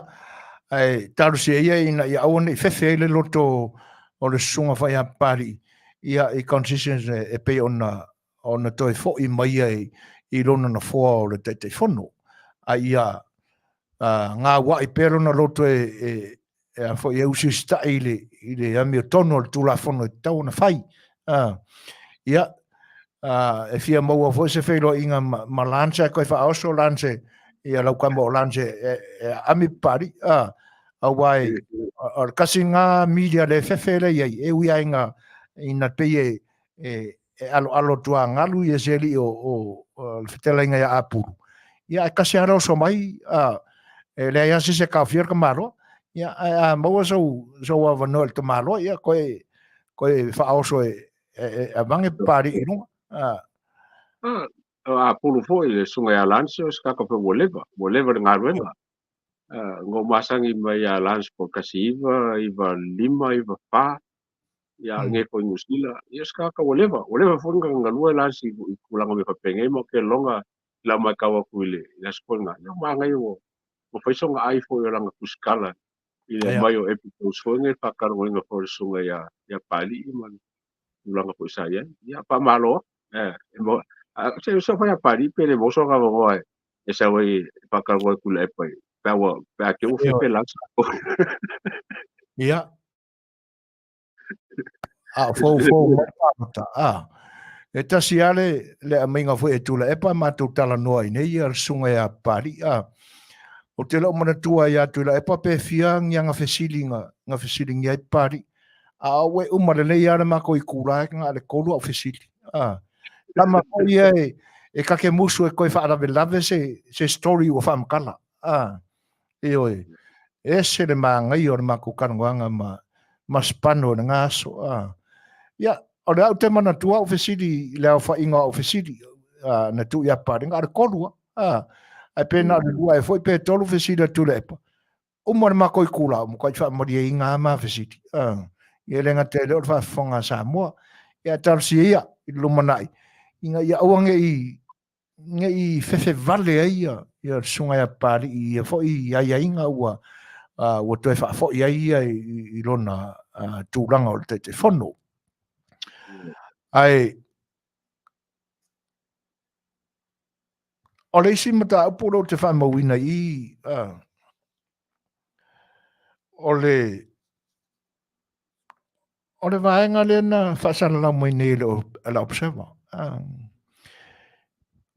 taru se ia ina ia awane i whewhe le loto o le sunga whai a pari. Ia i concessions e pe ona toi fo i mai i lona na fua o le te whono. Ia ngā wai pero na loto fo ye usi sta ile ami tono tu la fono tau na fai ia e fia mo fo se felo inga malancha ko fa oso lanche ia lau kamo lanche ami pari awai or kasinga media le fefele ye wi ainga ina pe alo tua ngalu ye seli o Fetalaiga ya apuru ia kasi aro so mai le ia se ka fier ka malo ia mo so wa no el malo ia ko fa oso abange pari ino apuru foi le sunga ya lanse o ska ka pe woleva nga ruenga ngo masangi mai ya lanse po kasiva iva lima iva pa ya nge ko musila ya ska ka woleva fonga nga lua lanse kulanga me papenge mo ke longa la makawa kuile ya sponga no manga yo mo fai songa ai fo yo langa kuskala ile mayo epitos fonga pa karwenga for sunga ya pali man ulanga po saya ya pa malo mo se so fa ya pali pele mo so ga go esa we pa karwa kula pa pa ke u fe pelansa ia fo e tasi ale le aminga fo e tula e pa matu tala noa i nei ar sunga ya pari o te lau mana tua ya tula e pa pe fia nga fesilinga e pari we umare le ya mako i kura nga le kolu o fesili lama ko ye e kake musu e koe fa ara lave se story o fa makala e oi se le manga i o mako kanwanga ma spano nga so ya o le au te mana tua o fesili le au fa inga o fesili na tu ya pari nga kolu ai pena le lua e foi pe tolu fesili tu le epa umar mako i kula mo kai fa mo di inga ma fesili ye le nga te le fa fonga Samoa ya tarsia i lumanai inga ia awange i fefe vale ai ia sunga ya pari i fo i ia inga ua o te fa fo ia i lona tūranga o te fono ai o le isi mata upuro te fa mawina i o le vaenga le na fasala la mo nei lo la observa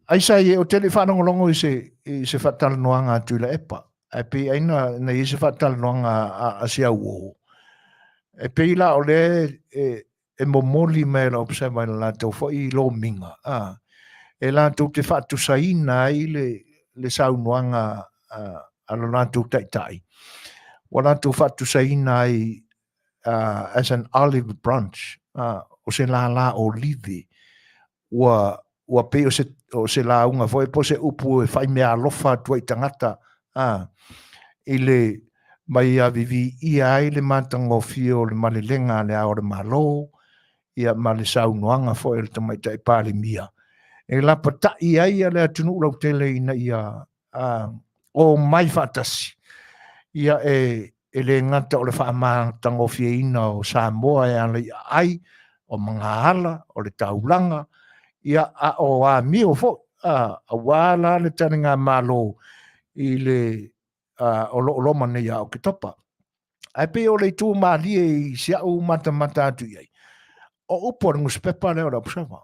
ai sai o tele fa longo i se fatal noanga tu la epa ai pe aina na i se fatal noanga a sia wo e pe la o le e momoli me la observa la to fo i lo minga e la tu te fa tu saina i le sau noanga a lo na tu tai wala tu fa tu saina i as an olive branch o se la olive ua pe o se la unga foi po se upu e fai mea alofa tua i tangata ile mai a vivi ia ai le matango fio le malelenga le aore malo ia male saunoanga foi le tamaita i pale mia e la pata ia ia le atunu lau tele ina ia o mai fatasi ia e le ngata o le wha tango fie ina o Samoa e ala ai o mga hala o le taulanga ia o mio fo a wala le taringa malo i le o lo mane ia o ke topa ai pe o le tu mali e sia o mata atu ia o upor ngus pepa le ora psava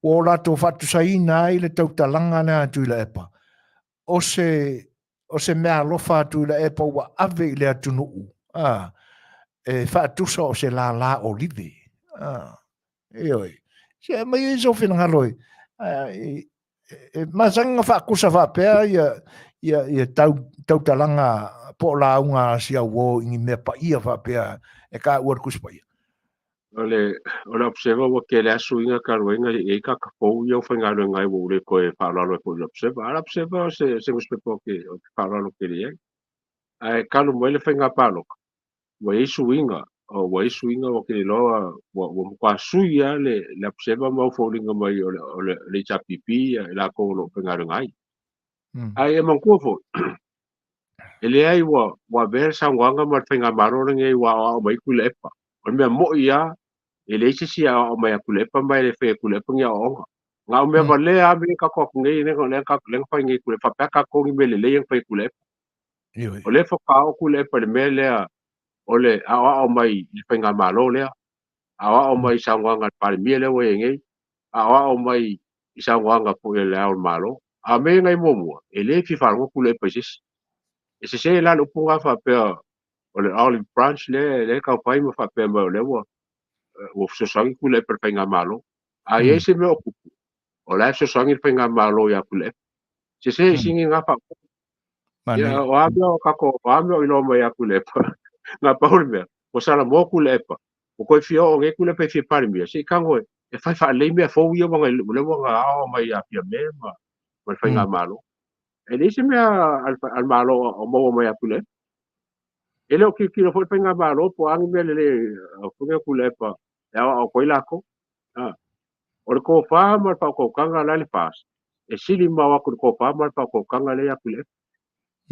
o la to fatu saina i le tautalanga na atu le epa o se mea lofa atu le epa wa ave le atu nuu e fatu so se la olive e oi se mai e so fina ngaloi masanga fa kusa fa pe ia tautalanga po la unga sia wo ingi me pa ia fa pe e ka ur kuspa ia ole observa wo ke le asu inga karwenga e ka ko yo fa ngalo ngai wo le ko e fa lo ko observa se muspepo ke fa lo ke le ai kalu mo le fa nga palo wo isu inga o isuinga o ke loa o kwa suia le observa mo fo linga mai o le chapipi la ko lo penga ngai ai e man ko fo ele ai wa ver sa wanga ma penga maro ngai wa mai ku lepa o me mo ia ele si a o mai ku lepa mai le fe ku lepa ngia o nga me vale a me ka ko ngai ne ko le ka le fa ngai ku lepa ka ko ngi me le yang fa ku lepa Ioi. O le whakao ku le pa le mea lea, o le ao mai i whainga malo lea, ao mai i sangwanga pare mea lea wei ngei, ao mai i sangwanga po e lea o malo, a me ngai momua, e le fi whango ku le pa sis. E se la lupunga whapea, o le olive branch le kau pai ma whapea mai o le wa, o sosangi ku le pa whainga malo, a ye se me o kupu, o le sosangi whainga malo ya ku le, se singi ngā whako, ya o amia o kako, o amia o ilo mai ya ku le pa, ngā pauri mea, o sala mo ku le pa, o koe fio o nge ku le pa fia pari mea, se kango e whai wha lei mea fōu ia wanga le wanga ao mai a fia mea ma whainga malo, e le se mea al malo o maua mai a ku le, ele o kilo foi penga malo po ang me le o funga kulepa ya o koilako o le ko fa ma pa ko kanga la le pas e sili ma wa ko fa ma pa ko kanga le ya kule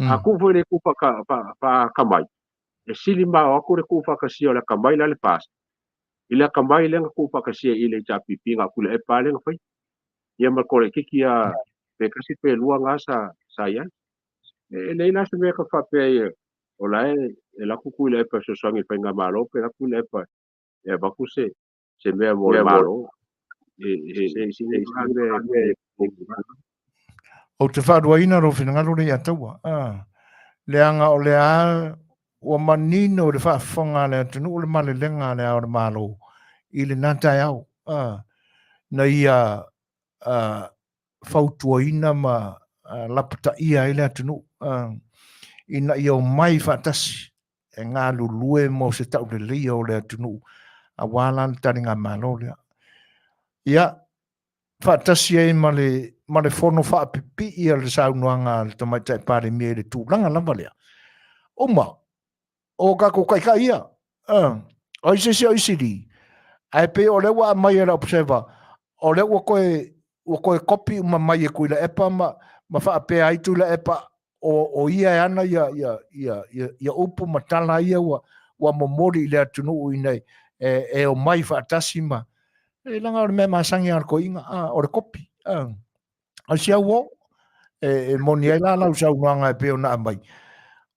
a ku foi le ku pa kamai e sili ma wa ko le ku fa ka si o le kamai la le pas ile kamai le ku fa ka si ile ja pipi nga kule e pa le foi ia ma ko le kiki a pe kasi pe lua nga sa ya e le na se me ka fa pe o la e la kuku le pa so sangi penga malo pe la kule pa e ba ku se me mo le malo e se ande O te whaaruaina ro whinangaro Lei'ataua. Leanga o lea ua manino le whaafonga le atunu o le malelenga le ao le malo i le natai au. Na ia whautuaina ma lapata ia i le atunu. Ina ia o mai whaatasi e ngā lulue mo se tau le leia o le atunu a wālan tani ngā malo lea. Ia, whaatasi e ma le whono whaapipi ia le saunuanga le tamaitai pare mea le tūlanga lama lea. Oma, o kako kaika ia. O ise se o isiri. Ai pe o lewa mai era observer. O lewa koe kopi uma mai e kui la epa ma whaape aitu la epa o ia e ana ia upu matala ia wa momori i le atunu ui nei e o mai whaatasi ma. E langa o le mea masangi ar ko inga o le kopi. A sia uo e moni e la lau sau nuanga e peo na mai.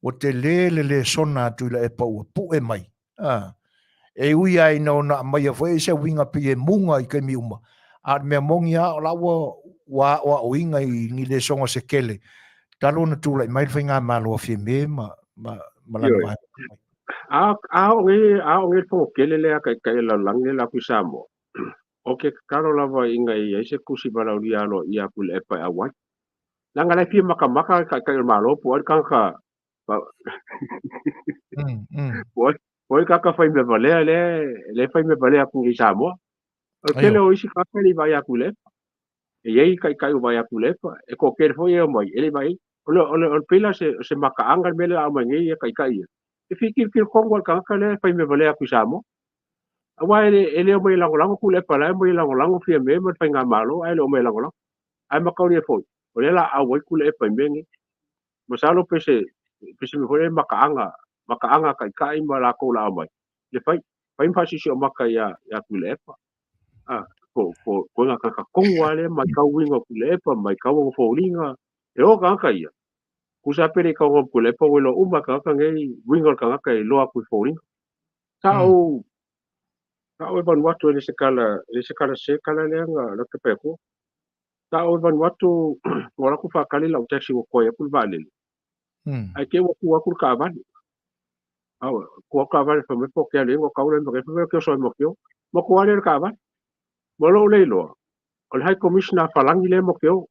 O te le sona atu la epa ua pu e mai. E ui ai na ona mai a fwe se winga pi e munga i kai mi uma. A mea mongi a o la wa o inga i ni le songa se kele. Talo na tūla i mai whainga malo a fie me ma lana mai. A o nge fo kele le kai la lange la ku Samoa. O ke karo lava inga i se kusi balau ri alo i aku le epa a wai. Langa lai pia maka kai malo po al kanka. Poi kaka fai me valea le fai me valea ku i Samoa. O kele o isi kaka li vai aku le. E yei kai vai aku le e ko kere foi e mai ele vai. O pila se maka angal mele a mai ngai kai. E fikir kongo al kanka le fai me valea ku Samoa. Awa ele o mai lango ku le pala mai lango fia me ma fai nga malo ai le o mai lango. Ai makau le foi. O le la a wai ku le pa mengi. Masalo pese me foi maka anga kai ma la ko la mai. Le fai fasi o maka ya ku le pa. Ko nga ka kongo ale mai ka winga ku le pa mai ka wo fo linga. E o ka ia. Ku sa pere ka wo ku le pa wo lo uma ka ngai winga ka lo ku fo linga. Ta o Vanuatu le se kala le nga la te peko. Ta o Vanuatu ora ku fa kali la taxi ko ya ku vale. Ai ke wo ku ka vale. Ko ka vale fa me po ke le ngo ka ule me ke so mo kyo. Mo ko ale ka vale. Mo lo le lo. O high commissioner fa langi le mo kyo.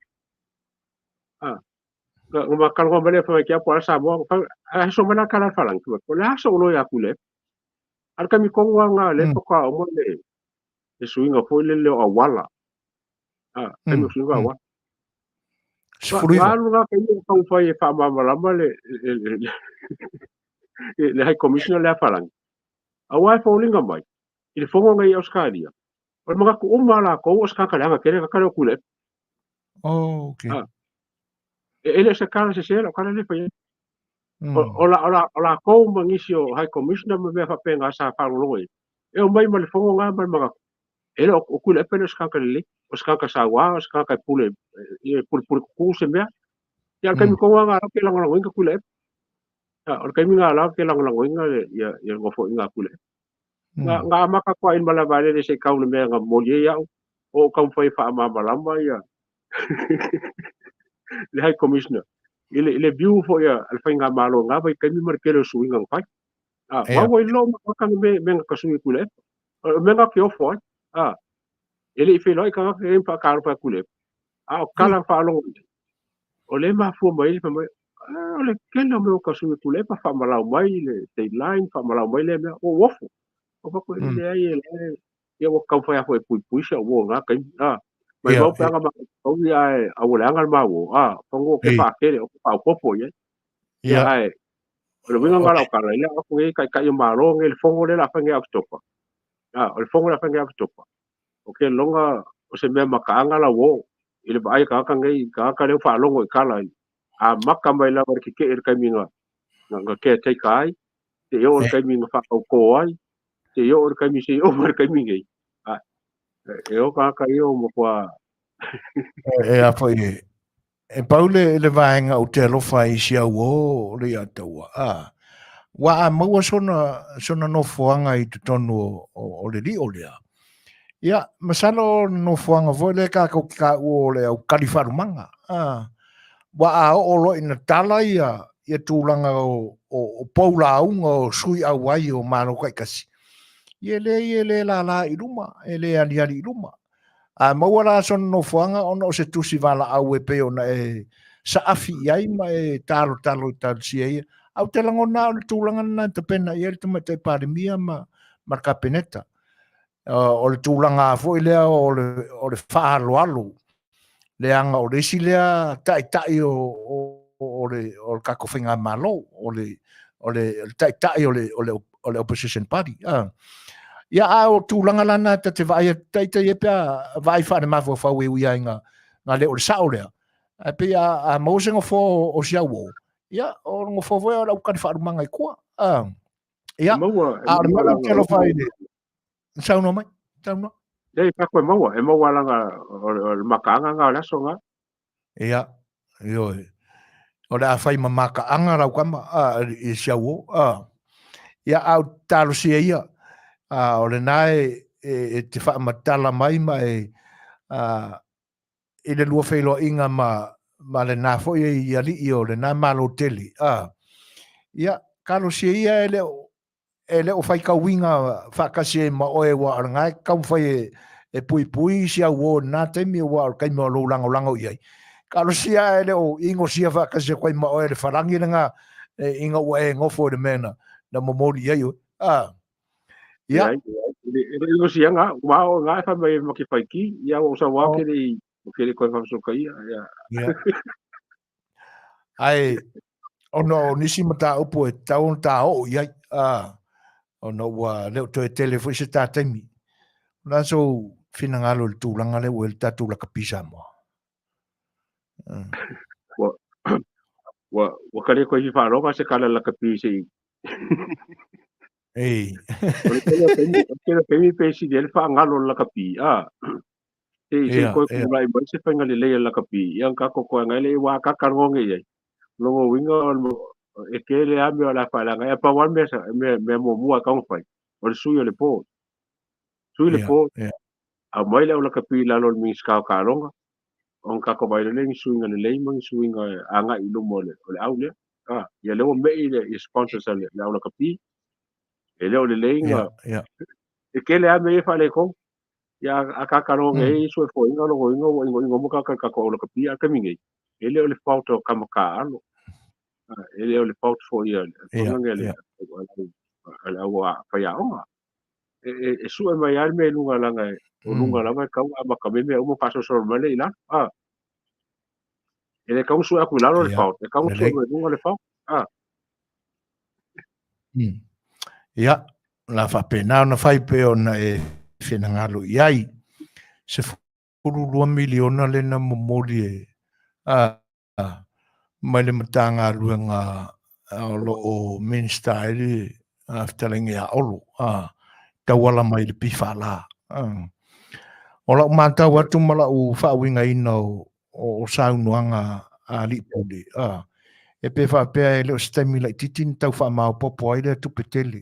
Ma ka ngo mele fa ke po sa mo fa so mena kala fa langi. Ko la so lo ya ku le. Al ka mi ko nga le to ka mo le. E suinga foi le a wala. Kami suinga a wala. Lalu nga kayo kau fai e whamamaraama le high commissioner le a wharangi. A wai whaulinga mai. I le whonga ngai Australia. O le mga ku umala kou o skakaleanga kere kakare o kule. Oh, okay. Ele se kara se sera o kara le whai. O la kou mangisi o high commissioner me mea whapenga sa wharoloi. E o mai ma le whonga ngā mga ele o kule pene o skaka le o skaka sa wa o skaka pule ku se mea ya ka mi ko nga ra ke la ngā winga kule o kai minga la ke lang inga ya ngofo inga kule nga maka kwa in mala vale de se kaule me nga molie ya o kau fai fa ma malamba ya le high commissioner ile view fo ya al fai nga malo nga vai kai mi mar kero su inga fai wa wa lo ma kan me nga kasu kule me nga ke ofo ele i fai ka ke fa ka fa kule o kala fa lo o le ma fu mai fa mai o le kena me o kasu kule pa fa malau mai le deadline fa malau mai le me o wofo o fa ko ile ai ele ia o kau fai foi pui sa o nga kai mai mau panga ma o ia a o langa ma o pongo ke fa ke o pa popo ye ia ai o vinga ngala o kala ia o kai kai ma ro ngel fongo le la fanga oktopa o fongo la fanga oktopa o ke longa o se me makanga la wo ile ba ai ka ngai ka le fa longo kala a maka mai la ke ke kai minga nga ke te kai te yo kai minga fa ko ai te yo kai mi se o mar kai minga e o ka o mo kwa a foi e paule le vaenga o te alofa i sia o Lei'ataua wa a maua sona no foanga i te tonu o le li o lea ia masalo no foanga vo le ka o le au kalifarumanga wa a o lo ina tala ia tūlanga o paula aunga o sui au ai o mano kai kasi ia le la i luma le ali i luma maua la son no fuanga ona o se tusi vala au e pe ona sa afi ai ma talo si ai au te langona o le tūlanga na te pena ia te pandemia ma kapeneta o le tūlanga fo i lea o le whaaloalo le anga o le si lea tai o le kakowhinga malo o le tai o le opposition party ia o tūlanga lana te vai tai e pia vai whare mafo whau e uia nga le o le sao lea pe a mause ngofo o siau ia o ngofo voe o lau kari whaarumanga i kua ia a le mala ke lo whai le sauno mai sauno dei pa ko maua langa o makanga nga la songa ia io o le a whai mamaka anga rau kama i siau ia au talo si ia o le nai te whaamatala mai mai i le lua whailo inga ma le nā fo i ali i o le nā malo teli ia kalo si ia e le o whai kauinga whakasi e ma oe wa arangai kau whai e pui si au o nā teimi o wa kai mo lo lango iai kalo si ia e le o ingo si a whakasi e kai ma oe le wharangi nga inga ua e ngofo le mena na momori iai ia ile si nga wow nga fa mai mo ki faiki ia o sa wa ke le ko fa so kai ia ai ono nisi mata upo e tau ta o ia ono wa le to telefone se ta temi na so fina ngalo le tūlanga le wel tatu la kapisa mo wa kale ko i fa ro ka se kala la kapisa Ole pemi pesi del fa ngalo la kapi se ko lai ba se fa ngale le la kapi yang ka ko ngale wa ka karonge ye lo winga e ke le ame la fa la ya pa wan me mo mua ka fai o suyo le po a mai le la kapi la lo mi ska ka longa on ka ko ba le suinga le mo suinga anga i lo mo le au le ya le me le sponsor sa le la kapi e le o le leinga e ke le ame e fa le ko ya aka karonge e so fo inga lo inga mo ka ko lo kapi ka mingi ele o le foto kamaka alo ele o le foto fo ia ngele ala wa fa ya o e su mai al me lunga langa o lunga langa ka ma ka me o mo paso so male ila ele ka usu aku lalo le foto ka usu lunga le foto ia la fa pena na fai pe ona e fina ngalo iai se furu 2 miliona le na momoli mai le matanga luenga o minister ili Fetalaiga olo tawala mai le pifala o la matau atu mala u whaawinga ina o saunuanga a lipoli e pe fa pe e le stemi la titin tau fa ma popo ai le tu petele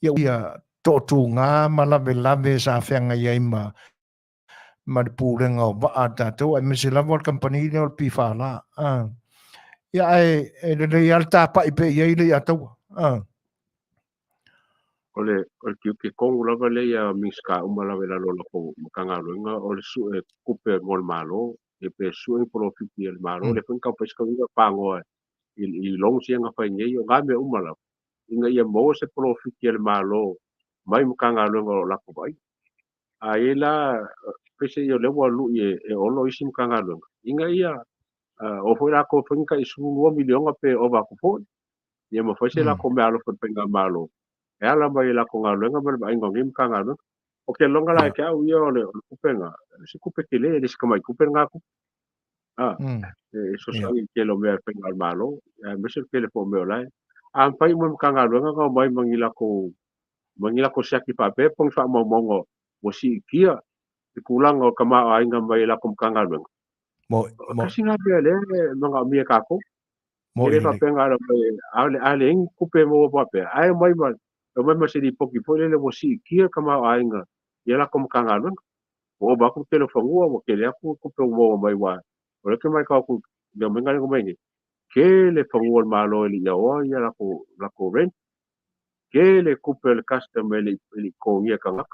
ia to tu nga malave lave sa fenga ia ma ma le pulenga o va ata to e me se la vol company le pi fa la ia e le alta pa i pe ia le ata ole ke kongu lava le ia miska uma lava la lo ko makanga luenga ole su e kupe mol malo e pe su e profiti el malo le fun ka pesca vinga pango i long sia nga fa ngai o game uma la inga ia mo se profiti el malo mai makanga luenga la ko bai a ela pese yo le wa lu e olo isi makanga luenga inga ia o foi la ko fun ka isu 1 milion pe o va ko fo ia mo foi se la ko me alo fun penga malo e ala mai la ko ngaluenga mai ai ngim kanga no o ke longa la ke au yo le kupenga se kupe ke le se kamai kupenga ku ah so so ke lo me penga malo me se ke le po me ola am pai mo kanga luenga ko mai mangila ko saki pa pe pong fa mo mongo mo si kia te kulang o kama ai nga mai la ko kanga luenga mo kasi nga be le nga mi ka ko mo ele fa penga ale en kupe mo pa pe ai mai mai o mai se di poki po le mo si kia kama ainga ia la kom kanga no o ba ku telefonu o ke le ku ku pe mo mai wa o le ke mai ka ku de mai ngai ko mai ni ke le fongu o malo li ya o ia la ko rent ke le ku pe le customer li ko ia kanga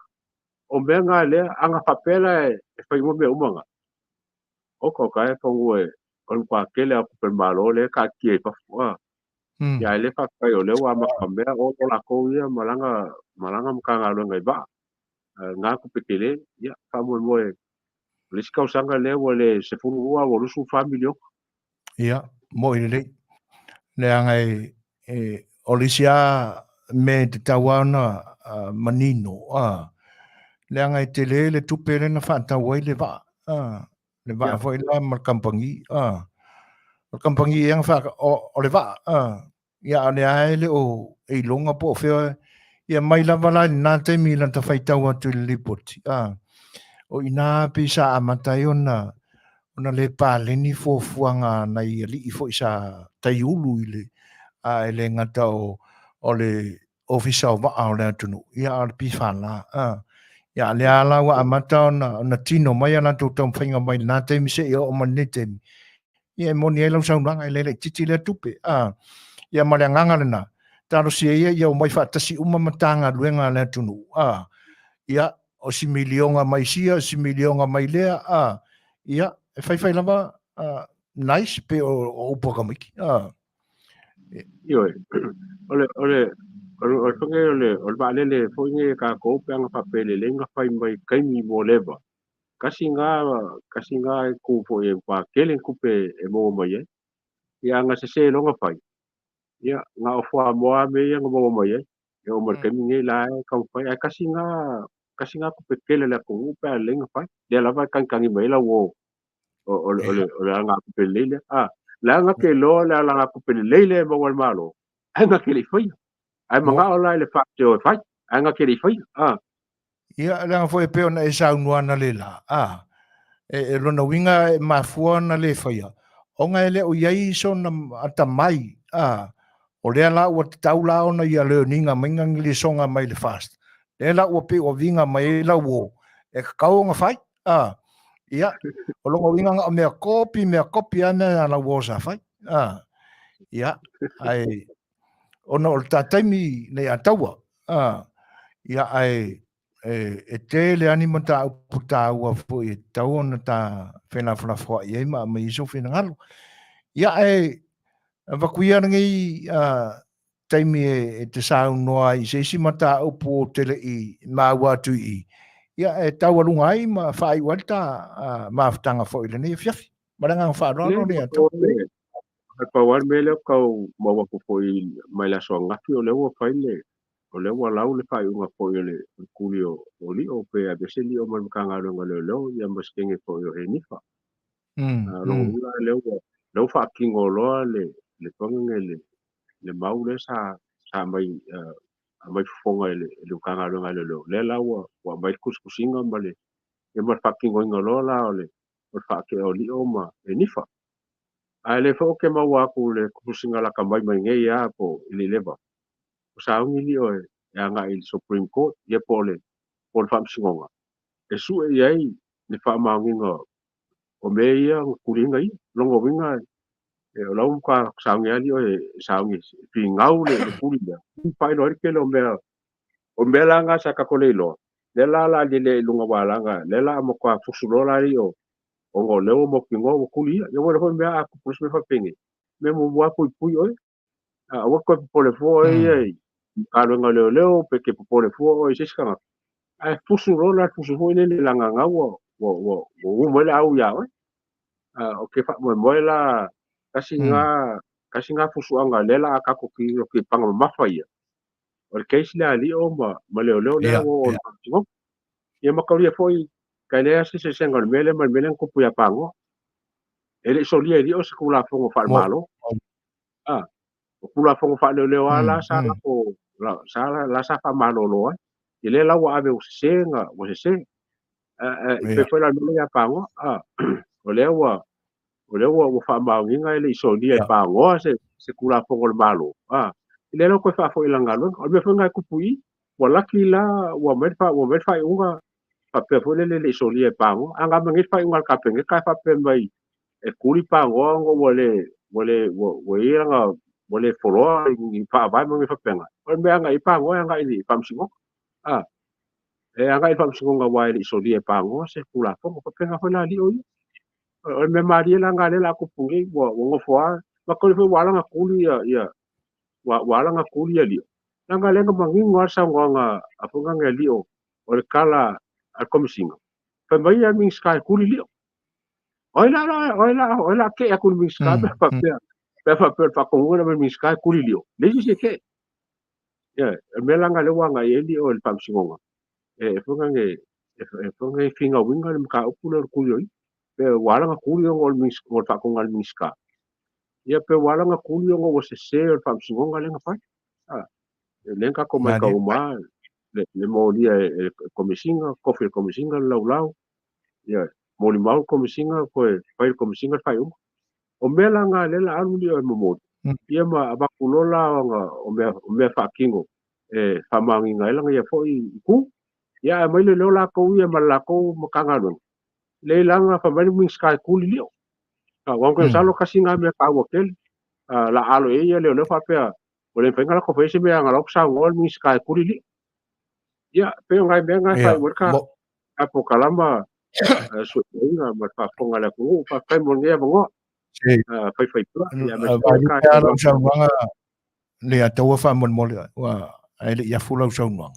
o me nga le anga papela e fai mo me umanga o ko ka e fongu e on pa ke le ku pe malo le ka ki pa wa ya le fa kai o le wa ma ka me o la ko ia malanga mkanga lo ngai ba nga ku petele ya fa mo mo le ska usanga le o le se fu wa o lu su family ia mo le angai olisia me te tawana manino le angai te le tupere na fa tawai le va le va foi la mar kampangi kampangi yang fa o le va ia le ai le o e longa po fe ia mai la vala na te mi lan ta fai tawa tu lipoti o ina pisa amatai ona le pa le ni fo fuanga na i li fo isa tai ulu ile ele ngata o le ofisa o va o le tunu ia al pi fana ia le ala wa amata na tino mai ana to tom finga mai na te mi se o manete ia mo ni elo sa nganga le titi le tupe ia male nganga na taro si ia o mai fa tasi uma matanga luenga le tunu ia o si milionga mai sia si milionga mai lea ia e fai lava nice pe o pokamiki io ole fange ole ba le fo nge ka ko pe anga pa pele le nga fai mai kai mi mo leva kasi nga ku fo e pa kelen ku pe e mo mai ia nga se longa fai ia nga o fo mo me ia nga mo mai e o mar kai nge la ka fai kasi nga ku pe kele la ku pe le nga fai le la va kan mai la wo o nga ku pe le la nga ke lo la nga ku pe le mo wal malo nga ke le fai ai manga o la le fa te o fai nga ke le fai ia la foi pe ona e sa nuana le la e lona winga e mafua na le faia onga ele o yai so na ata mai o le la o taula ona ia le ninga minga le songa mai le fast le la o pe o vinga mai la wo e kau nga fai ia o longa winga nga me kopi ana la wo sa fai ia ai ona o tataimi le ataua ia ai e te le anima ta puta ua fo e tau ona ta fena fna fo ia ma me iso fena ngalo ia vakuia ngi taimi e te sau noa i se si mata upo tele i ma watu i ia e tau alunga ai ma fai walta ma ftanga fo ile ne fiafi maranga fa no ne to pa wan mele ka ma wa ko foi mai la so ngaki o le wa fai le o le wa lau le fai unga foi le kulio o li o pe a bese li o man ka nga lo le lo ya mas kenge foi o he ni fa lo ula le fa kingo lo le tonga le mau le sa mai fonga le ka nga lo le la wa mai kuskusinga ma le e ma fa kingo ngo lo la o le o fa ke o li o ma e ni fa A le fo ke mau aku le kusinga la kamai mai ngai ya po ili leva. O saungi li o e anga i Supreme Court ye po le wham singonga. E su e iai ni wha maunginga o me ia kuringa i longo winga e o lau ka saungi ali o e saungi pi ngau le kuringa. Pai no ke lo mea o mea langa sa kakoleilo. Le la la di le lunga walanga le la mo kwa fusulola ri o ngo leo mo kingo mo kulia yo mo mea aku pus me fa pengi. Me mo wa pui oi. A wa ko po le fo e ka lo nga leo pe ke po le fo e siska a fusulola fusulo le langa nga wo mo le au ya oi. O ke fa mo la kasi nga fusu anga le la ka ko ki o ke panga mafa ia. O ke sila ali o ma leo le wo o ia makauria foi kai lea se senga mele ko puia pango ele solia ri o se kula fongo fa malo o kula fongo fa le ala sa ko la sa fa malo lo ile la wa ave o senga o se pe foi la no ya pango o le wa fa maunga ele solia pango se kula fongo malo ile lo ko fa foi la ngalo o me foi ngai kupui wala kila wa me fa unga pape fo le soli e pango anga mangi fa ungal kapenge ka fa pe mai e kuli pango ngo wole nga wole folo i fa vai mangi fa penga o me anga i pango anga i pam singo e anga i pam singo nga wai le soli e pango se kula fo ko penga fo la li o me mari la nga le la ku pungi ngo fo ma ko fo wala nga kuli ya wala nga kuli ya li nga le nga mangi ngwa sa nga afunga nga li o le kala al komisinga pe mai a min sky kuli lio oila ke a kuli min sky pe fa ko ngona min sky kuli lio le si ke me langa le wanga eli o el pam singonga fonga finga winga le ka opula kuli pe wala nga kuli ngol min ngol fa ko ngal min sky ia pe wala nga kuli ngol se el pam singonga le nga fa lenka ko mai ka uma le mo dia komisinga kofi komisinga lau ia moli mau komisinga ko fai komisinga fai o mela nga lela anu dia mo ia ma abakulola nga o me fa kingo fa mangi nga ela ia foi ku ia mai le lola ko ia mala ko makanga don le langa fa mai min sky kuli lio wa ko salo kasinga me ka wokel la alo ia le fa pe o le penga ko fe se me nga lo sa ngol min sky kuli li ia pe ngai me ngai fai worka Polokalame suinga ma fa fonga la ku fa kai mo ngia mo fai pula ya me ka la saunga le ataua fa mon mole wa ai le ia fula saunga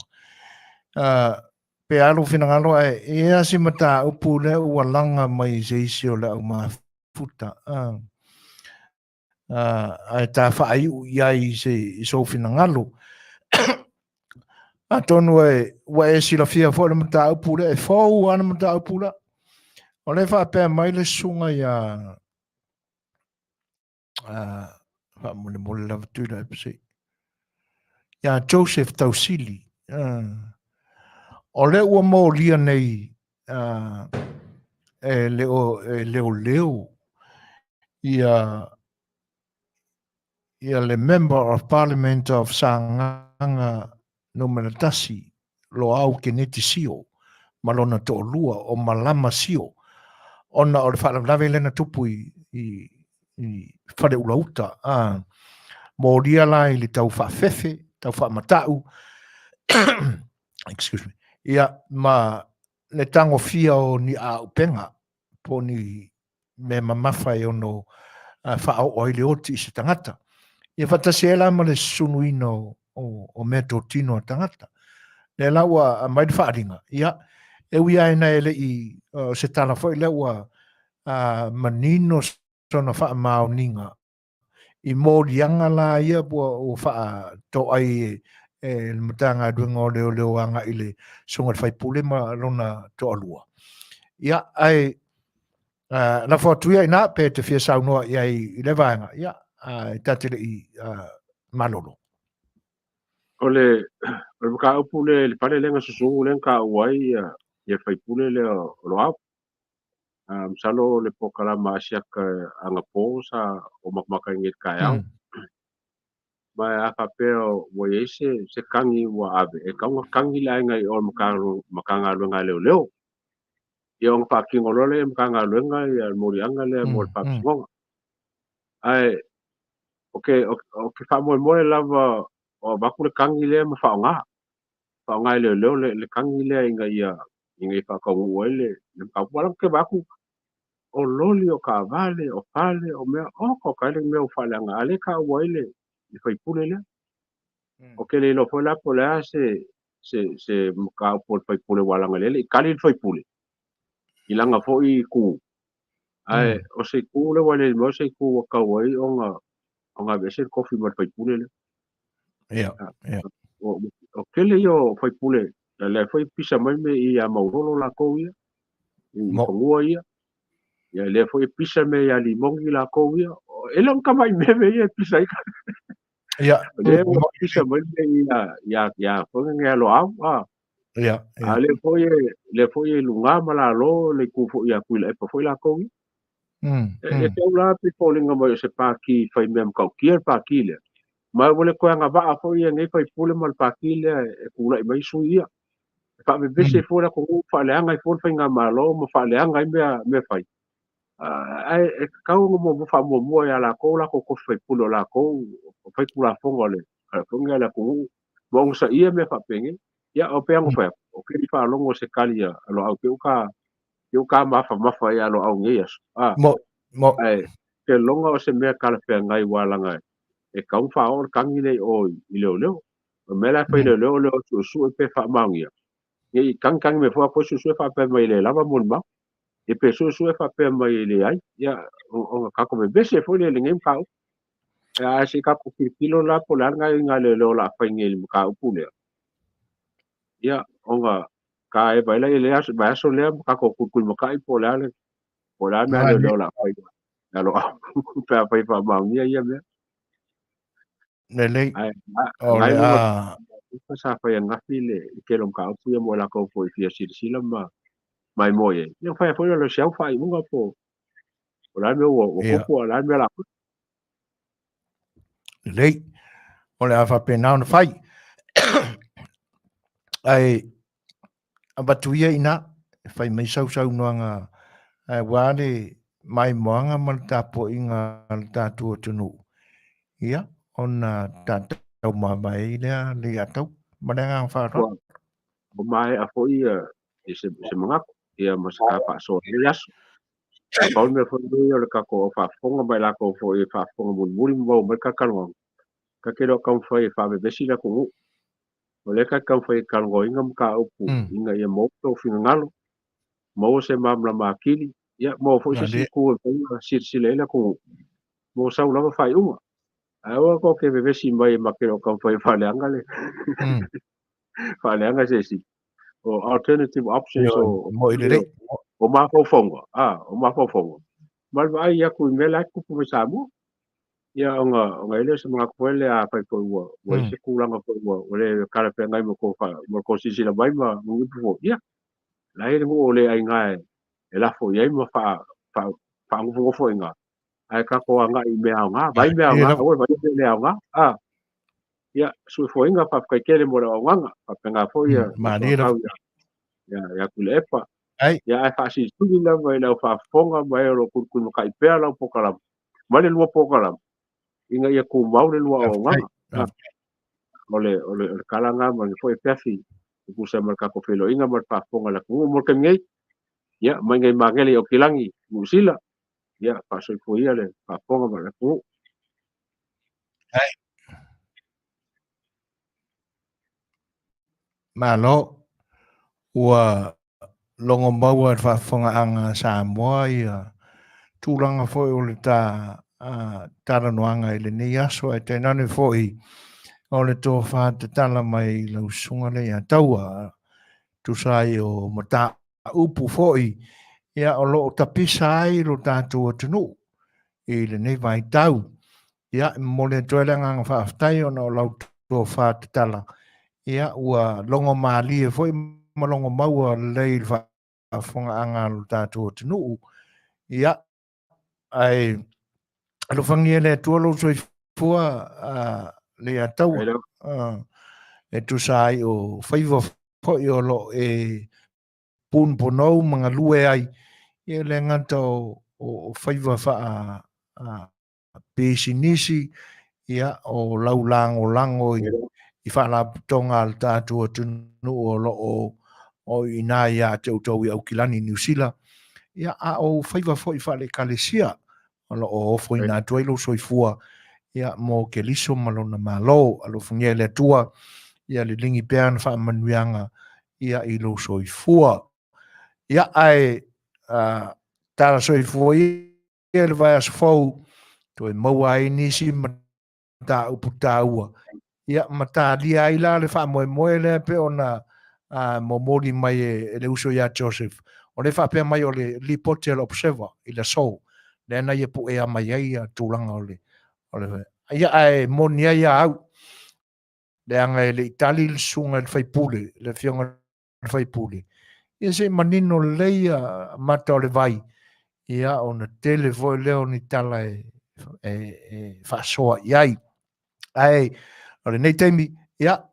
pe alo finangalo e asi mata upu le ua langa mai seisio le au ma futa ai ta fa ai ia se so finangalo a tonu wa e sila fia fo le mata upu le fo ana mata upu la o le fa pe mai le sunga ia fa mole la vatula pse ia Joseph Tausili o le ua mo lia nei leo ia le member of parliament of Sanganga Numeratasi lo au keneti sio malona to lua o malama sio ona o le whaalawlawe lena tupu i whare ulauta mo lia lai le tau whaafefe tau whaamatau excuse me ia ma le tango fia o ni a upenga po ni me mamawhai ono whaao o ile oti i se tangata ia whatasela ma le sunuino o mea tō tino a tangata le laua a mai whaaringa ia e wia ena ele i se tala fo i leua manino sona wha mao ninga i mōrianga la ia bua o wha tō ai le matanga duenga o leo anga i le sunga whai pule ma lona tō alua ia ai na whatuia ina pe te fia saunoa ia i le vaenga ia tatele i malolo ole ka upule le pale lenga susungu lenga wai ia fai pule le lo Salo le Polokalame asiaka anga po sa o makmaka ngit kaya. Mai afapea wa ese se kangi wa ave e kaunga kangi la ngai o makanga lunga leo. Ia o pakingo lole makanga lunga ia morianga le mo papingo. Ai okay fa mo lava o bakule kangi le ma fa nga le kangi le inga fa ka uele le ka wala ke baku o loli o ka vale o pale o me o ko ka le me o falanga ale ka uele le fa ipule le o ke le lo fola pola se ka po fa ipule wala ngale le ka le fa ipule ilanga fo I ku ai o se ku le wale mo se ku ka wai o nga bese kofi mo fa ipule le o kele yo fa ipule le fa pisa mai me ia maurolo la ko ia I fangua ia ia le foi pisa me ia limongi la ko ia e long ka mai me ia pisa ika le pisa mai me ia foi nge lo au le foi lunga mala lo le ku foi ia ku le foi la ko e te ula pe polinga mo se pa ki fai mem ka ki pa ki le ma vole ko nga va foi nge fai pule mal pa ki le e ku la mai su ia pa me bese foi la ko fa le anga foi fai nga malo mo fa le anga me fai ai e kau mo fa mo ya la ko fai pulo la ko fai pula fongo le fonga la ko mo sa ia me fa pengi ya o pe ngo fa o ke fa longo se kalia lo au pe ka ma fa ya lo au ngi ai ke longa o se me kala pe ngai wala ngai e kau fa o kangi nei o I leo me la fa leo su pe fa mangia ngi kang me fa ko su fa pe mai le lava mo ma e pe su fa pe mai le ai ya o ka ko me bese fo le ngem ka ya se ka ko kilo la po la nga le la fa ngel ka pu le ya o nga ka e baila le as ba so le ka ko ku mo ka I po la me le la fa ya lo pa fa ma ya me Lenei ngai lo ka sa fa ya ngafi le ke lo ka pu mo la ko fo fi sila mai mo ye yo fa fo lo xiao fa I mo po la me o ko la me la Lenei o le afa pena ona fai ai abatuia ina fai mai sau noanga wale mai moanga mal tapo inga tatu tunu ia ona tatau mai le Lei'atau mananga fa ro o mai a fo ia se manga ia masaka fa so elias a pa me fo ia le ka ko fa fonga mai la ko fo ia fa fonga muri mo mai ka kalwa ka kero ka fo ia fa be besi la ko o le ka fo ia kalwa inga ka upu inga ia mo to finga ngalo mo se mamla makili ia mo fo se ku si le la ko mo sa una fa uma a ko ke be besi mai ma kero ka fo ia fa le angale fa le anga se si o alternative options o ma fo fongo o ma fo fongo mal vai ia ku me la ku pu samu ia nga ile se mga kwele a pa ko wo se ku langa ko wo le kala pe ngai mo ko fa mo ko si la vai ma mo pu ia la ile mo le ai ngai e la fo ia mo fa ngo fo nga ai ka ko nga I me nga vai me nga o vai me nga ia su fo nga pa ka kele mo la nga pa nga fo ia ya kule epa ya ai fa si tu la vai la fa fonga mai ro ku kai pe la Polokalame male lua Polokalame inga ia ku mau le lua o nga ole kalanga ma foi Afiafi ku sa marka ko felo inga mar fa fonga la ku mo ke ngai ya mai ngai mangeli o kilangi musila ya pa so ko ia le fa fonga ma la ku malo ua longo maua fa fonga anga Samoa ia tūlanga foi o le tāra noanga I Lenei aso e te nane foi o le tō whāta tala mai lau sunga Lei'ataua tu sai o mata upu foi ia o lo tapisa ai lo tātua tunu I Lenei vai tau ia mo le toelanga ngā whaaftai o no lau tō whāta tala ia ua longo mali e foi malongo maua lei whaafonga anga lo tātua tunu ia ai alo fangia le tualo soifua Lei'ataua Hello. e tu sai o faiva foi o lo e pun ponou mga lue ai e le ngata o faiva fa a pesinisi ia o laulang o lango i fa la tonga al tātua tunu o lo o ina ia te utau i au kilani New Zealand ia a o faiva foi fa le kalesia o lo o ofo ina tuailo soifua ia mo ke liso malona malo alo fungia le tua ia le lingi pea na wha manuianga ia i lo soifua ia ai tara soifua ia le vai asfau to e maua ai nisi mata uputa ua ia mata lia ai la le wha moe moe le pe ona mo mori mai e le uso ia Joseph o le wha pea mai o le Lipotel Observer i le so le ana ia pu ea mai ai a tūlanga o le ia ai moni ai au le anga le itali le sunga le faipule le fionga le faipule ia se manino leia mata o le vai ia ona tele voi leo ni tala e whaasoa iai ai o le nei teimi ia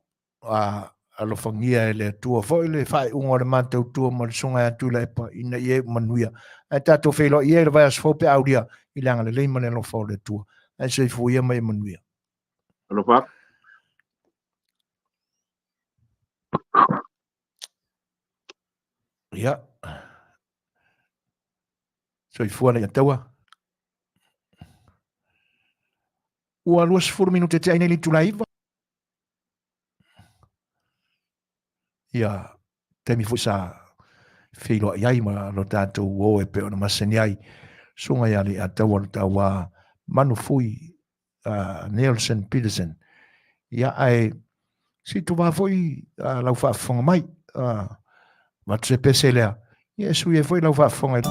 alo fangia e le tua foi le fai unga le mata tua ma le sunga atu le epa ina ie manuia ai tato whelo ie le vai asfope auria i le anga le leima le lo fo le tua ai se fuia mai manuia Alo pak. ia soifua Lei'ataua ua 20 minuta te aina li tulaiva ia temi fu sa filo iai ma lo tatou o e pe ona masani ai sunga ia Lei'ataualetaua Manufui Nielsen Petersen ia ai si tu va foi lau whaafonga mai ma tse pese lea ia sui e foi lau whaafonga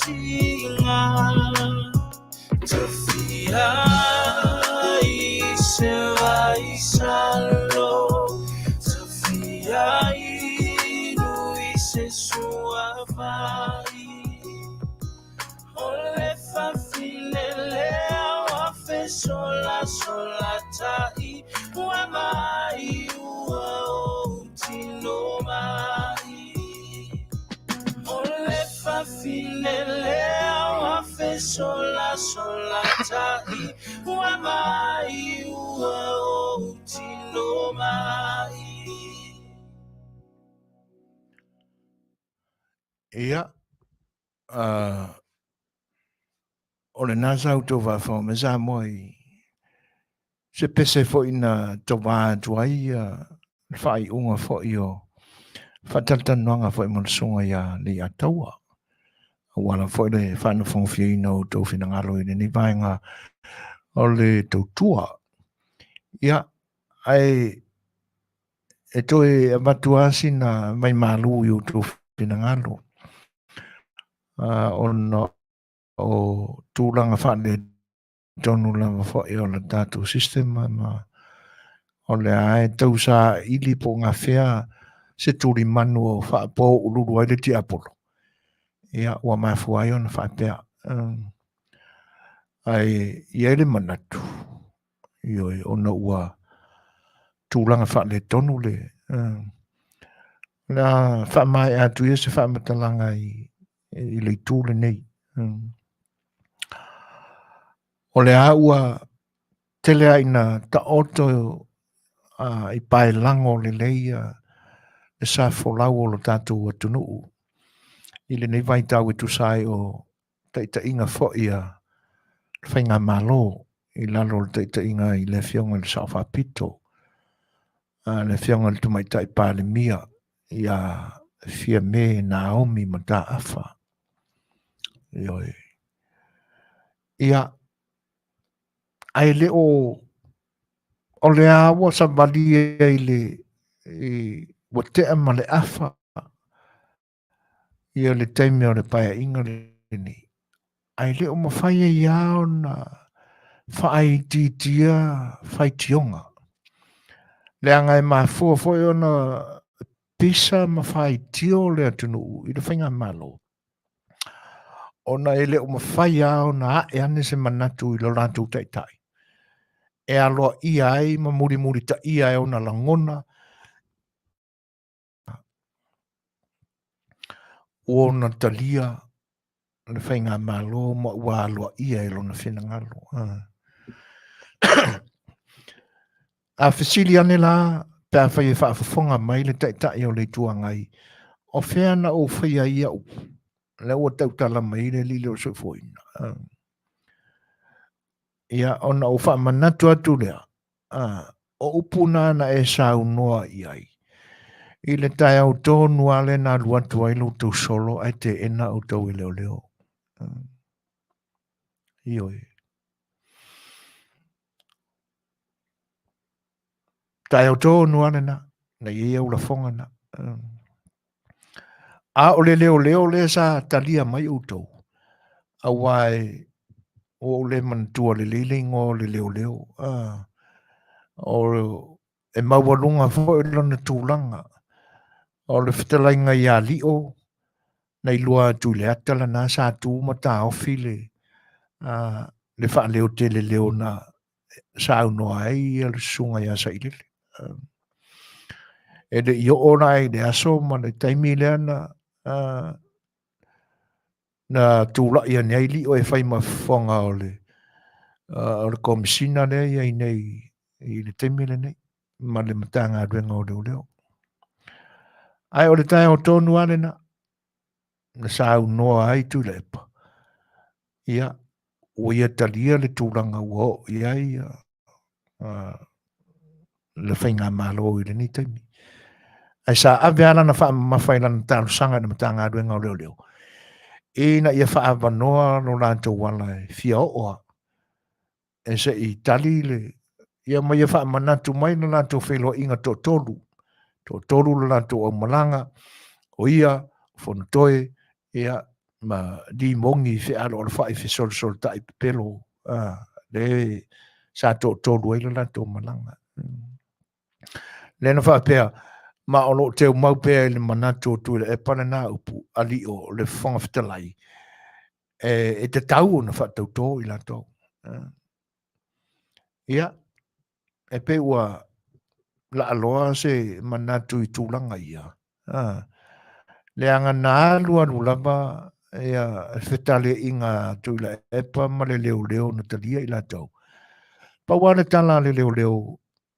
tinga Tafia se vai salo Tafia se suavai Ole fa filele wa fe sola tai wa mai wa tilo mai Ole fa filele wa fe sola tai wa mai wa tilo mai Ia, o le nasa auto va fa me sa moi se pese fo ina to va tuai fai unga fo io fatalta noanga fo mo sunga ya Lei'ataua wala fo le fa no fo fina o to fina ngalo ni vainga o le to tua ia ai e to e matuasi na mai malu yo to fina ngalo on o tūlanga whane tonu langa whae o le tātou system ma o le ae tau sa ili po ngā whea se tūri manu o whaapō ururu ai le ti apolo. Ia ua mai fuai o na whaapea. Ai iai le manatu. Ioi ona ua tūlanga whane tonu le. Na whaamai atu ia se whaamatalanga i le tūle nei. O le aua tele aina ta oto i pae lango le leia e sa folau o lo tātou atunuu. I le nei vai tau e tu sai o taita inga foia whainga malo i lalo le taita inga i le fionga le sao whapito. Le fionga le tumaita i pāle mia i a fia me Naomi ma tā afa. Ioi. Ia ai le o le awa sa valia i le wa te ama le afa ia le taimi o le paia inga le ni ai le o mawhaia iao na whaai titia whai tionga le angai mafua foi o na pisa ma whai tio le atunu i le whainga malo ona ele o mawhaia o na e ane se manatu i lo rātou taitai e aloa ia ai ma muri muri ta ia e ona langona o na talia le whainga malo ma ua aloa ia e lona whenangalo. A whisili ane la pe a whai e whaafafonga mai le taitai o le tuangai o whea na o whaia ia u le o tautala mai le lile o sofoina. Ia ona o wha manatu atu lea o upuna na e sau noa iai. I le tai au tōnu ale na luatu ai lo tau solo ai te ena o tau i leo leo. Ioi. Tai au tōnu ale na ia ula fonga na. A o le leo leo le sa talia mai o tau. A wai o le mantua le lilingo le leo leo. O e mawalunga fo i lona tūlanga. O le Fetalaiga ia li'o nei lua tu le atala na sa tu mata ofi le whaaleo tele leo na sa no ai le sunga ia sa ilele. E le i o ai le aso ma le taimi le ana na tūla ia nei li'o e whai mawhonga o le komisina le ia i nei i le taimi le nei ma le matanga duenga o leo leo. Ai o le tai o tonu ane na sa noa ai tu le epa. Ia, o ia talia le tūranga ua o ia le whainga malo i le ni taimi. Ai sa ave ala na wha mawhaila na tāru sanga na matanga aduenga o leo leo. E na ia wha ava noa no lātou wala e fia oa. E se i tali le, ia mai ia wha manatu mai na lātou whailo inga tō tolu. Tō tolu le lātou o malanga, o ia, whonotoe, ia ma di mongi fe alo le fai fe sol tai pelo le sa to luai la to malanga le na fa pea ma o te mau pea le manato tu le e pana na upu ali o le fonga fetalai e te tau na fa tau to i la to ia e pe ua la aloa se manatu i tūlanga ia le anga nā lua lulama ia fetale inga tuila epa ma le leo na talia i la tau pa wana tala le leo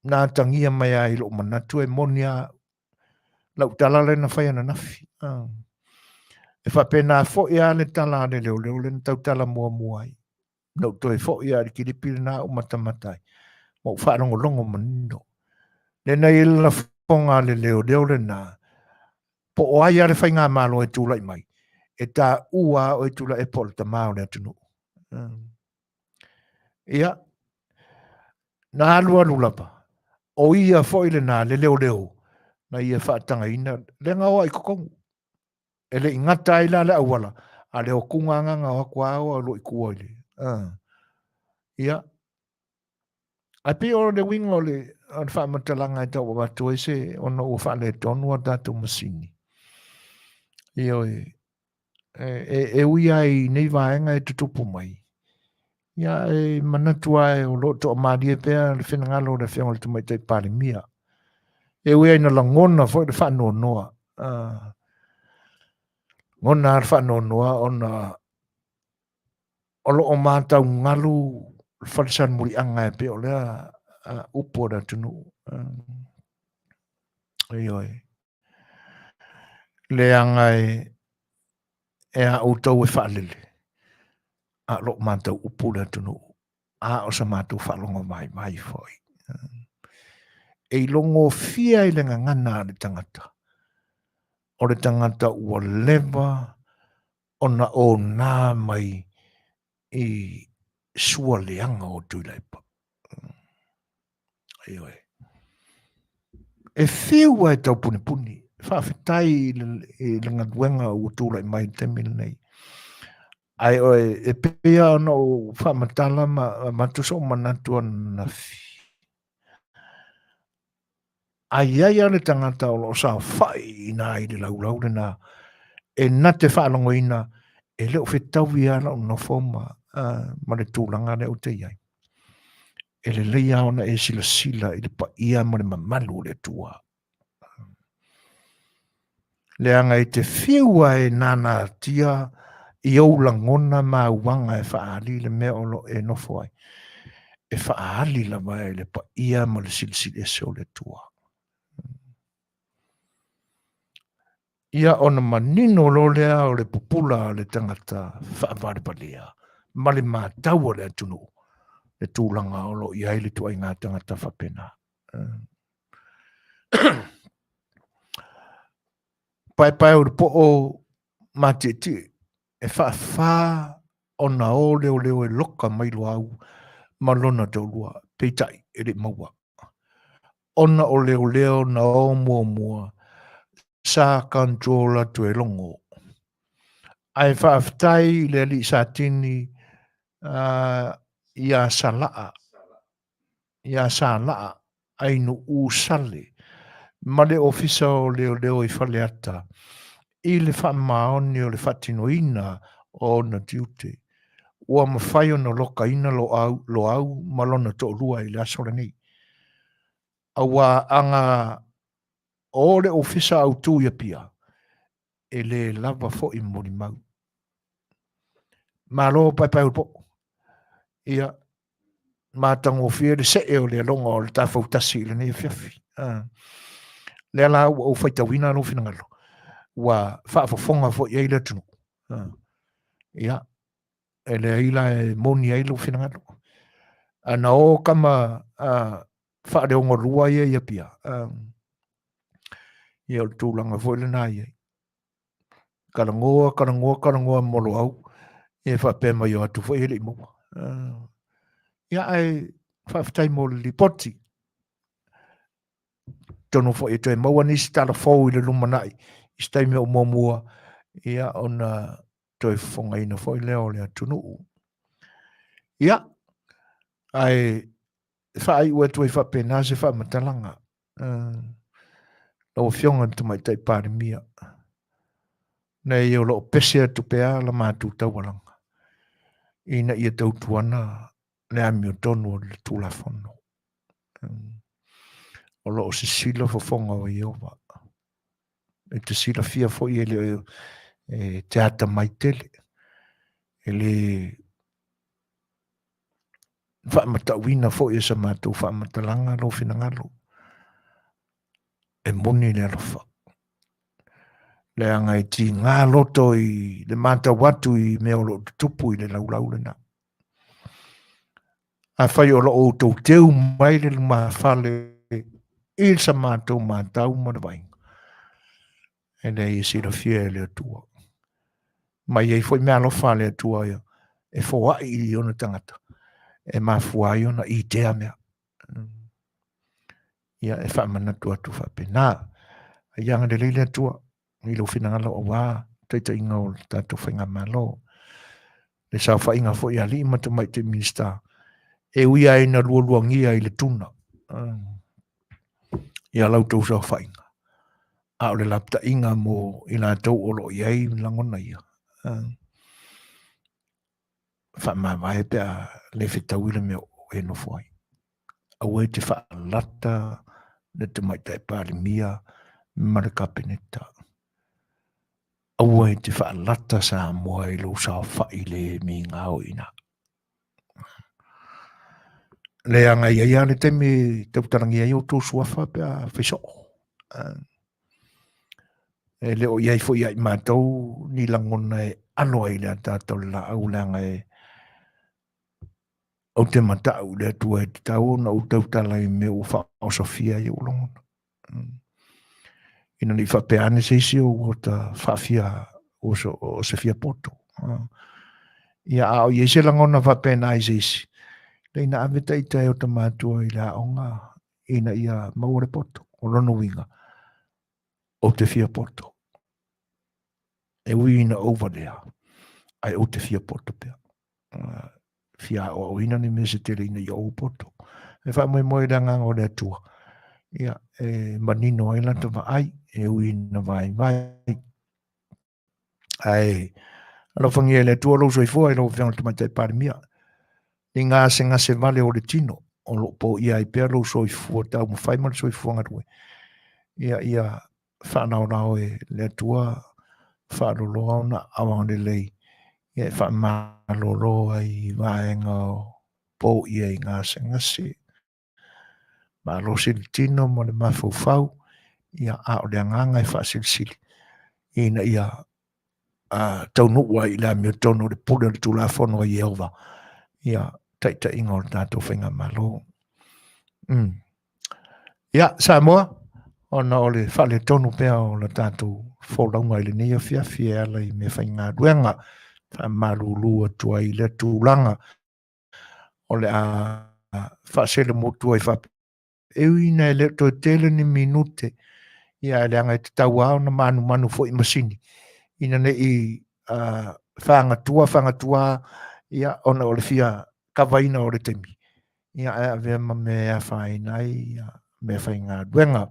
nā tangia mai a ilo manatu e monia lau tala le na whai ana nafi e whapena fo ia le tala le leo le tau tala mua ai nau toi fo ia le kiripili nā o matamatai mo whanongo longo manino le na ila fonga le leo le nā po o ai ale whai ngā malo e tūlai mai e tā ua o e tūla e pol ta mao le atunu ia nā lua lulapa o ia fo ile nā le leo na ia whaatanga ina le ngā oa i kokongu e le ingata ila le awala a le o kunganga ngā wakua o lo i kua ile ia a pi o le wingo le an whaamatalanga e tau watu e se ono o wha le tonu a datu masini ia e uia i nei vaenga e tutupu mai ia e manatua e o lo to amadi e pea le whenangalo le whengo le tumai tai pare mia e uia ina la ngona fo le whanua noa ngona ar whanua noa ona o lo o mātau ngalu whalisan muri anga e peo lea upo da tunu ioi le anga e a utau e whalele a lo mātau upo da tunu a o sa mātau whalongo mai foi e longo fia i lenga ngana le tangata o le tangata ua lewa ona o nā mai i sua leanga o tuilaipa. Ioi. E whiua e tau puni. Whawhitai i le ngaduenga o tūlai mai te nei. Ai oe e pea ana o whamatala matuso manatua na fi. Ai ale tangata o lo sa whai ina i le laulau le nā. E nate whaalongo ina e leo whetau i ana o nofoma ma le tūlanga le o te iai. E le leia ona e sila i le pa ia ma le mamalu le tua. Le anga i te whiua e nana tia i au langona ma uanga e whaali le mea olo e nofo ai. E whaali la mai le pa ia ma le sili e seo le tua. Ia ona manino lo lea o le pupula le tangata whaavare palea. Ma le mātaua le atunu. Le tūlanga o lo i aile tua i ngā tangata whapena. Pai o le po o matiti e wha o na o leo e loka mai lo au ma lona te olua peitai e le maua. Ona o leo na o mua sa kantola tu e longo. Ai whaafitai le li sa tini ia salaa ai no usale. Ma le ofisa o leo i whaleata. I le whamaoni o le whatinoina o na tiute. Ua mawhai o na loka ina lo au malona to rua i le asora nei. Awa anga o le ofisa au tu ia pia. E le lava fo i mori mau. Malo pai upo. Ia. Mātango fia le se e o le longa o le tafau tasi le nei Afiafi. Le ala o whaitawina no finangalo. Wa whaafafonga fo i eile tunu. Ia. E le ila e moni eile o finangalo. Ana o kama whaare o ngorua ia pia. Ia o tūlanga fo ile nā ia. Karangoa molo au. E whapema i o atu fo i ele i mua. Ia ai whaafitai mo li poti. Tono fo e toi maua nisi tala fau i le lumanai. I stai mea o mua ia ona toi fonga ina foi leo le tunu ia ai fai ua toi fa pena se fa matalanga o fionga tu mai tai pare mia nei o lo pese tu pea la matu tawalanga ina ia tau tuana le ami o tonu le tula fono o lo se sila fo fonga o iova e te sila fia fo i ele te ata mai tele ele fa matawina fo i sa matu fa matalanga lo finangalo e moni le alofa le anga i ti ngā loto i le mata watu i mea o lo tupu i le laulau le na. A whai o lo o tau teu mai le ma whale i sa mātou mātau mana vai. E nei i sira fia le atua. Mai ei foi mea lo whale atua ia. E fōa i ona tangata. E ma fua i ona i tea mea. Ia e wha mana tua tu whape. Nā, a ianga le leile atua. I lo finangalo o wā. Teita inga o tātou whainga malo. Le sa whainga fo i ali mata mai te minista. E ui ai na lualuangia i le tuna. Ia lau tau sa whainga. A o le lapta inga mo i la tau olo i ai langona ia. Wha mawai pia le fetauila me o e no fwai. Au e te wha lata le te mai tai pāri mia mara kapeneta. Au e te wha lata sa mua i lo sa whai le mi ngāo ina. Le anga ia le temi tautarangi ai o tō suafa pia wheso. E le o iai fo iai mātou ni langona e alo ai le tātou la au langa e o te matau le atua e te tau na o tautala i me o wha o Sofia i o longona. Ina ni wha peane se isi o ta whawhia o Sofia Poto. Ia au i se langona wha peana i se isi. Leina aveta i tai o ta mātua i la onga ina ia maure poto o lono winga o te fia poto. E wina over there. Ai o te fia poto pia. Fia o ina ni me se tele ina i o poto. E wha moe ranga o le atua. Ia, e manino ai lanta wa ai, e wina vai. Ai, alo whangi e le atua lo soi fua, e lo whianga te mai tai pari mia. Ni ngā se vale o le tino, o lo po ia i pēr lo soi fua, tau mo whai mara soi fua ngarue. Ia, whanau rao e le atua, whanau loa na awang le lei. Ia, whanau loa i vaenga o po ia i ngā se. Ma lo sili tino mo le mafau, ia a o le anganga i whaasilsili. Ina ia, tau nuua i la mio tono le pule le tula fono i elva. Ia, taita inga o tātou whainga malo. Ia, Samoa, ona o le whale tonu pēa o le tātou wholaunga i le nei Afiafi e ala i me whainga duenga, wha malulua tua i le tūlanga, o le whaasele motua i whape. Ina e le to tele ni minute, ia le anga i te tau au na Manufui Masani. Ina ne i whangatua, ia ona o le fia kawaina o le temi. Ia e avea ma mea whainai, ia mea whainga duenga.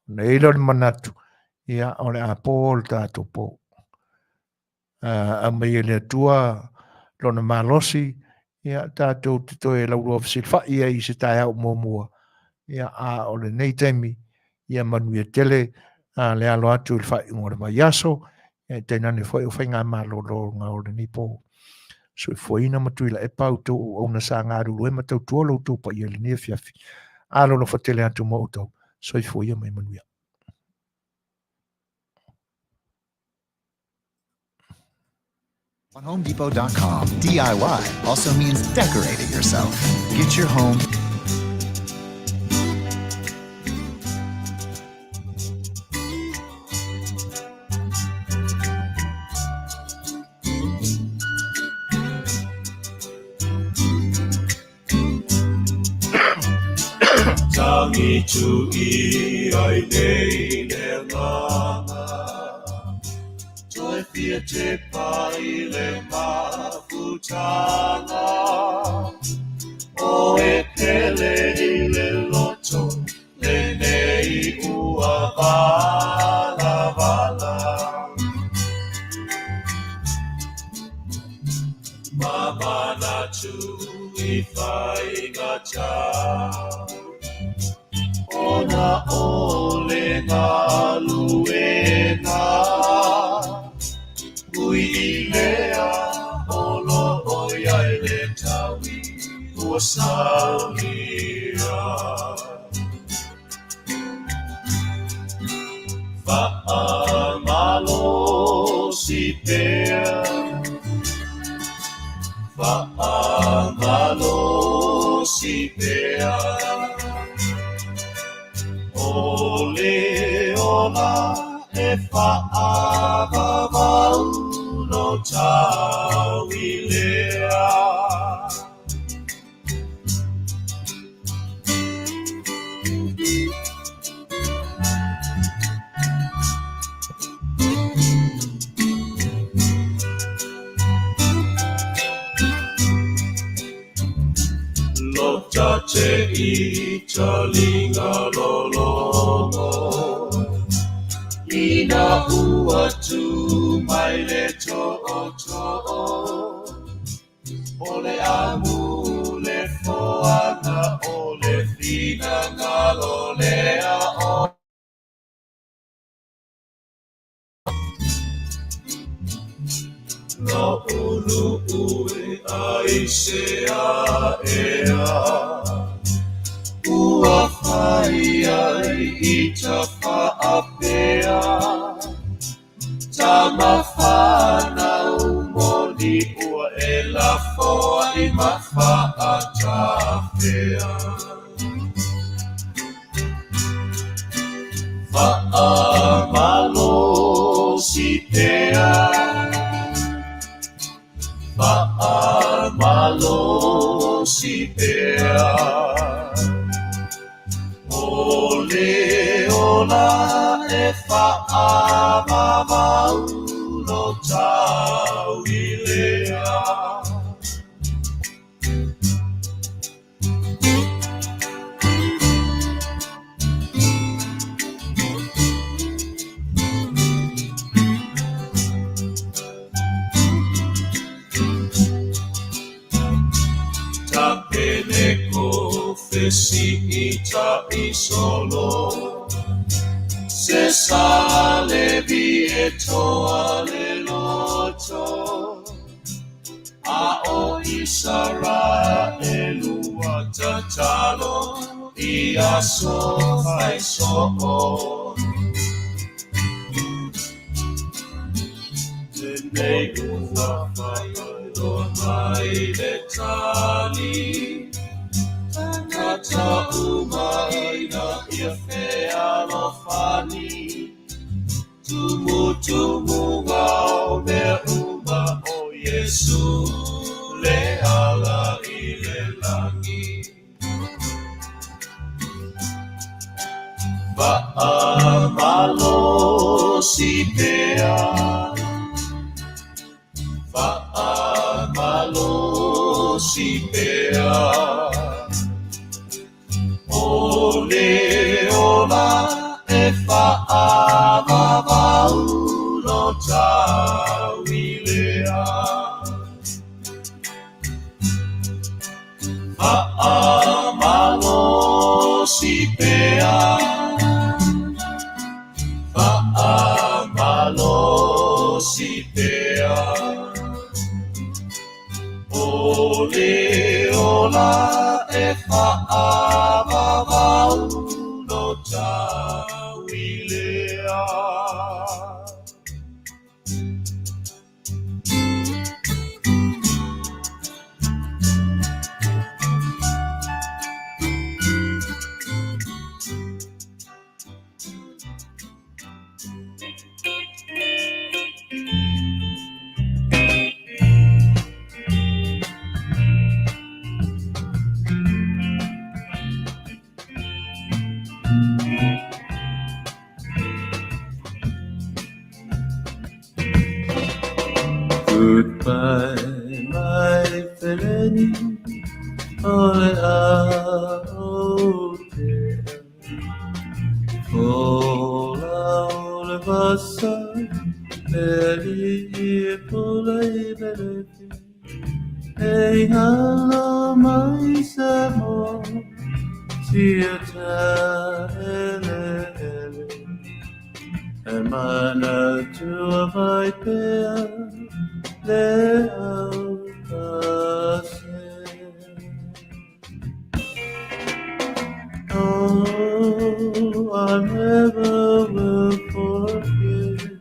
Na ilo le manatu, ia o le a pōl tātou pō. A mai le atua, lona malosi, ia tātou te toe laurua whasil whai i se tai au mua. Ia a o le nei temi, ia Manuia tele, le alo atu il whai ngore mai aso, ia teinane whai o whainga malo ngā o le nipo. So i fwina matuila e pau tō o na sa ngā ruru e matau tuolo tō pa i Lenei Afiafi. Alo no whatele atu mo tau. So i fwina mai Manuia. On HomeDepot.com, DIY also means decorate it yourself. Get your home. Tangi tu I ai nei le nganga. Toi tia te pai le mafutanga o e pele I le loto Lenei ua vala vala Mamana tu I Whaingata Ona ole ngā luenga Ui I lea olo oia I le tawi Ua saunia Whaamalo si pea Whaamalo si pea Ole ola e whaavavau no tawi lea Lota te italinga lolongo Ina ua tu mai le to'o Ole amu le foanga Ole fina ngalo lea o No ulu ue aisea ea Ua whai ai I ta whaapea Tama whanau moni ua e lafoa I mawhaatawhea Whaamalo si pea Whaamalo si pea Ole ola e whaamavau no tawi lea Fesi ita isolo Se sale vietoa le loto A o isara elua tatalo Ia so fai so Lenei ua fai o mai le tali Kata umaina ia fealofani Tumu ngao me uma o Yesu Le ala I le langi Whaamalo si pea Whaamalo si pea Ole ola e whaamavau no tawi lea Whaamalo si pea Whaamalo si pea Ole ola e whaamavau no tawi lea Kola ole vasa, Eli pulei belefi, Ei hala mai Samoa, Siata ele ele, E mana tua vai pea, Lei'ataualetaua. Oh, I never will forget.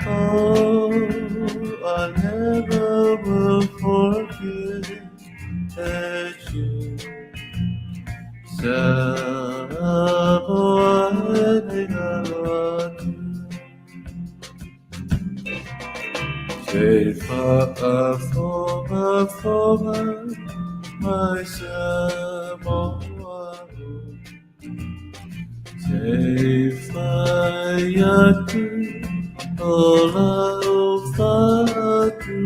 Oh, I never will forget that you Samoa Say for my Samoa. Say fayatu ola ufatu.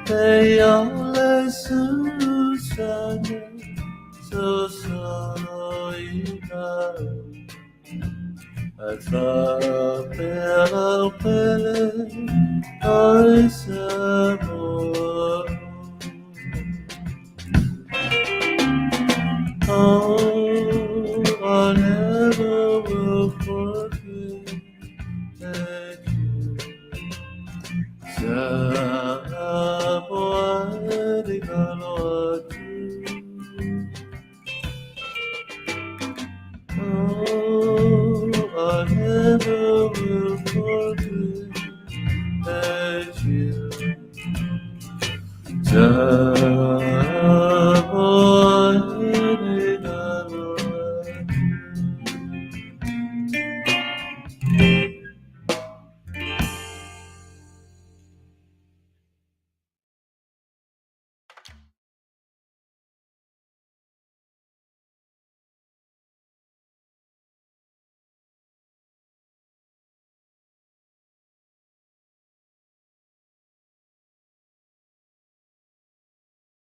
Say ale Susana Susuga. Pela pele ai Samoa. Oh, I never will forget that you Samoa. Oh, I never will forget that you